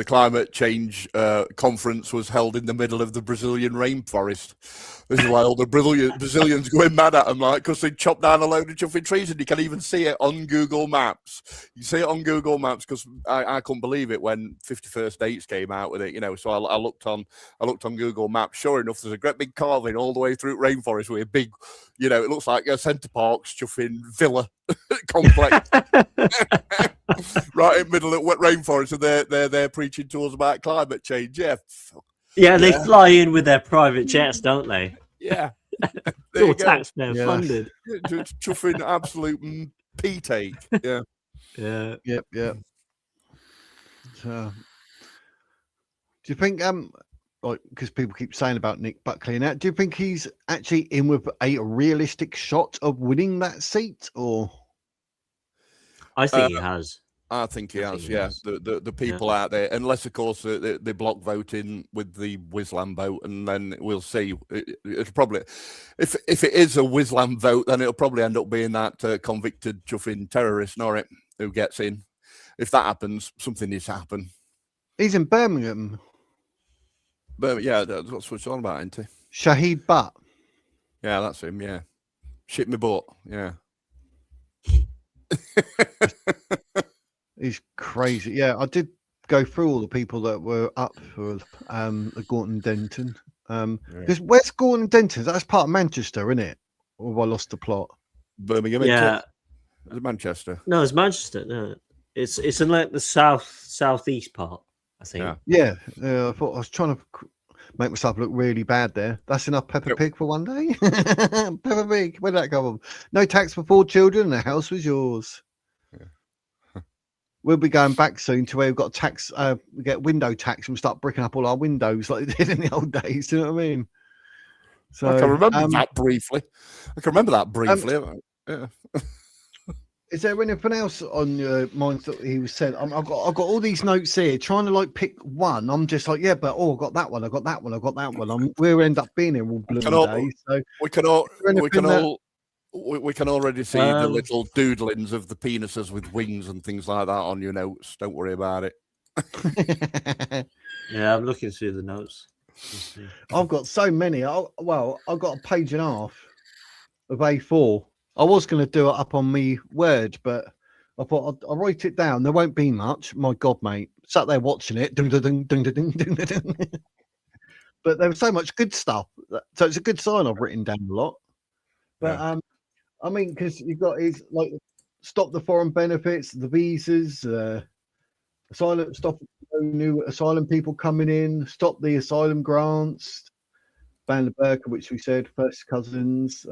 climate change conference was held in the middle of the Brazilian rainforest. This is why all the Brazilians going mad at them, like, because they chopped down a load of chuffing trees, and you can even see it on Google Maps. You see it on Google Maps because I couldn't believe it when 51st Dates came out with it, you know. So I looked on Google Maps. Sure enough, there's a great big carving all the way through rainforest with a big, you know, it looks like a Centre Parks chuffing villa complex. Right in the middle of rainforest, and they're preaching to us about climate change. Yeah, they fly in with their private jets, don't they? Yeah, it's all taxpayer funded. Chuffing absolute pea take. Yeah. Yep. So, do you think like, because people keep saying about Nick Buckley and that, do you think he's actually in with a realistic shot of winning that seat, or? I think he has. I think he has. The people out there, unless of course they block voting with the Wislam vote, and then we'll see. It's probably, if it is a Wislam vote, then it'll probably end up being that convicted chuffing terrorist Norrit who gets in. If that happens, something needs to happen. He's in Birmingham. But yeah, that's what it's all about, isn't he? Shahid Butt. Yeah, that's him. Yeah, shit me butt. Yeah. He's crazy. Yeah, I did go through all the people that were up for the Gorton Denton. Because where's Gorton Denton? That's part of Manchester, isn't it? Or have I lost the plot? Birmingham. Yeah. Is it Manchester? No, it's Manchester. No, it's in like the southeast part, I think. Yeah. I thought I was trying to make myself look really bad there. That's enough Peppa Pig for one day. Peppa Pig, where did that come from? No tax for 4 children, and the house was yours. We'll be going back soon to where we've got tax. We get window tax, and we start bricking up all our windows like they did in the old days. Do you know what I mean? So I can remember that briefly. Yeah. Is there anything else on your mind that he was saying? I've got all these notes here, trying to like pick one. I'm just like, yeah, but I got that one. I got that one. I got that one. We'll end up being here all blue day. So we can already see the little doodlings of the penises with wings and things like that on your notes. Don't worry about it. Yeah, I'm looking through the notes. I've got so many. I've got a page and a half of A4. I was going to do it up on me Word, but I thought I'll write it down. There won't be much. My God, mate. Sat there watching it. But there was so much good stuff. So it's a good sign I've written down a lot. But, I mean, because you've got like stop the foreign benefits, the visas, stop new asylum people coming in, stop the asylum grants, ban the burqa, which we said, first cousins,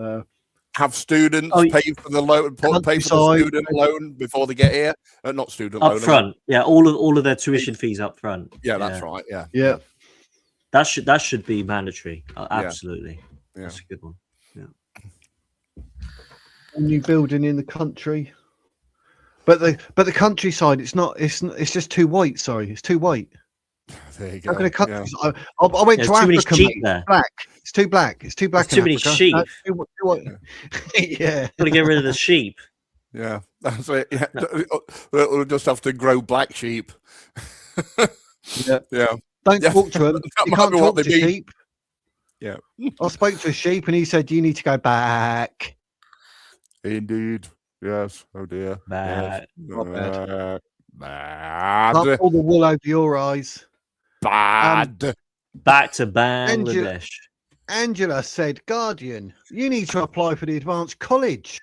have students pay for the loan, pay for the student loan before they get here. Not student loan up front. Yeah, all of their tuition fees up front. Yeah, that's right. Yeah. That should be mandatory. Absolutely. Yeah. That's a good one. Yeah. A new building in the country, but the countryside, it's just too white. Sorry, it's too white. There you go. I went to Africa, mate. Black. It's too black. It's too black. Too many sheep. Yeah. Got to get rid of the sheep. Yeah, that's it. Yeah. We'll just have to grow black sheep. Yeah. Don't talk to them. You can't talk to sheep. Yeah. I spoke to a sheep and he said, "You need to go back." Indeed. Yes. Oh dear. Bad. Yes. Bad. Not all the wool over your eyes. Bad. Back to Bangladesh. Angela said, "Guardian, you need to apply for the advanced college."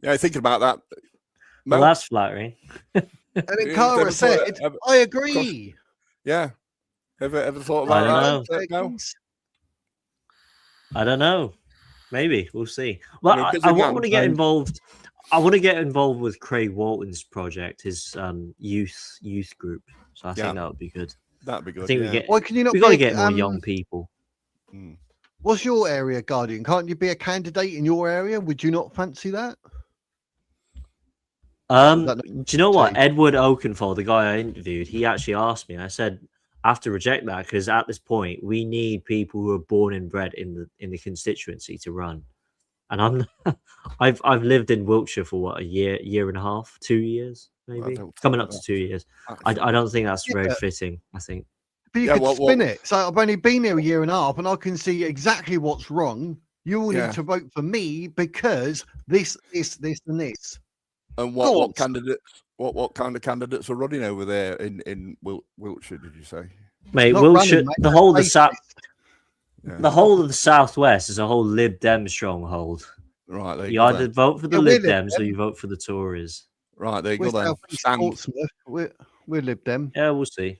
Yeah, thinking about that. Well, that's flattering. And then Cara said, "I agree." Yeah. Ever thought about that? No. I don't know. Maybe we'll see. Well, I want to get involved. I want to get involved with Craig Walton's project, his youth group. So I think that would be good. That'd be good. I think Why can you not? We got to get more young people. What's your area, Guardian? Can't you be a candidate in your area? Would you not fancy that? Do you know what? Edward Oakenfold, the guy I interviewed, he actually asked me. I said, I have to reject that because at this point we need people who are born and bred in the constituency to run. And I've lived in Wiltshire for what, a year and a half, 2 years, maybe coming up to 2 years. I don't think that's very fitting. I think. But you could spin it. So I've only been here a year and a half, and I can see exactly what's wrong. You all need to vote for me because this, and this. And what candidates? What kind of candidates are running over there in Wiltshire? Did you say, mate? Wiltshire, the whole of the south, the whole of the southwest is a whole Lib Dem stronghold. Right. You either vote for the Lib Dems or you vote for the Tories. Right. There you go. Then we're Lib Dem. Yeah, we'll see.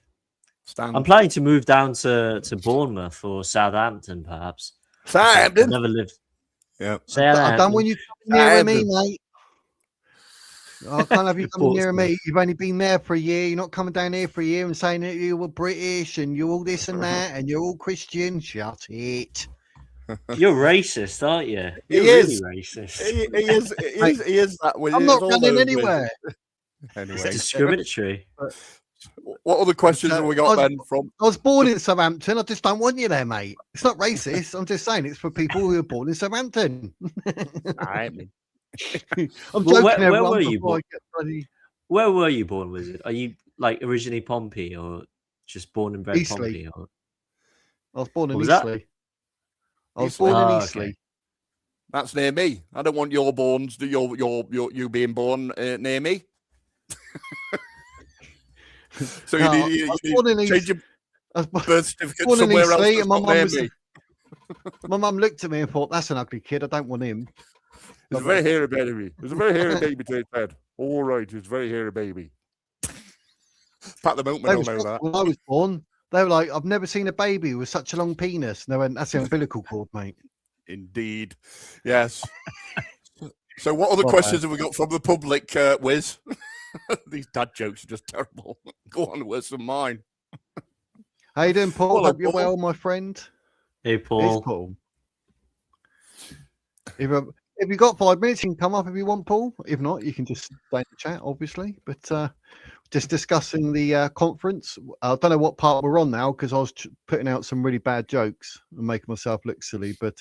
I'm planning to move down to Bournemouth or Southampton, perhaps. Southampton. I've never lived. Yeah. I don't want you coming near me, mate. I can't have you coming near me. You've only been there for a year. You're not coming down here for a year and saying that you were British and you're all this and that and you're all Christian. Shut it. You're racist, aren't you? You're really racist. He is that way. I'm not running anywhere. Anyway. It's discriminatory. What other questions have we got then from? I was born in Southampton. I just don't want you there, mate. It's not racist. I'm just saying it's for people who are born in Southampton. I'm joking. Where were you born? Where were you born? Was it? Are you like originally Pompey or just born and bred Eastleigh. Pompey? Or... I was born in Eastleigh. I was born in Eastleigh. Okay. That's near me. I don't want your borns. You being born near me. So you change your birth certificate somewhere else. And my mum looked at me and thought, "That's an ugly kid. I don't want him." It's a very hairy baby. It's a very hairy baby to his head. All right, it's a very hairy baby. Pat the milkman will know that. When I was born, they were like, "I've never seen a baby with such a long penis." And they went, "That's the umbilical cord, mate." Indeed. Yes. So what other questions have we got from the public, Wiz? These dad jokes are just terrible. Go on, where's some mine? How you doing, Paul? Hope you're well, my friend. Hey, Paul. It's Paul. If if you got 5 minutes, you can come up if you want, Paul. If not, you can just stay in the chat, obviously. But just discussing the conference. I don't know what part we're on now because I was putting out some really bad jokes and making myself look silly. But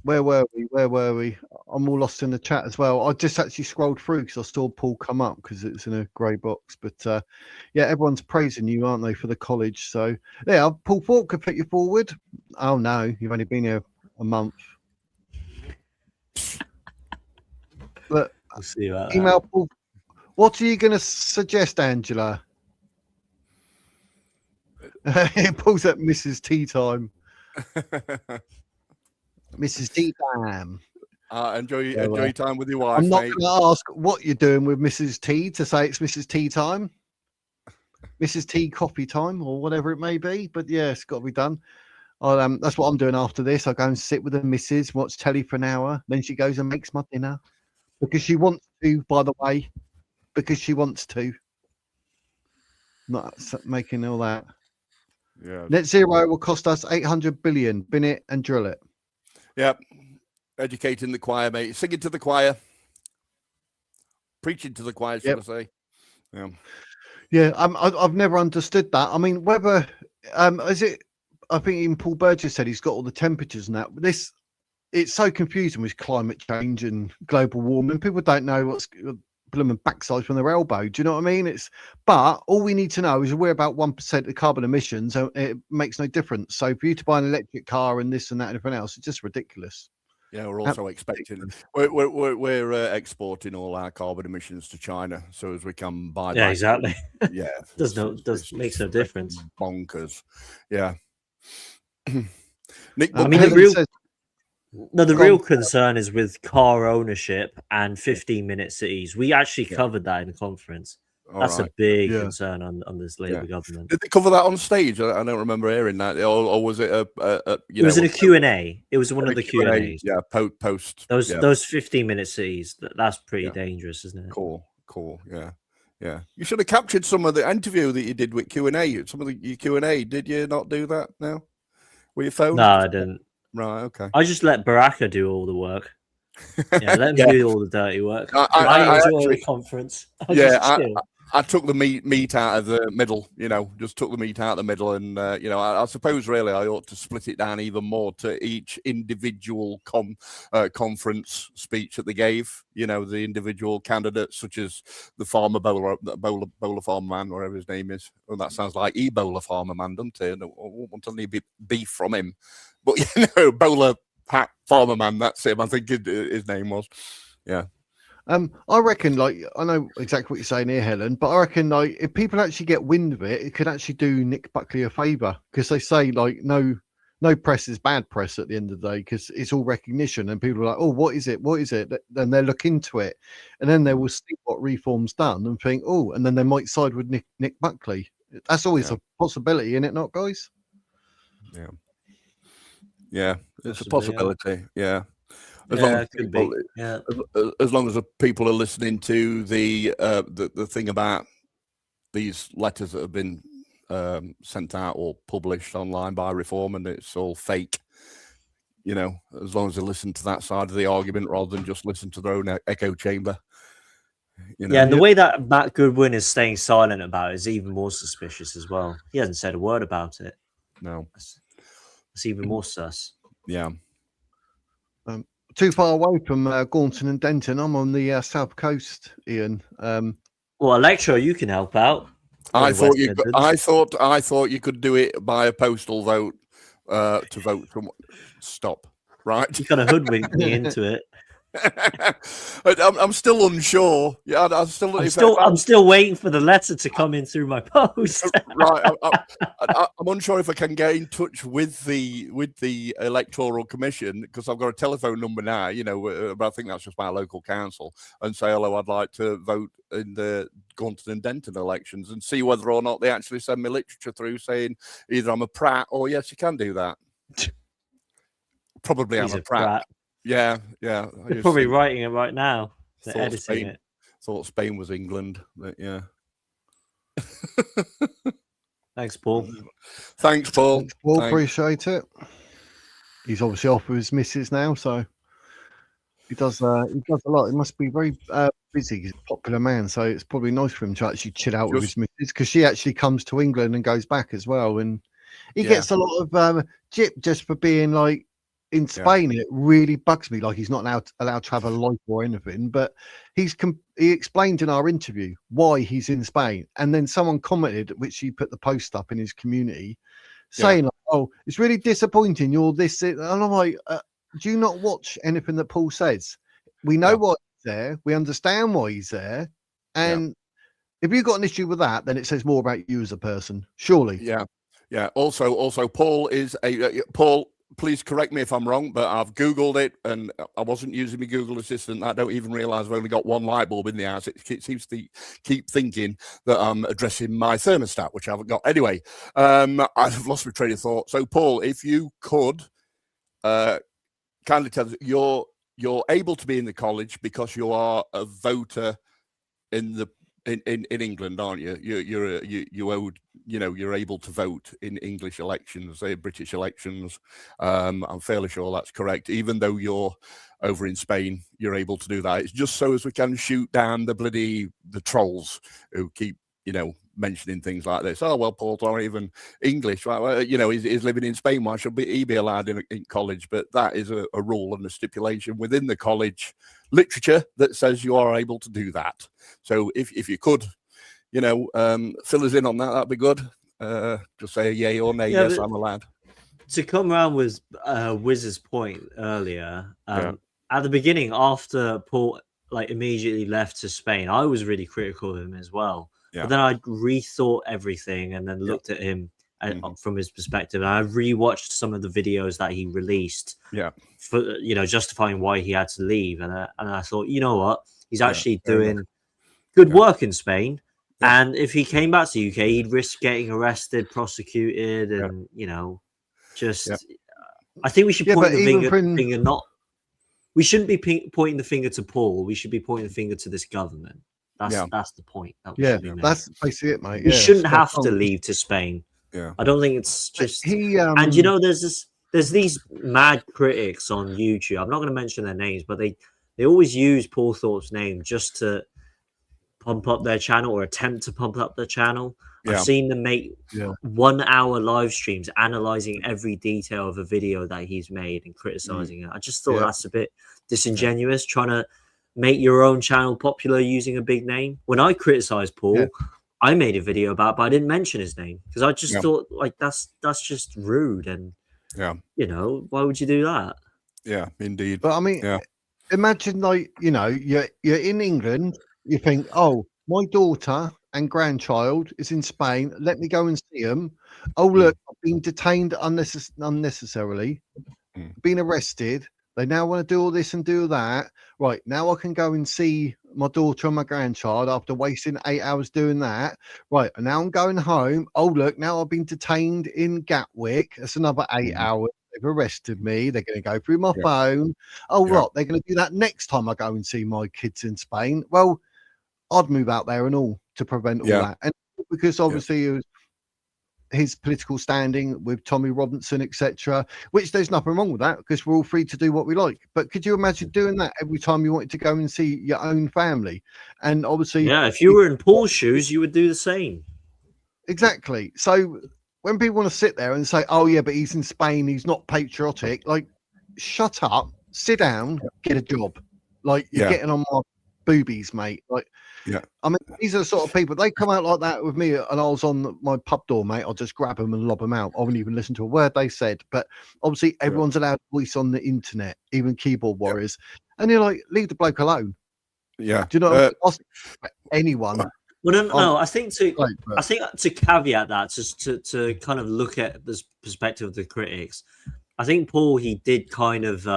where were we? I'm all lost in the chat as well. I just actually scrolled through because I saw Paul come up because it's in a grey box. But yeah, everyone's praising you, aren't they, for the college? So yeah, Paul Falk could put you forward. Oh no, you've only been here a month. But We'll see about email Paul. What are you going to suggest, Angela? It pulls up Mrs. Tea Time. Mrs. Tea Time. Enjoy time with your wife. I'm not going to ask what you're doing with Mrs. T to say it's Mrs. Tea Time, Mrs. T Coffee Time, or whatever it may be. But yeah, it's got to be done. That's what I'm doing after this. I go and sit with the missus, watch telly for an hour. Then she goes and makes my dinner because she wants to. By the way, because she wants to. Not making all that. Yeah. Net zero will cost us 800 billion. Bin it and drill it. Yep. Educating the choir, mate. Singing to the choir. Preaching to the choir, should I say. Yeah. Yeah, I've never understood that. I mean, whether is it? I think even Paul Burgess said he's got all the temperatures and that. It's so confusing with climate change and global warming. People don't know what's blooming backside from their elbow. Do you know what I mean? But all we need to know is we're about 1% of carbon emissions, so it makes no difference. So for you to buy an electric car and this and that and everything else, it's just ridiculous. Yeah, we're also expecting we're exporting all our carbon emissions to China, so as we can buy. Yeah, exactly. Yeah, makes no difference. Bonkers. Yeah. Nick, I mean, the real concern is with car ownership and 15-minute cities. We actually covered that in the conference. That's a big concern on this Labour government. Did they cover that on stage? I don't remember hearing that. Or was it it was in a Q&A. It was one of the Q&As. Yeah, post. Those 15-minute cities, that's pretty dangerous, isn't it? Cool. Yeah. You should have captured some of the interview that you did with Q&A. Some of your Q&A. Did you not do that now? With your phone? No, I didn't. Right, okay. I just let Baraka do all the work. Yeah, let him do all the dirty work. I enjoy the conference. I took the meat out of the middle, just took the meat out of the middle. And, I suppose really I ought to split it down even more to each individual conference speech that they gave, the individual candidates, such as the farmer bowler farmer man, whatever his name is. Well, that sounds like Ebola farmer man, doesn't it? I won't want any beef from him. But, bowler pack farmer man, that's him. I think his name was. Yeah. I reckon, I know exactly what you're saying here, Helen, but I reckon, if people actually get wind of it, it could actually do Nick Buckley a favour because they say, no press is bad press at the end of the day because it's all recognition and people are like, oh, what is it? Then they look into it and then they will see what Reform's done and think, oh, and then they might side with Nick Buckley. That's always a possibility, isn't it not, guys? Yeah, it's a possibility, yeah. As long as the people are listening to the thing about these letters that have been sent out or published online by Reform and it's all fake, as long as they listen to that side of the argument rather than just listen to their own echo chamber. Yeah, and the way that Matt Goodwin is staying silent about it is even more suspicious as well. He hasn't said a word about it. No. It's even more sus. Yeah. Too far away from Gaunton and Denton. I'm on the south coast, Ian. Well, Electro, you can help out. I thought you could do it by a postal vote to vote from. Stop. Right. You kind of hoodwinked me into it. I'm still unsure. Yeah, I'm still waiting for the letter to come in through my post. Right, I'm unsure if I can get in touch with the Electoral Commission because I've got a telephone number now. But I think that's just my local council, and say hello. I'd like to vote in the Gaunton and Denton elections, and see whether or not they actually send me literature through saying either I'm a prat or yes, you can do that. Probably I'm a prat. Yeah. You're probably writing it right now. Editing it. Thought Spain was England, but yeah. Thanks, Paul. Thanks, Paul. Appreciate it. he's obviously off with his missus now, so he does a lot. He must be very busy. He's a popular man, so it's probably nice for him to actually chill out with his missus, because she actually comes to England and goes back as well, and he gets a lot of jip just for being like in Spain. It really bugs me. Like, he's not allowed to have a life or anything, but he explained in our interview why he's in Spain, and then someone commented, which he put the post up in his community, saying, like, "Oh, it's really disappointing. You're this," and I'm like, do you not watch anything that Paul says? We know why he's there. We understand why he's there, and if you've got an issue with that, then it says more about you as a person, surely. Yeah. Also, Paul is Paul. Please correct me if I'm wrong, but I've Googled it and I wasn't using my Google Assistant. I don't even realize I've only got one light bulb in the house. It seems to keep thinking that I'm addressing my thermostat, which I haven't got. Anyway, I've lost my train of thought. So, Paul, if you could kindly tell us, you're able to be in the college because you are a voter in England, aren't you? You're able to vote in English elections, British elections. I'm fairly sure that's correct. Even though you're over in Spain, you're able to do that. It's just so as we can shoot down the trolls who keep, mentioning things like this. Oh, well, Paul's not even English. Well, he's living in Spain. Why should he be allowed in college? But that is a rule and a stipulation within the college literature that says you are able to do that. So if you could, fill us in on that, that'd be good. Just say a yay or nay. Yes, I'm allowed. To come around with Wiz's point earlier, at the beginning, after Paul immediately left to Spain, I was really critical of him as well. But then I rethought everything and then looked at him from his perspective, and I rewatched some of the videos that he released. For justifying why he had to leave, and I thought, you know what, he's actually doing good work in Spain. And if he came back to UK, he'd risk getting arrested, prosecuted, and I think we should point the finger. We shouldn't be pointing the finger to Paul. We should be pointing the finger to this government. That's the point. That's basically it, mate. You shouldn't have to leave to Spain. I don't think it's just. And there's these mad critics on YouTube. I'm not going to mention their names, but they always use Paul Thorpe's name just to pump up their channel or attempt to pump up their channel. I've seen them make 1 hour live streams analyzing every detail of a video that he's made and criticizing it. I just thought that's a bit disingenuous, trying to make your own channel popular using a big name. When I criticized Paul, I made a video about it, but I didn't mention his name because I just thought that's just rude, and why would you do that? Yeah, indeed. But I mean, imagine you're in England, you think, oh, my daughter and grandchild is in Spain, let me go and see them. Oh, look, I've been detained unnecessarily, been arrested. They now want to do all this and do that. Right, now I can go and see my daughter and my grandchild after wasting 8 hours doing that. Right, and now I'm going home. Oh, look, now I've been detained in Gatwick. That's another 8 hours. They've arrested me. They're going to go through my phone. Oh, right, they're going to do that next time I go and see my kids in Spain. Well, I'd move out there and all to prevent all that. And because obviously his political standing with Tommy Robinson, etc., which there's nothing wrong with that because we're all free to do what we like. But could you imagine doing that every time you wanted to go and see your own family? And obviously, if you were in Paul's shoes, you would do the same. Exactly. So when people want to sit there and say, oh yeah, but he's in Spain, he's not patriotic, like, shut up, sit down, get a job. Like, you're getting on my boobies, mate. Like, I mean, these are the sort of people, they come out like that with me and I was on my pub door, mate, I'll just grab them and lob them out. I wouldn't even listen to a word they said. But obviously everyone's allowed voice on the internet, even keyboard warriors. And you're like, leave the bloke alone. Do you know what anyone? Well, no, I think to caveat that, just to kind of look at this perspective of the critics, I think Paul, he did kind of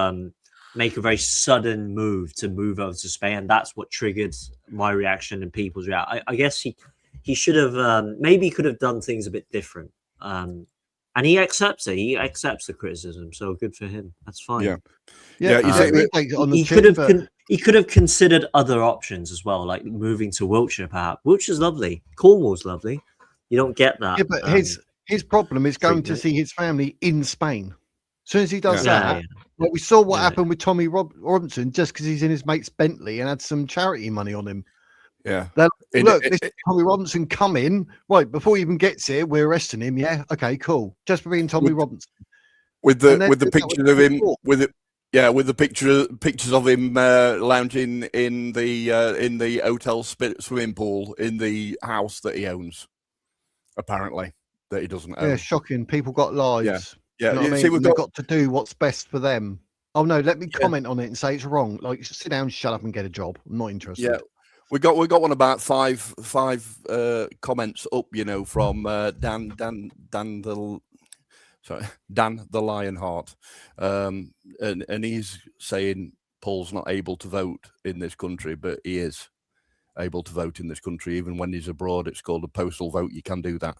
make a very sudden move over to Spain, and that's what triggered my reaction and people's reaction. I guess he should have maybe could have done things a bit different, and he accepts it. He accepts the criticism, so good for him. That's fine. He could have considered other options as well, like moving to Wiltshire. Perhaps Wiltshire's lovely, Cornwall's lovely. You don't get that. Yeah, but his problem is going to see his family in Spain. soon as he does that, like we saw what happened with Tommy Robinson, just because he's in his mate's Bentley and had some charity money on him. Yeah. Look, this is Tommy Robinson coming. Right, before he even gets here, we're arresting him. Yeah, okay, cool. Just for being Tommy Robinson. With the pictures of him, with the pictures of him lounging in the hotel swimming pool in the house that he owns, apparently, that he doesn't own. Yeah, shocking. People got lives. Yeah. You know what I mean? They've got to do what's best for them. Oh no, let me comment on it and say it's wrong. Like, sit down, shut up, and get a job. I'm not interested. Yeah. We got one about five comments up, from Dan the Lionheart, and he's saying Paul's not able to vote in this country, but he is able to vote in this country even when he's abroad. It's called a postal vote. You can do that.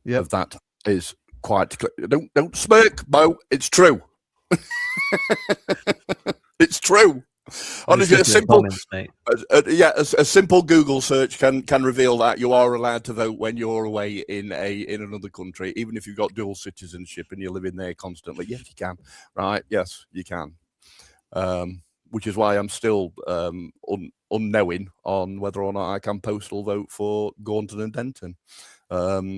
Yeah, that is quite. Don't smirk, Mo. It's true. It's true. Honestly, a simple Google search can reveal that you are allowed to vote when you're away in another country, even if you've got dual citizenship and you're living there constantly. Yes, you can. Right? Yes, you can. Which is why I'm still unknowing on whether or not I can postal vote for Gaunton and Denton,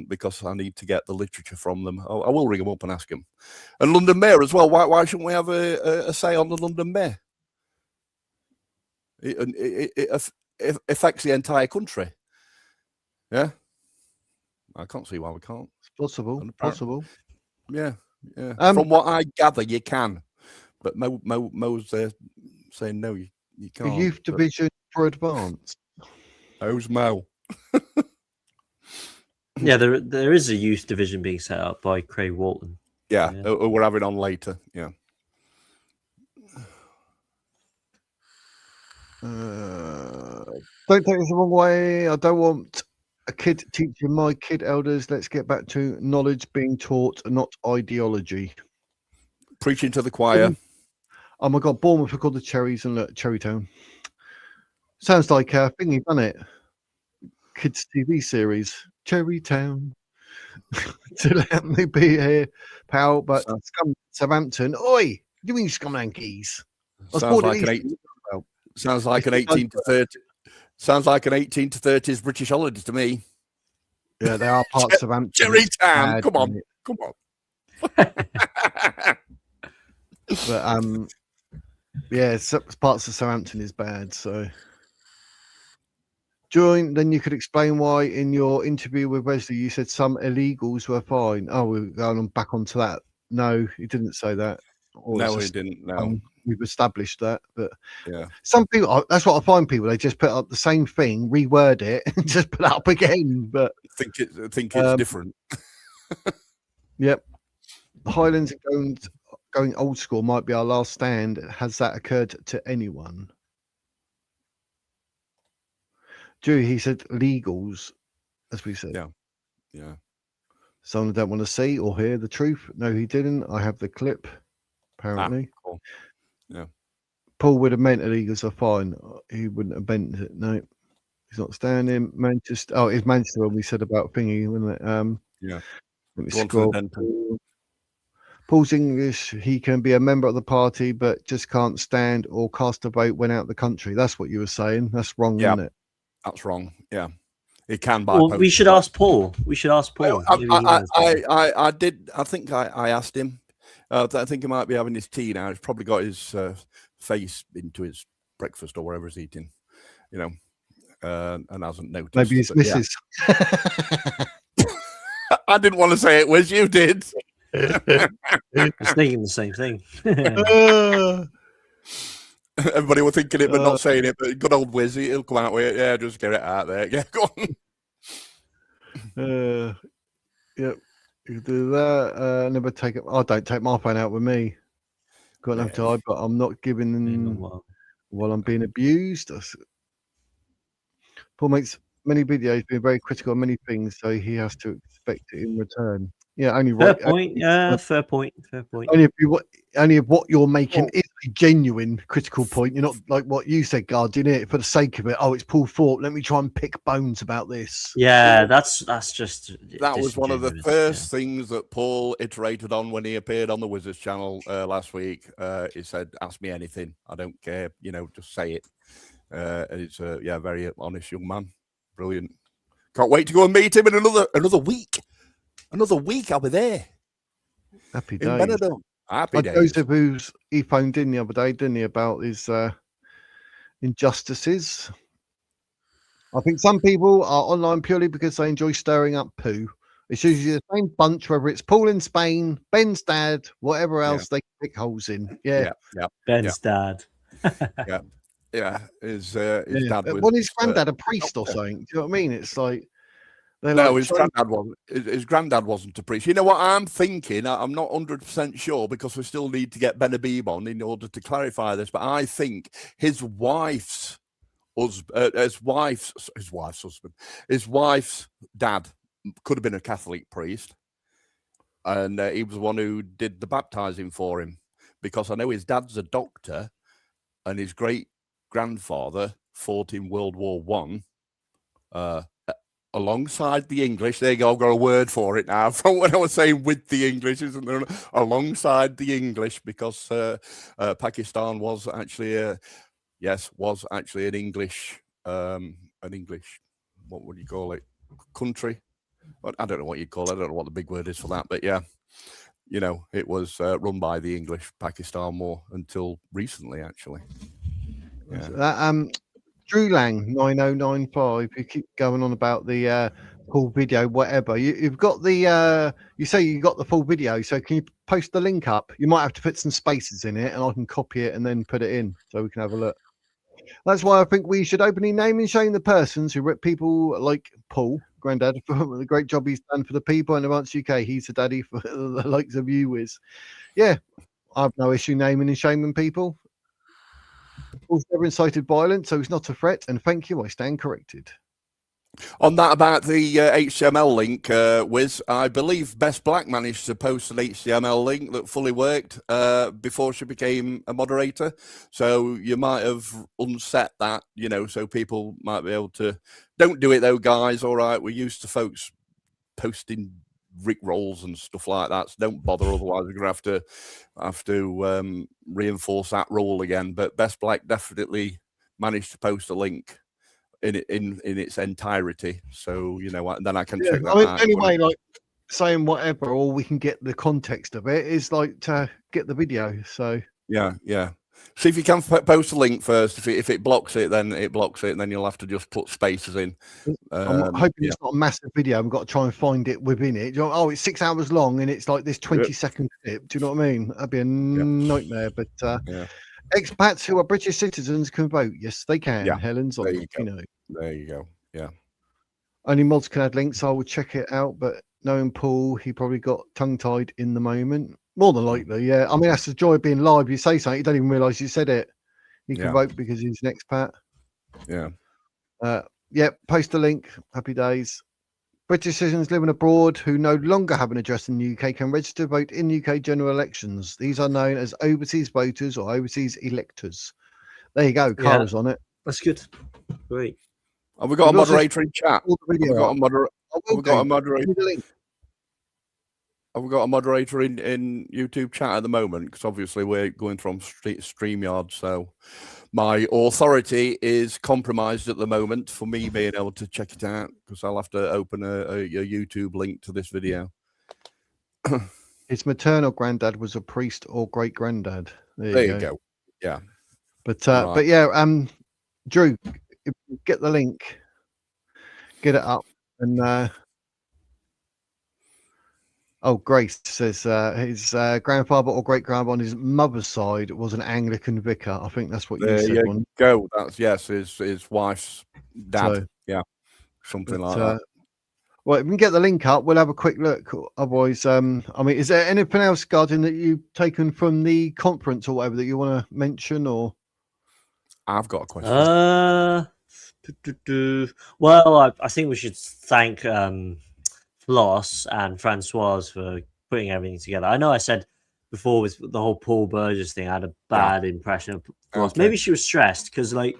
because I need to get the literature from them. I will ring them up and ask them. And London Mayor as well. Why shouldn't we have a say on the London Mayor? It affects the entire country. Yeah, I can't see why we can't. It's possible. Yeah. From what I gather, you can, but Mo's saying no, you can't. The youth division for advance. Who's Mo? Yeah, there is a youth division being set up by Craig Walton. Yeah. We're having on later. Yeah. Don't take this the wrong way. I don't want a kid teaching my kid elders. Let's get back to knowledge being taught, not ideology. Preaching to the choir. Oh my God, Bournemouth are called the Cherries and look, Cherry Town. Sounds like a thing you've done it. Kids TV series, Cherry Town. To let me be here, pal. But Southampton, oi! What do you mean Scumlankies? Sounds like an 18 to 30. Sounds like an 18 to 30s British holiday to me. Yeah, they are parts of Southampton. Cherry Town, come on. But yeah, parts of Southampton is bad. So, then you could explain why in your interview with Wesley you said some illegals were fine. Oh, we're going back onto that. No, he didn't say that. No, he didn't. No. We've established that, but yeah, some people, that's what I find people, they just put up the same thing, reword it, and just put it up again. But think it's different. Yep. Highlands going old school might be our last stand. Has that occurred to anyone? Dewey, he said legals, as we said. Yeah. Someone don't want to see or hear the truth. No, he didn't. I have the clip, apparently. Cool. Yeah. Paul would have meant illegals are fine. He wouldn't have meant it. No, he's not standing. Manchester. Oh, it's Manchester when we said about thingy, wasn't it? Yeah. Let me scroll. Paul's English. He can be a member of the party, but just can't stand or cast a vote when out of the country. That's what you were saying. That's wrong, isn't it? That's wrong. Yeah. It can buy. Well, we should ask Paul. I did. I think I asked him. I think he might be having his tea now. He's probably got his face into his breakfast or whatever he's eating, and hasn't noticed. Maybe his missus. Yeah. I didn't want to say it, Wiz. You did. I was thinking the same thing. Everybody were thinking it but not saying it. But good old Wiz, he'll come out with it. Yeah, just get it out there. Yeah, go on. Yep. You do that. Never take it. I don't take my phone out with me. Got enough time, but I'm not giving them while I'm being abused. Paul makes many videos, being very critical on many things, so he has to expect it in return. Yeah, only Fair right. point. Yeah, fair point. Fair point. Only if what you're making is a genuine critical point. You're not like what you said, Guardian, it for the sake of it. Oh, it's Paul Thorpe. Let me try and pick bones about this. Yeah, that's just. That was one of the first things that Paul iterated on when he appeared on the Wizards channel last week. He said, "Ask me anything. I don't care. Just say it." He's a very honest young man. Brilliant. Can't wait to go and meet him in another week. Another week, I'll be there. Happy days. In Benidorm. Happy days. Joseph, he phoned in the other day, didn't he, about his injustices. I think some people are online purely because they enjoy stirring up poo. It's usually the same bunch, whether it's Paul in Spain, Ben's dad, whatever else they pick holes in. Yeah. Ben's dad. His dad was. Well, his granddad a priest or something. Do you know what I mean? It's like. No, his granddad wasn't a priest. You know what I'm thinking? I'm not 100% sure because we still need to get Ben Habib on in order to clarify this. But I think his wife's dad could have been a Catholic priest, and he was the one who did the baptizing for him. Because I know his dad's a doctor, and his great grandfather fought in World War One. Alongside the English, there you go, I've got a word for it now. From when I was saying with the English, isn't there? Alongside the English, because Pakistan was actually an English, what would you call it? Country? I don't know what you'd call it. I don't know what the big word is for that, but yeah, it was run by the English. Pakistan War until recently, actually. Yeah. Drew Lang 9095. You keep going on about the full video, whatever. You've got the you say you got the full video, so can you post the link up? You might have to put some spaces in it, and I can copy it and then put it in so we can have a look. That's why I think we should openly name and shame the persons who rip people like Paul, granddad, for the great job he's done for the people in Advance UK. He's the daddy for the likes of you, Wiz. Yeah, I have no issue naming and shaming people. Paul's never incited violence, so he's not a threat. And thank you, I stand corrected. On that about the HTML link, Wiz, I believe Best Black managed to post an HTML link that fully worked before she became a moderator. So you might have unset that, so people might be able to. Don't do it though, guys. All right, we're used to folks posting Rick rolls and stuff like that, so don't bother. Otherwise, we're gonna have to reinforce that rule again. But Best Black definitely managed to post a link in its entirety, so then I can check that out. Anyway, like saying whatever, or we can get the context of it is like to get the video. So yeah. See if you can post a link first. If it blocks it, then it blocks it, and then you'll have to just put spaces in. I'm hoping it's not a massive video. I've got to try and find it within it. It's 6 hours long, and it's like this 20-second clip. Do you know what I mean? That'd be a nightmare. But expats who are British citizens can vote. Yes, they can. Yeah. Helen's on. There you go. Yeah. Only mods can add links. I will check it out. But knowing Paul, he probably got tongue-tied in the moment. More than likely, yeah. I mean, that's the joy of being live. You say something, you don't even realise you said it. You can vote because he's an expat. Yeah. Post a link. Happy days. British citizens living abroad who no longer have an address in the UK can register to vote in UK general elections. These are known as overseas voters or overseas electors. There you go. Carl's on it. That's good. Great. Have we got a moderator in chat? Have we got a moderator? Have we got a moderator in YouTube chat at the moment? Because obviously we're going from StreamYard, so my authority is compromised at the moment for me being able to check it out, because I'll have to open a YouTube link to this video. His maternal granddad was a priest or great granddad. There you go. Yeah. But yeah, Drew, get the link, get it up, and Grace says his grandfather or great grandfather on his mother's side was an Anglican vicar. I think that's what you said. There you go. That's his wife's dad. So, something like that. Well, if we can get the link up, we'll have a quick look. Otherwise, I mean, is there anything else, Guardian, that you've taken from the conference or whatever that you want to mention? Or I've got a question. Well, I think we should thank Floss and Francoise for putting everything together. I know I said before with the whole Paul Burgess thing, I had a bad impression of Floss. Okay. Maybe she was stressed because, like,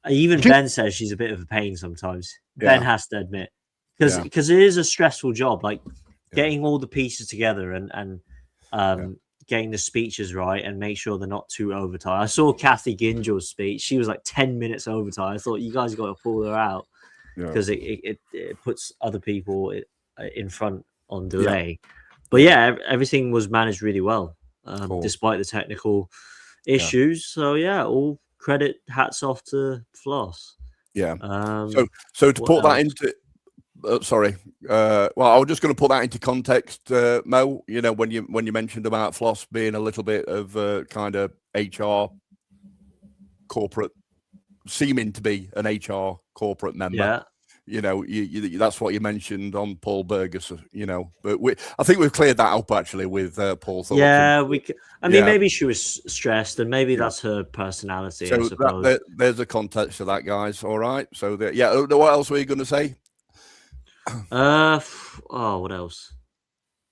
even Ben says she's a bit of a pain sometimes. Ben has to admit, because it is a stressful job, like getting all the pieces together and getting the speeches right and make sure they're not too overtired. I saw Kathy Gingell's speech; she was like 10 minutes overtired. I thought you guys got to pull her out because it puts other people in front on delay. But everything was managed really well, despite the technical issues. So all credit, hats off to Floss. Yeah. So to put that into, sorry. Well, I was just going to put that into context, Mo. You know, when you mentioned about Floss being a little bit of kind of HR corporate, seeming to be an HR corporate member. Yeah. You know, that's what you mentioned on Paul Burgess. You know, but I think we've cleared that up actually with Paul Thorpe. Yeah, I mean, maybe she was stressed, and maybe that's her personality. So I suppose. There's a context to that, guys. All right. So what else were you going to say? What else?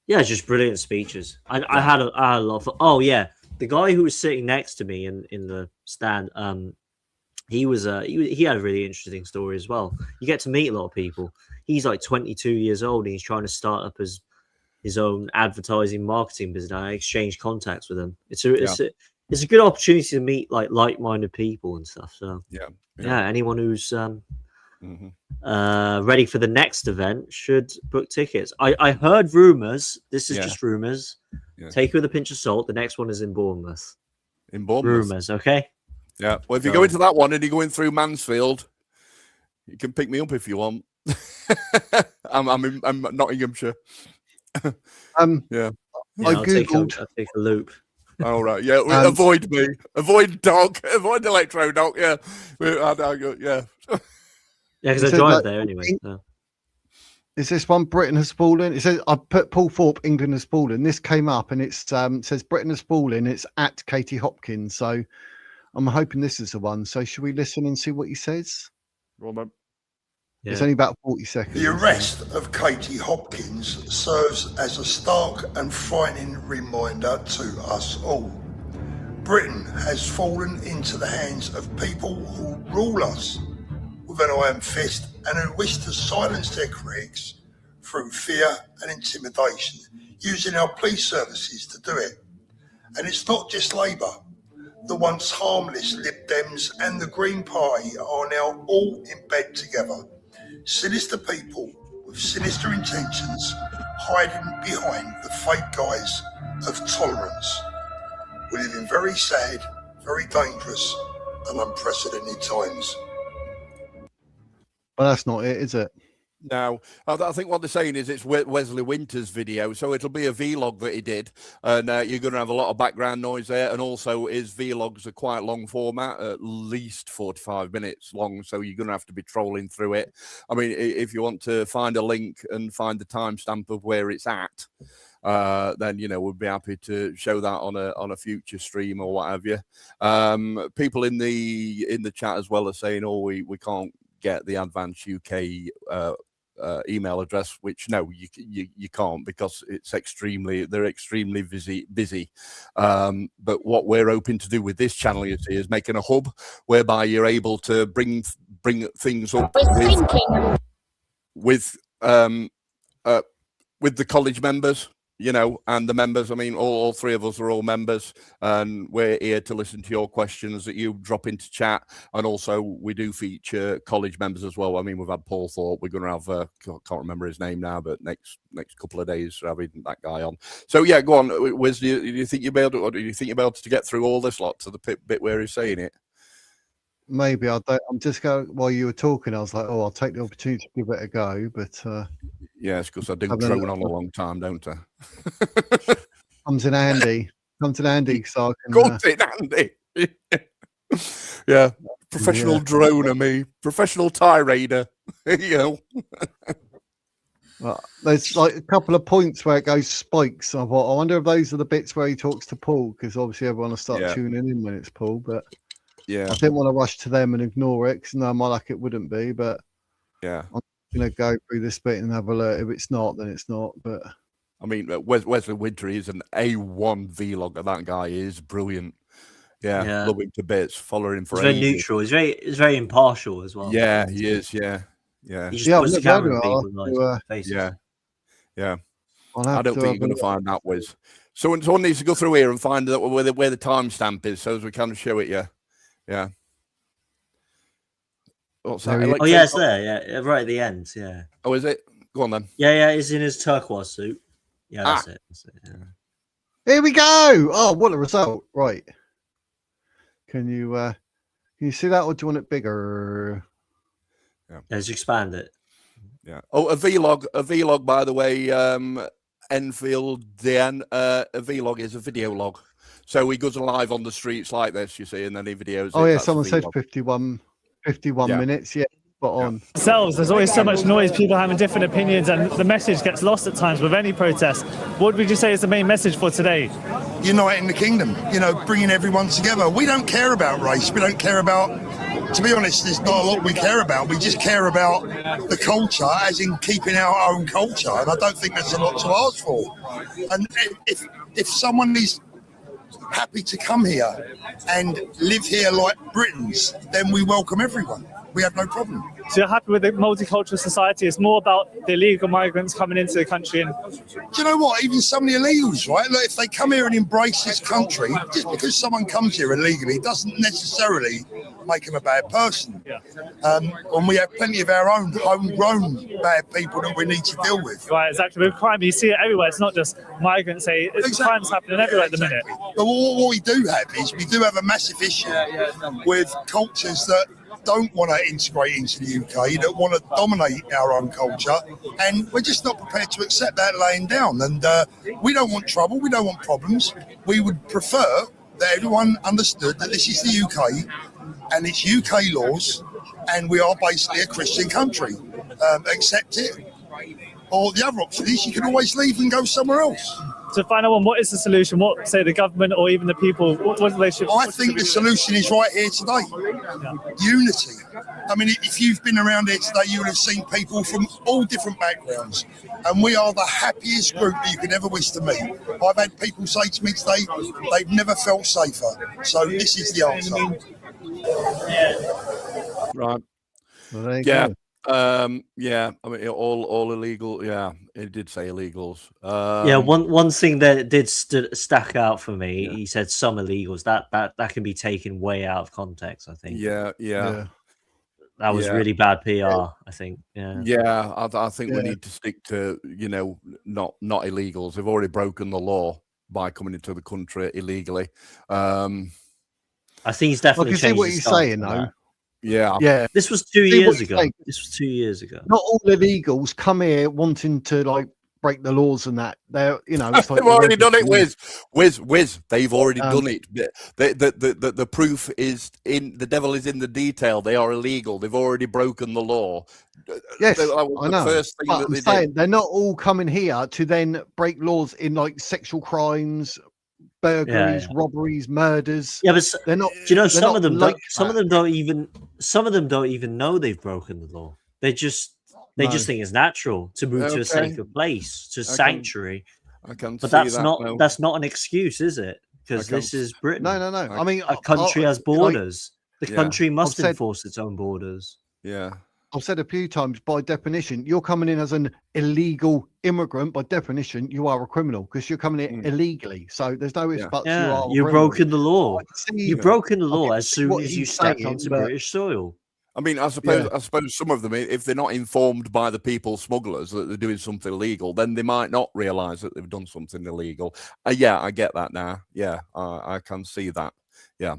Yeah, just brilliant speeches. I had a lot of. Oh yeah, the guy who was sitting next to me in the stand. He had a really interesting story as well. You get to meet a lot of people. He's like 22 years old and he's trying to start up his own advertising marketing business. I exchange contacts with him. It's a good opportunity to meet like-minded people and stuff. So anyone who's ready for the next event should book tickets. I heard rumors. This is just rumors. Yeah. Take it with a pinch of salt. The next one is in Bournemouth. In Bournemouth. Rumors, okay? Yeah. Well, if you go into that one and you're going through Mansfield, you can pick me up if you want. I'm Nottinghamshire. I Googled. I'll take a loop. All right. Yeah. Avoid me. Avoid dog. Avoid Electro Dog. Yeah. Yeah, because I drive there anyway. So. Is this one Britain has fallen? It says I put Paul Thorpe, England has fallen. This came up and it says Britain has fallen. It's at Katie Hopkins. So I'm hoping this is the one. So should we listen and see what he says? Well, man. Yeah. It's only about 40 seconds. The arrest of Katie Hopkins serves as a stark and frightening reminder to us all. Britain has fallen into the hands of people who rule us with an iron fist and who wish to silence their critics through fear and intimidation, using our police services to do it. And it's not just Labour. The once harmless Lib Dems and the Green Party are now all in bed together. Sinister people with sinister intentions hiding behind the fake guise of tolerance. We live in very sad, very dangerous and unprecedented times. Well, that's not it, is it? No, I think what they're saying is it's Wesley Winter's video, so it'll be a vlog that he did, and you're going to have a lot of background noise there, and also his vlogs are quite long format, at least 45 minutes long, so you're going to have to be trolling through it. I mean, if you want to find a link and find the timestamp of where it's at, then we'd be happy to show that on a future stream or what have you. People in the chat as well are saying, "Oh, we can't get the Advance UK email address," which no, you can't, because they're extremely busy. But what we're hoping to do with this channel, you see, is making a hub whereby you're able to bring things up with the college members. And the members, I mean, all three of us are all members, and we're here to listen to your questions that you drop into chat. And also, we do feature college members as well. I mean, we've had Paul Thorpe. We're going to have, can't remember his name now, but next couple of days, we're having that guy on. So, yeah, go on. Wes, do you think you'll be able to, or do you think you'll be able to get through all this lot to the bit where he's saying it? Maybe I'm just going, while you were talking, I was like, I'll take the opportunity to give it a go. But yes, because I do drone on a long time, don't I? Comes in handy. So I can. Comes in handy. Yeah, professional droner, me, professional tirade. Well, there's like a couple of points where it goes spikes. I wonder if those are the bits where he talks to Paul, because obviously everyone will start tuning in when it's Paul. But Yeah. I didn't want to rush to them and ignore it because no, my luck it wouldn't be. But yeah, I'm going to go through this bit and have a look. If it's not, then it's not. But I mean, Wesley Winter is an A1 vlogger. That guy is brilliant. Yeah, love him to bits. Follow him for He's very ages. neutral. He's very impartial as well. Yeah, he is. Yeah. He just puts the camera in people's faces. Yeah. I don't think you're going to find that, Wiz. So someone needs to go through here and find out where the timestamp is, so as we can show it you. Yeah. What's that? Oh yeah, it's there. Yeah, right at the end. Yeah. Oh, is it? Go on then. Yeah. He's in his turquoise suit. Yeah, that's it. Yeah. Here we go. Oh, what a result! Right. Can you see that, or do you want it bigger? Yeah. Let's expand it. Yeah. Oh, a vlog, by the way. Enfield Dan. A vlog is a video log. So he goes live on the streets like this, you see, and then he videos. Oh yeah, someone said 51 minutes. Yeah. On there's always so much noise, people having different opinions, and the message gets lost at times with any protest. What would you say is the main message for today? Uniting the kingdom, bringing everyone together. We don't care about race. We don't care about, to be honest, there's not a lot we care about. We just care about the culture, as in keeping our own culture, and I don't think that's a lot to ask for. And if someone is happy to come here and live here like Britons, then we welcome everyone. We have no problem. So you're happy with the multicultural society? It's more about the illegal migrants coming into the country. And do you know what? Even some of the illegals, right? Look, if they come here and embrace this country, just because someone comes here illegally doesn't necessarily make them a bad person. Yeah. And we have plenty of our own homegrown bad people that we need to deal with. Right, exactly. With crime, you see it everywhere. It's not just migrants. Crime's happening everywhere at the minute. But what we do have is we do have a massive issue with cultures that don't want to integrate into the UK, that want to dominate our own culture, and we're just not prepared to accept that laying down. And we don't want trouble, we don't want problems. We would prefer that everyone understood that this is the UK and it's UK laws, and we are basically a Christian country. Accept it, or the other option is you can always leave and go somewhere else. So final one, what is the solution? What, say, the government or even the people, what they should... I think the solution is right here today. Yeah. Unity. I mean, if you've been around here today, you would have seen people from all different backgrounds. And we are the happiest group that you could ever wish to meet. I've had people say to me today, they've never felt safer. So this is the answer. Right. Well, yeah. Yeah, I mean, all illegal. Yeah, it did say illegals. Yeah, one thing that did stack out for me. Yeah. He said some illegals. That can be taken way out of context, I think. Yeah. That was really bad PR, I think. Yeah, I think we need to stick to not illegals. They've already broken the law by coming into the country illegally. I think he's definitely changed. See what he's saying though. Yeah. This was 2 years ago. This was 2 years ago. Not all illegals come here wanting to break the laws and that. They're it's they've already done it. Wiz. They've already done it. The proof is in the devil is in the detail. They are illegal. They've already broken the law. Yes, I know. First thing but I'm saying they're not all coming here to then break laws in sexual crimes, burglaries, robberies, murders. Yeah, but they're not. Do you know some of them? Some of them don't even know they've broken the law. They just think it's natural to move to a safer place, to sanctuary. But that's not an excuse, is it? Because this is Britain. No. I mean, a country has borders. The country must enforce its own borders. Yeah. I've said a few times, by definition, you're coming in as an illegal immigrant. By definition, you are a criminal because you're coming in illegally. So there's no ifs, buts. You've broken the law. You've broken the law as soon as you stepped onto British soil. I mean, I suppose some of them, if they're not informed by the people smugglers that they're doing something illegal, then they might not realise that they've done something illegal. Yeah, I get that now. Yeah, I can see that. Yeah.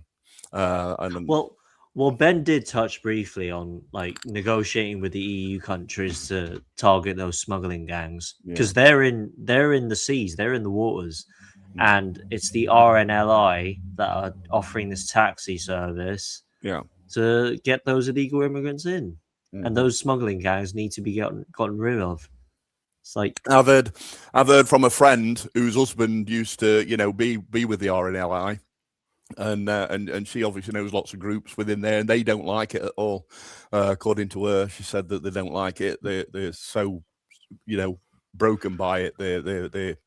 Well, Ben did touch briefly on negotiating with the EU countries to target those smuggling gangs because they're in the seas, they're in the waters, and it's the RNLI that are offering this taxi service to get those illegal immigrants in, and those smuggling gangs need to be gotten rid of. It's like I've heard from a friend whose husband used to be with the RNLI. and she obviously knows lots of groups within there, and they don't like it at all. According to her, she said that they don't like it. They're so, broken by it. They're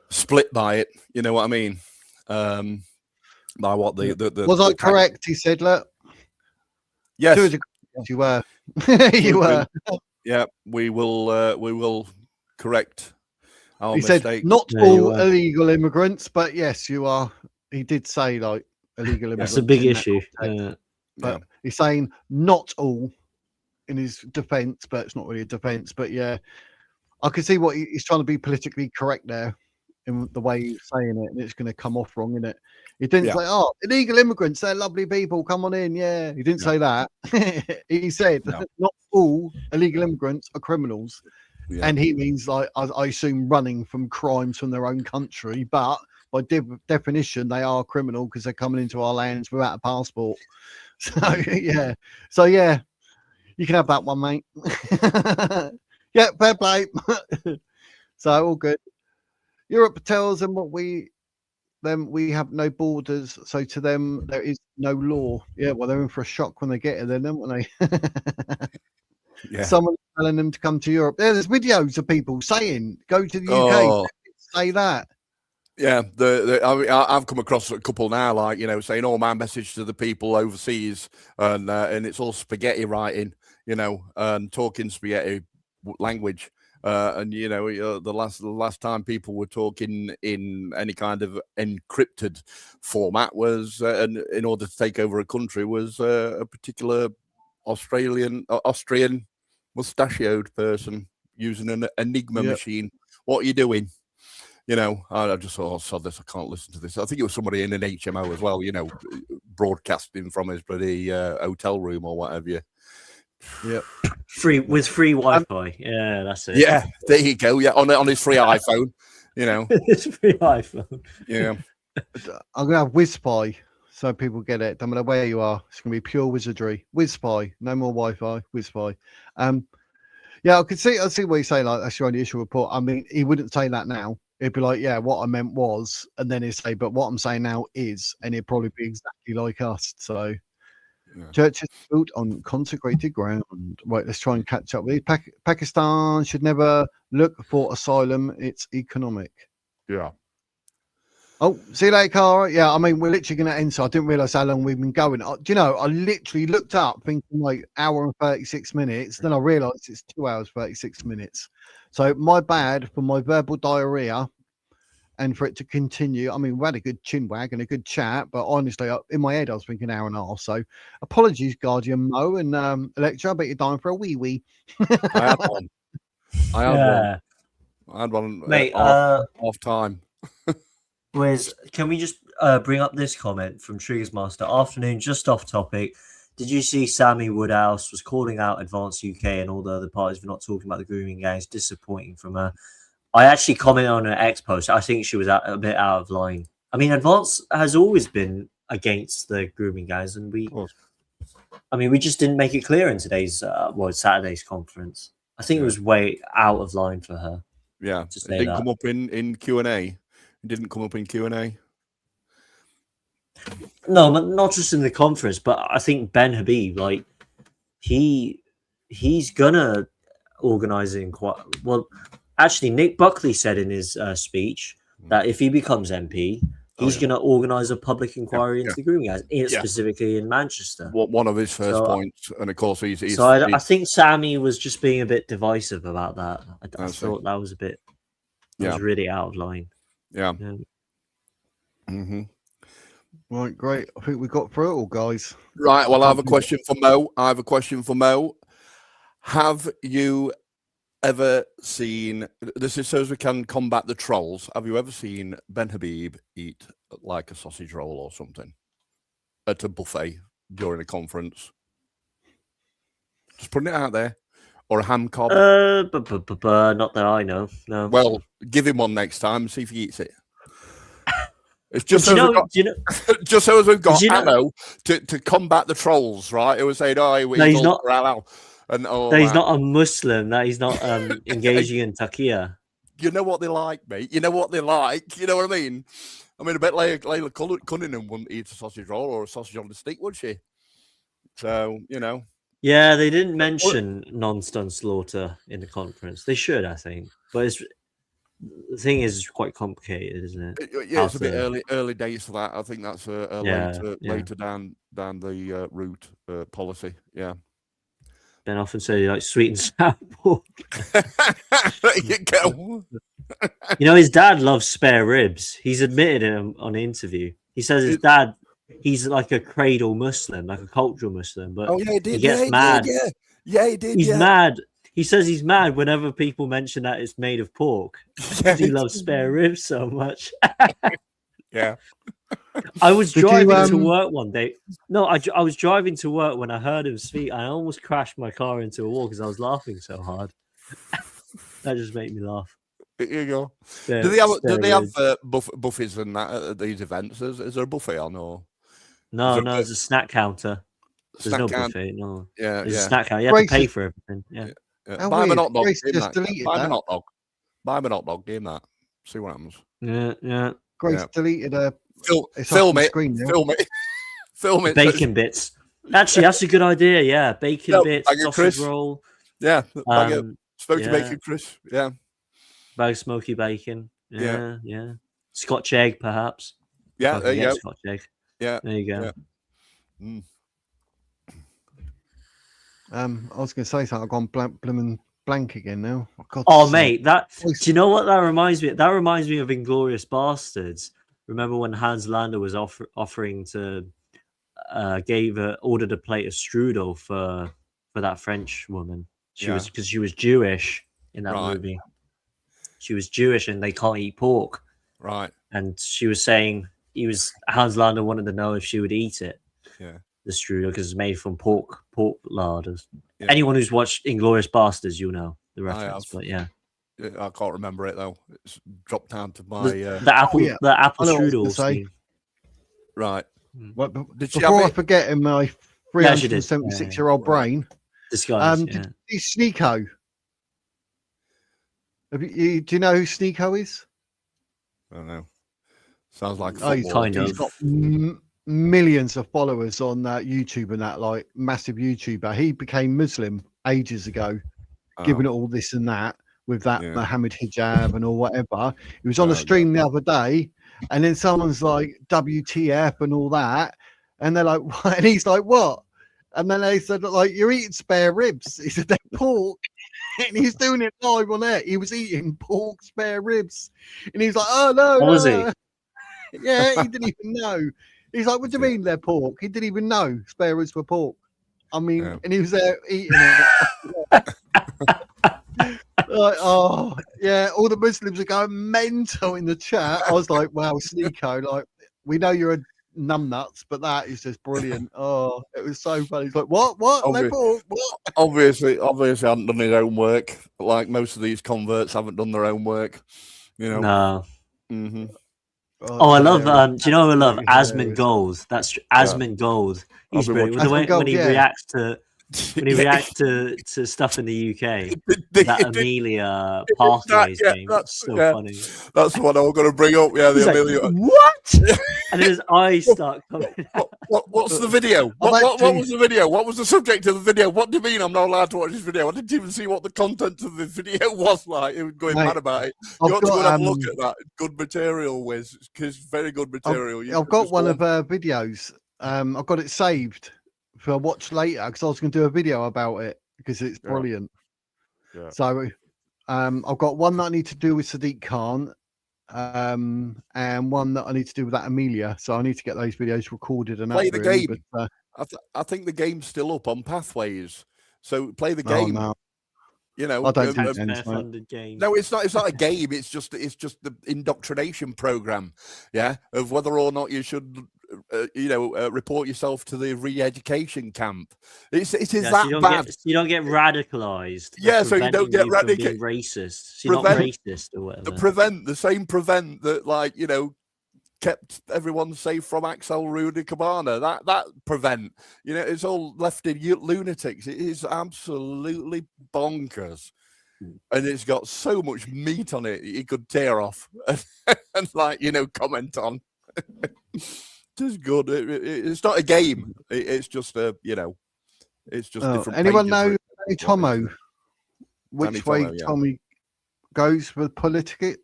split by it. You know what I mean? By what the was I correct? He said, "Look, yes, you were, you were." Yeah, we will correct our he mistake. Said, "Not all illegal immigrants, but yes, you are." He did say like illegal immigrants. That's a big issue. But he's saying not all in his defence, but it's not really a defence. But yeah, I can see what he's trying to be politically correct there in the way he's saying it, and it's going to come off wrong, isn't it? He didn't say, "Oh, illegal immigrants, they're lovely people, come on in." Yeah, he didn't say that. He said, "Not all illegal immigrants are criminals," and he means like I assume running from crimes from their own country, but by definition, they are criminal because they're coming into our lands without a passport. So yeah, you can have that one, mate. Yeah, fair play. So all good. Europe tells them we have no borders, so to them there is no law. Yeah, well, they're in for a shock when they get here, then, aren't they? Yeah. Someone telling them to come to Europe. There's videos of people saying, "Go to the UK." Say that. Yeah, I've come across a couple now, like saying, "Oh, my message to the people overseas," and it's all spaghetti writing, and talking spaghetti language. And the last time people were talking in any kind of encrypted format was, in order to take over a country, was a particular Austrian mustachioed person using an Enigma machine. What are you doing? I just thought, "Oh, sod this, I can't listen to this." I think it was somebody in an HMO as well, broadcasting from his bloody hotel room or whatever. Yeah, free Wi-Fi. Yeah, that's it. Yeah, there you go. Yeah, on his free iPhone. It's free iPhone. Yeah, I'm gonna have WizSpy so people get it. No matter where you are, it's gonna be pure wizardry. WizSpy, no more Wi-Fi. WizSpy. Yeah, I see what you're saying. Like, that's your only issue report. I mean, he wouldn't say that now. It'd be like, "Yeah, what I meant was," and then he'd say, "But what I'm saying now is," and it'd probably be exactly like us. So. Yeah. Churches built on consecrated ground. Right, let's try and catch up with these. Pakistan should never look for asylum. It's economic. Yeah. Oh, see you later, Cara. Yeah, I mean, we're literally going to end. So I didn't realize how long we've been going. Do you know, I literally looked up thinking like hour and 36 minutes. Then I realized it's 2 hours, 36 minutes. So my bad for my verbal diarrhea. And for it to continue, I mean, we had a good chin wag and a good chat, but honestly, in my head, I was thinking hour and a half. So apologies, Guardian Mo and Electra, but you're dying for a wee. I had one. I had one. Mate, off time. Wiz, can we just bring up this comment from Triggers Master? Afternoon, just off topic. Did you see Sammy Woodhouse was calling out Advance UK and all the other parties for not talking about the grooming gangs? Disappointing from her. I actually commented on an X post. I think she was a bit out of line. I mean, Advance has always been against the grooming guys, and we just didn't make it clear in today's Saturday's conference. I think it was way out of line for her. Yeah, it didn't come up in Q&A. It didn't come up in Q&A. No, but not just in the conference. But I think Ben Habib, like he's gonna organize it in quite well. Actually, Nick Buckley said in his speech that if he becomes MP, he's going to organise a public inquiry into the grooming guys, specifically in Manchester. One of his first points, and of course he's. So I think Sammy was just being a bit divisive about that. I thought that was a bit. Was really out of line. Yeah. Mm-hmm. Right, great. I think we got through it all, guys. Right. Well, I have a question for Mo. Have you ever seen, this is so as we can combat the trolls, have you ever seen Ben Habib eat like a sausage roll or something at a buffet during a conference? Just putting it out there. Or a ham cob? Not that I know. No. Well, give him one next time and see if he eats it. It's just so just so as we've got ammo to combat the trolls, right? It was saying, he's not. And He's not a Muslim. That he's not engaging in taqiyya. You know what they like, mate. You know what they like. You know what I mean? I mean, I bet Layla Cunningham wouldn't eat a sausage roll or a sausage on the stick, would she? So, you know. Yeah, they didn't mention non-stun slaughter in the conference. They should, I think. But the thing is, it's quite complicated, isn't it? Yeah, it's a bit early days for that. I think that's later down the route policy. Yeah. Ben often say like sweet and sour pork. There you go. You know, his dad loves spare ribs. He's admitted it on an interview. He says his dad, he's like a cradle Muslim, like a cultural Muslim, but he gets mad. He did. He's mad. He says he's mad whenever people mention that it's made of pork. He loves spare ribs so much. Yeah. I was driving to work one day. No, I was driving to work when I heard him speak. I almost crashed my car into a wall because I was laughing so hard. That just made me laugh. There you go. Yeah, do they have buffets and that at these events? Is there a buffet on or? No, there's a snack counter. There's no buffet. No. Yeah, there's a snack counter. You have to pay for everything. Yeah. Buy him a hot dog. Buy him a hot dog. Buy him a hot dog. Game that. See what happens. Yeah. Grace deleted a. Film it. Film it. Bacon bits. Actually, that's a good idea. Yeah, bacon bits, sausage roll. Yeah, smoky bacon crisp. Yeah, bag of smoky bacon. Yeah. Scotch egg, perhaps. Yeah, there you go. Scotch egg. Yeah, there you go. Yeah. I was going to say something. I've gone blank again now. Mate, do you know what that reminds me? That reminds me of Inglourious Bastards. Remember when Hans Landa was offering to ordered a plate of strudel for that French woman? Because she was Jewish in that movie. She was Jewish and they can't eat pork. Right. And she was saying Hans Landa wanted to know if she would eat it. Yeah. The strudel because it's made from pork larders. Yeah. Anyone who's watched Inglourious Bastards, you'll know the reference. But yeah. I can't remember it though. It's dropped down to my the apple strudel scheme. Right. Well, before I forget, in my 376-year-old brain, this guy. Did you see Sneeko? Do you know who Sneeko is? I don't know. Sounds like he's got millions of followers on YouTube and that, like massive YouTuber. He became Muslim ages ago, giving it all this and that. With that Muhammad hijab and all whatever. He was on a stream the other day, and then someone's like, WTF and all that. And they're like, what? And he's like, what? And then they said, like, you're eating spare ribs. He said, they're pork. And he's doing it live on air. He was eating pork spare ribs. And he's like, oh, no. What was he? Yeah, he didn't even know. He's like, what do you mean they're pork? He didn't even know spare ribs were pork. I mean, and he was there eating it. Like, oh yeah, all the Muslims are going mental in the chat. I was like, wow, Sneeko, like, we know you're a numbnuts, but that is just brilliant. Oh, it was so funny. He's like, what? Obviously hadn't done his own work. Like most of these converts haven't done their own work. You know. No. Mm-hmm. Oh, I love. Do you know who I love? Asmund Gold. That's Asmund Gold. He's brilliant. When he reacts to. When he reacts to stuff in the UK, that Amelia Pathways game, that's so funny. That's what I was going to bring up. Yeah, the Amelia. Like, what? And his eyes start coming out. What's the video? What was the video? What was the subject of the video? What do you mean I'm not allowed to watch this video? I didn't even see what the content of the video was like. It was going mad about it. You ought to go and have a look at that. Good material, Wiz. Because very good material. I've got one of her videos. I've got it saved for watch later because I was going to do a video about it because it's brilliant. Yeah. So I've got one that I need to do with Sadiq Khan and one that I need to do with that Amelia. So I need to get those videos recorded and play the game. But, I think the game's still up on Pathways. So play the game. No. You know, I don't think no, it's not. It's not a game. It's just the indoctrination program, of whether or not you should, report yourself to the re-education camp. It is that bad. You don't get radicalized. Yeah, so you don't get radicalized. Racist. So you're not racist or whatever. Prevent that, kept everyone safe from Axel Rudy Cabana. That prevent. It's all left in lunatics. It is absolutely bonkers. and it's got so much meat on it you could tear off and like comment on. Just good. It's not a game. It's just it's just different. Anyone know Danny Tomo? Which way Tomo, yeah. Tommy goes with politics?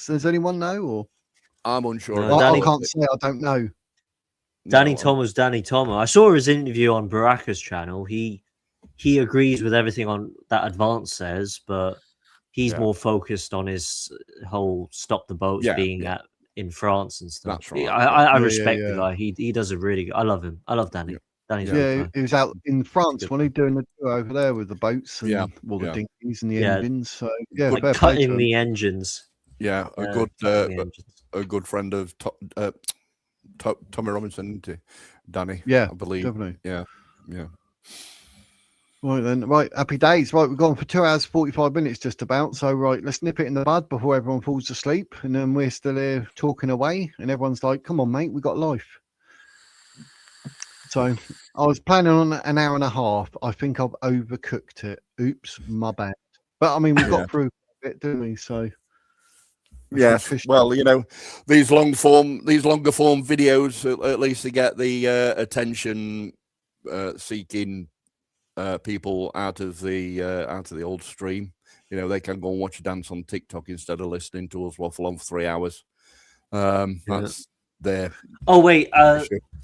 Does anyone know? Or I'm unsure. No, I can't say. I don't know. Danny Tomo's Danny Tomo. I saw his interview on Baraka's channel. He agrees with everything on that Advance says, but he's more focused on his whole stop the boats being in France and stuff. That's right. I respect the guy. He does a really good. I love him. I love Danny. Danny's he was out in France when he doing the tour over there with the boats and the dinghies and the engines. So like cutting the engines. Yeah, a good friend of Tommy Robinson, Danny. Yeah, I believe. Definitely. Yeah. Right then, right, happy days. Right, we've gone for 2 hours 45 minutes just about. So right, let's nip it in the bud before everyone falls asleep, and then we're still here talking away, and everyone's like, "Come on, mate, we got life." So I was planning on an hour and a half. I think I've overcooked it. Oops, my bad. But I mean, we got through it, didn't we? So yes. Well, these longer form videos, at least they get the attention seeking people out of the old stream. They can go and watch a dance on TikTok instead of listening to us waffle on for 3 hours. That's there. Oh wait,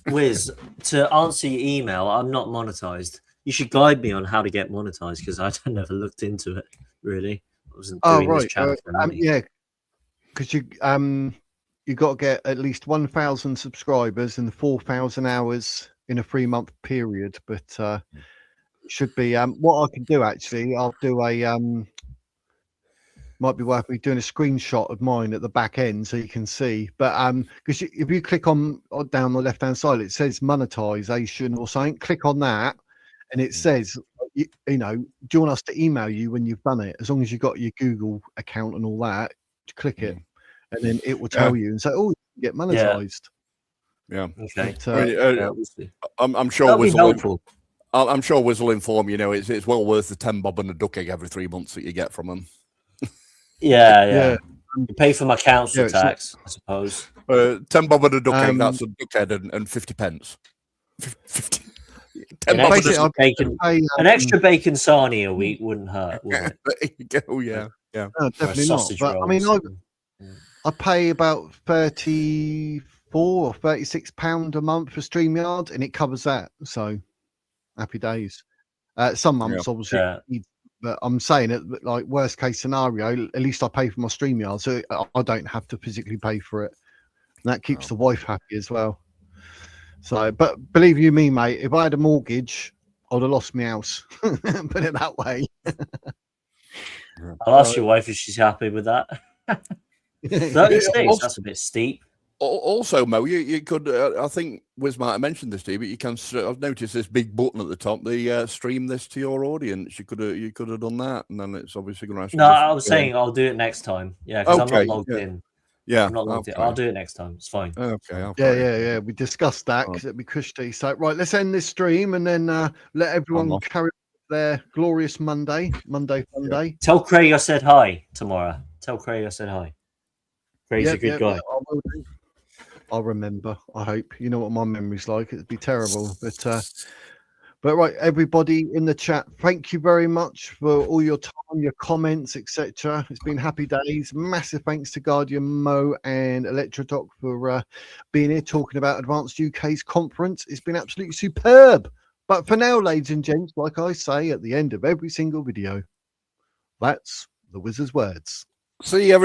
Wiz, to answer your email, I'm not monetized. You should guide me on how to get monetized because I never looked into it really. I wasn't doing this channel for money. Yeah, because you got to get at least 1,000 subscribers and 4,000 hours in a 3-month period. But it should be what I can do actually. I'll do a might be worth me doing a screenshot of mine at the back end so you can see. But because if you click on down the left hand side, it says monetization or something. Click on that, and it says, do you want us to email you when you've done it? As long as you've got your Google account and all that, click it, and then it will tell you and say, "Oh, you get monetized." Yeah. Okay. I'm sure Wizzle. I'm sure Wiz will inform you. It's well worth the 10 bob and a duck egg every 3 months that you get from them. Yeah. You pay for my council tax, I suppose. 10 bob and a duck egg. That's a duck head and 50 pence. 50. 10 bob and a duck bacon. An extra bacon sarnie a week wouldn't hurt, would it? There you go. Yeah. No, definitely not. But I mean, I pay about £34 or £36 a month for StreamYard, and it covers that. So happy days. Some months, obviously, but I'm saying it like worst case scenario. At least I pay for my StreamYard, so I don't have to physically pay for it. And that keeps the wife happy as well. So, but believe you me, mate, if I had a mortgage, I'd have lost my house. Put it that way. I'll ask your wife if she's happy with that. 36, that's a bit steep. Also, Mo, you could, I think Wiz might have mentioned this to you, but you can, I've noticed this big button at the top, the stream this to your audience. You could have done that, and then it's obviously going to. No, I was saying I'll do it next time. Yeah, because I'm not logged in. Yeah, I'm not logged in. I'll do it next time. It's fine. Okay. Yeah. We discussed that because it'd be cushy. So, right, let's end this stream and then let everyone carry their glorious Monday fun day. Tell Craig I said hi tomorrow. Tell Craig I said hi. Craig's a good guy. I'll remember. I hope. You know what my memory's like. It'd be terrible, but right, everybody in the chat, thank you very much for all your time, your comments, etc. It's been happy days. Massive thanks to Guardian, Mo, and Electrodoc for being here talking about Advanced UK's conference. It's been absolutely superb. But for now, ladies and gents, like I say at the end of every single video, that's the Wizard's words. See you, everyone.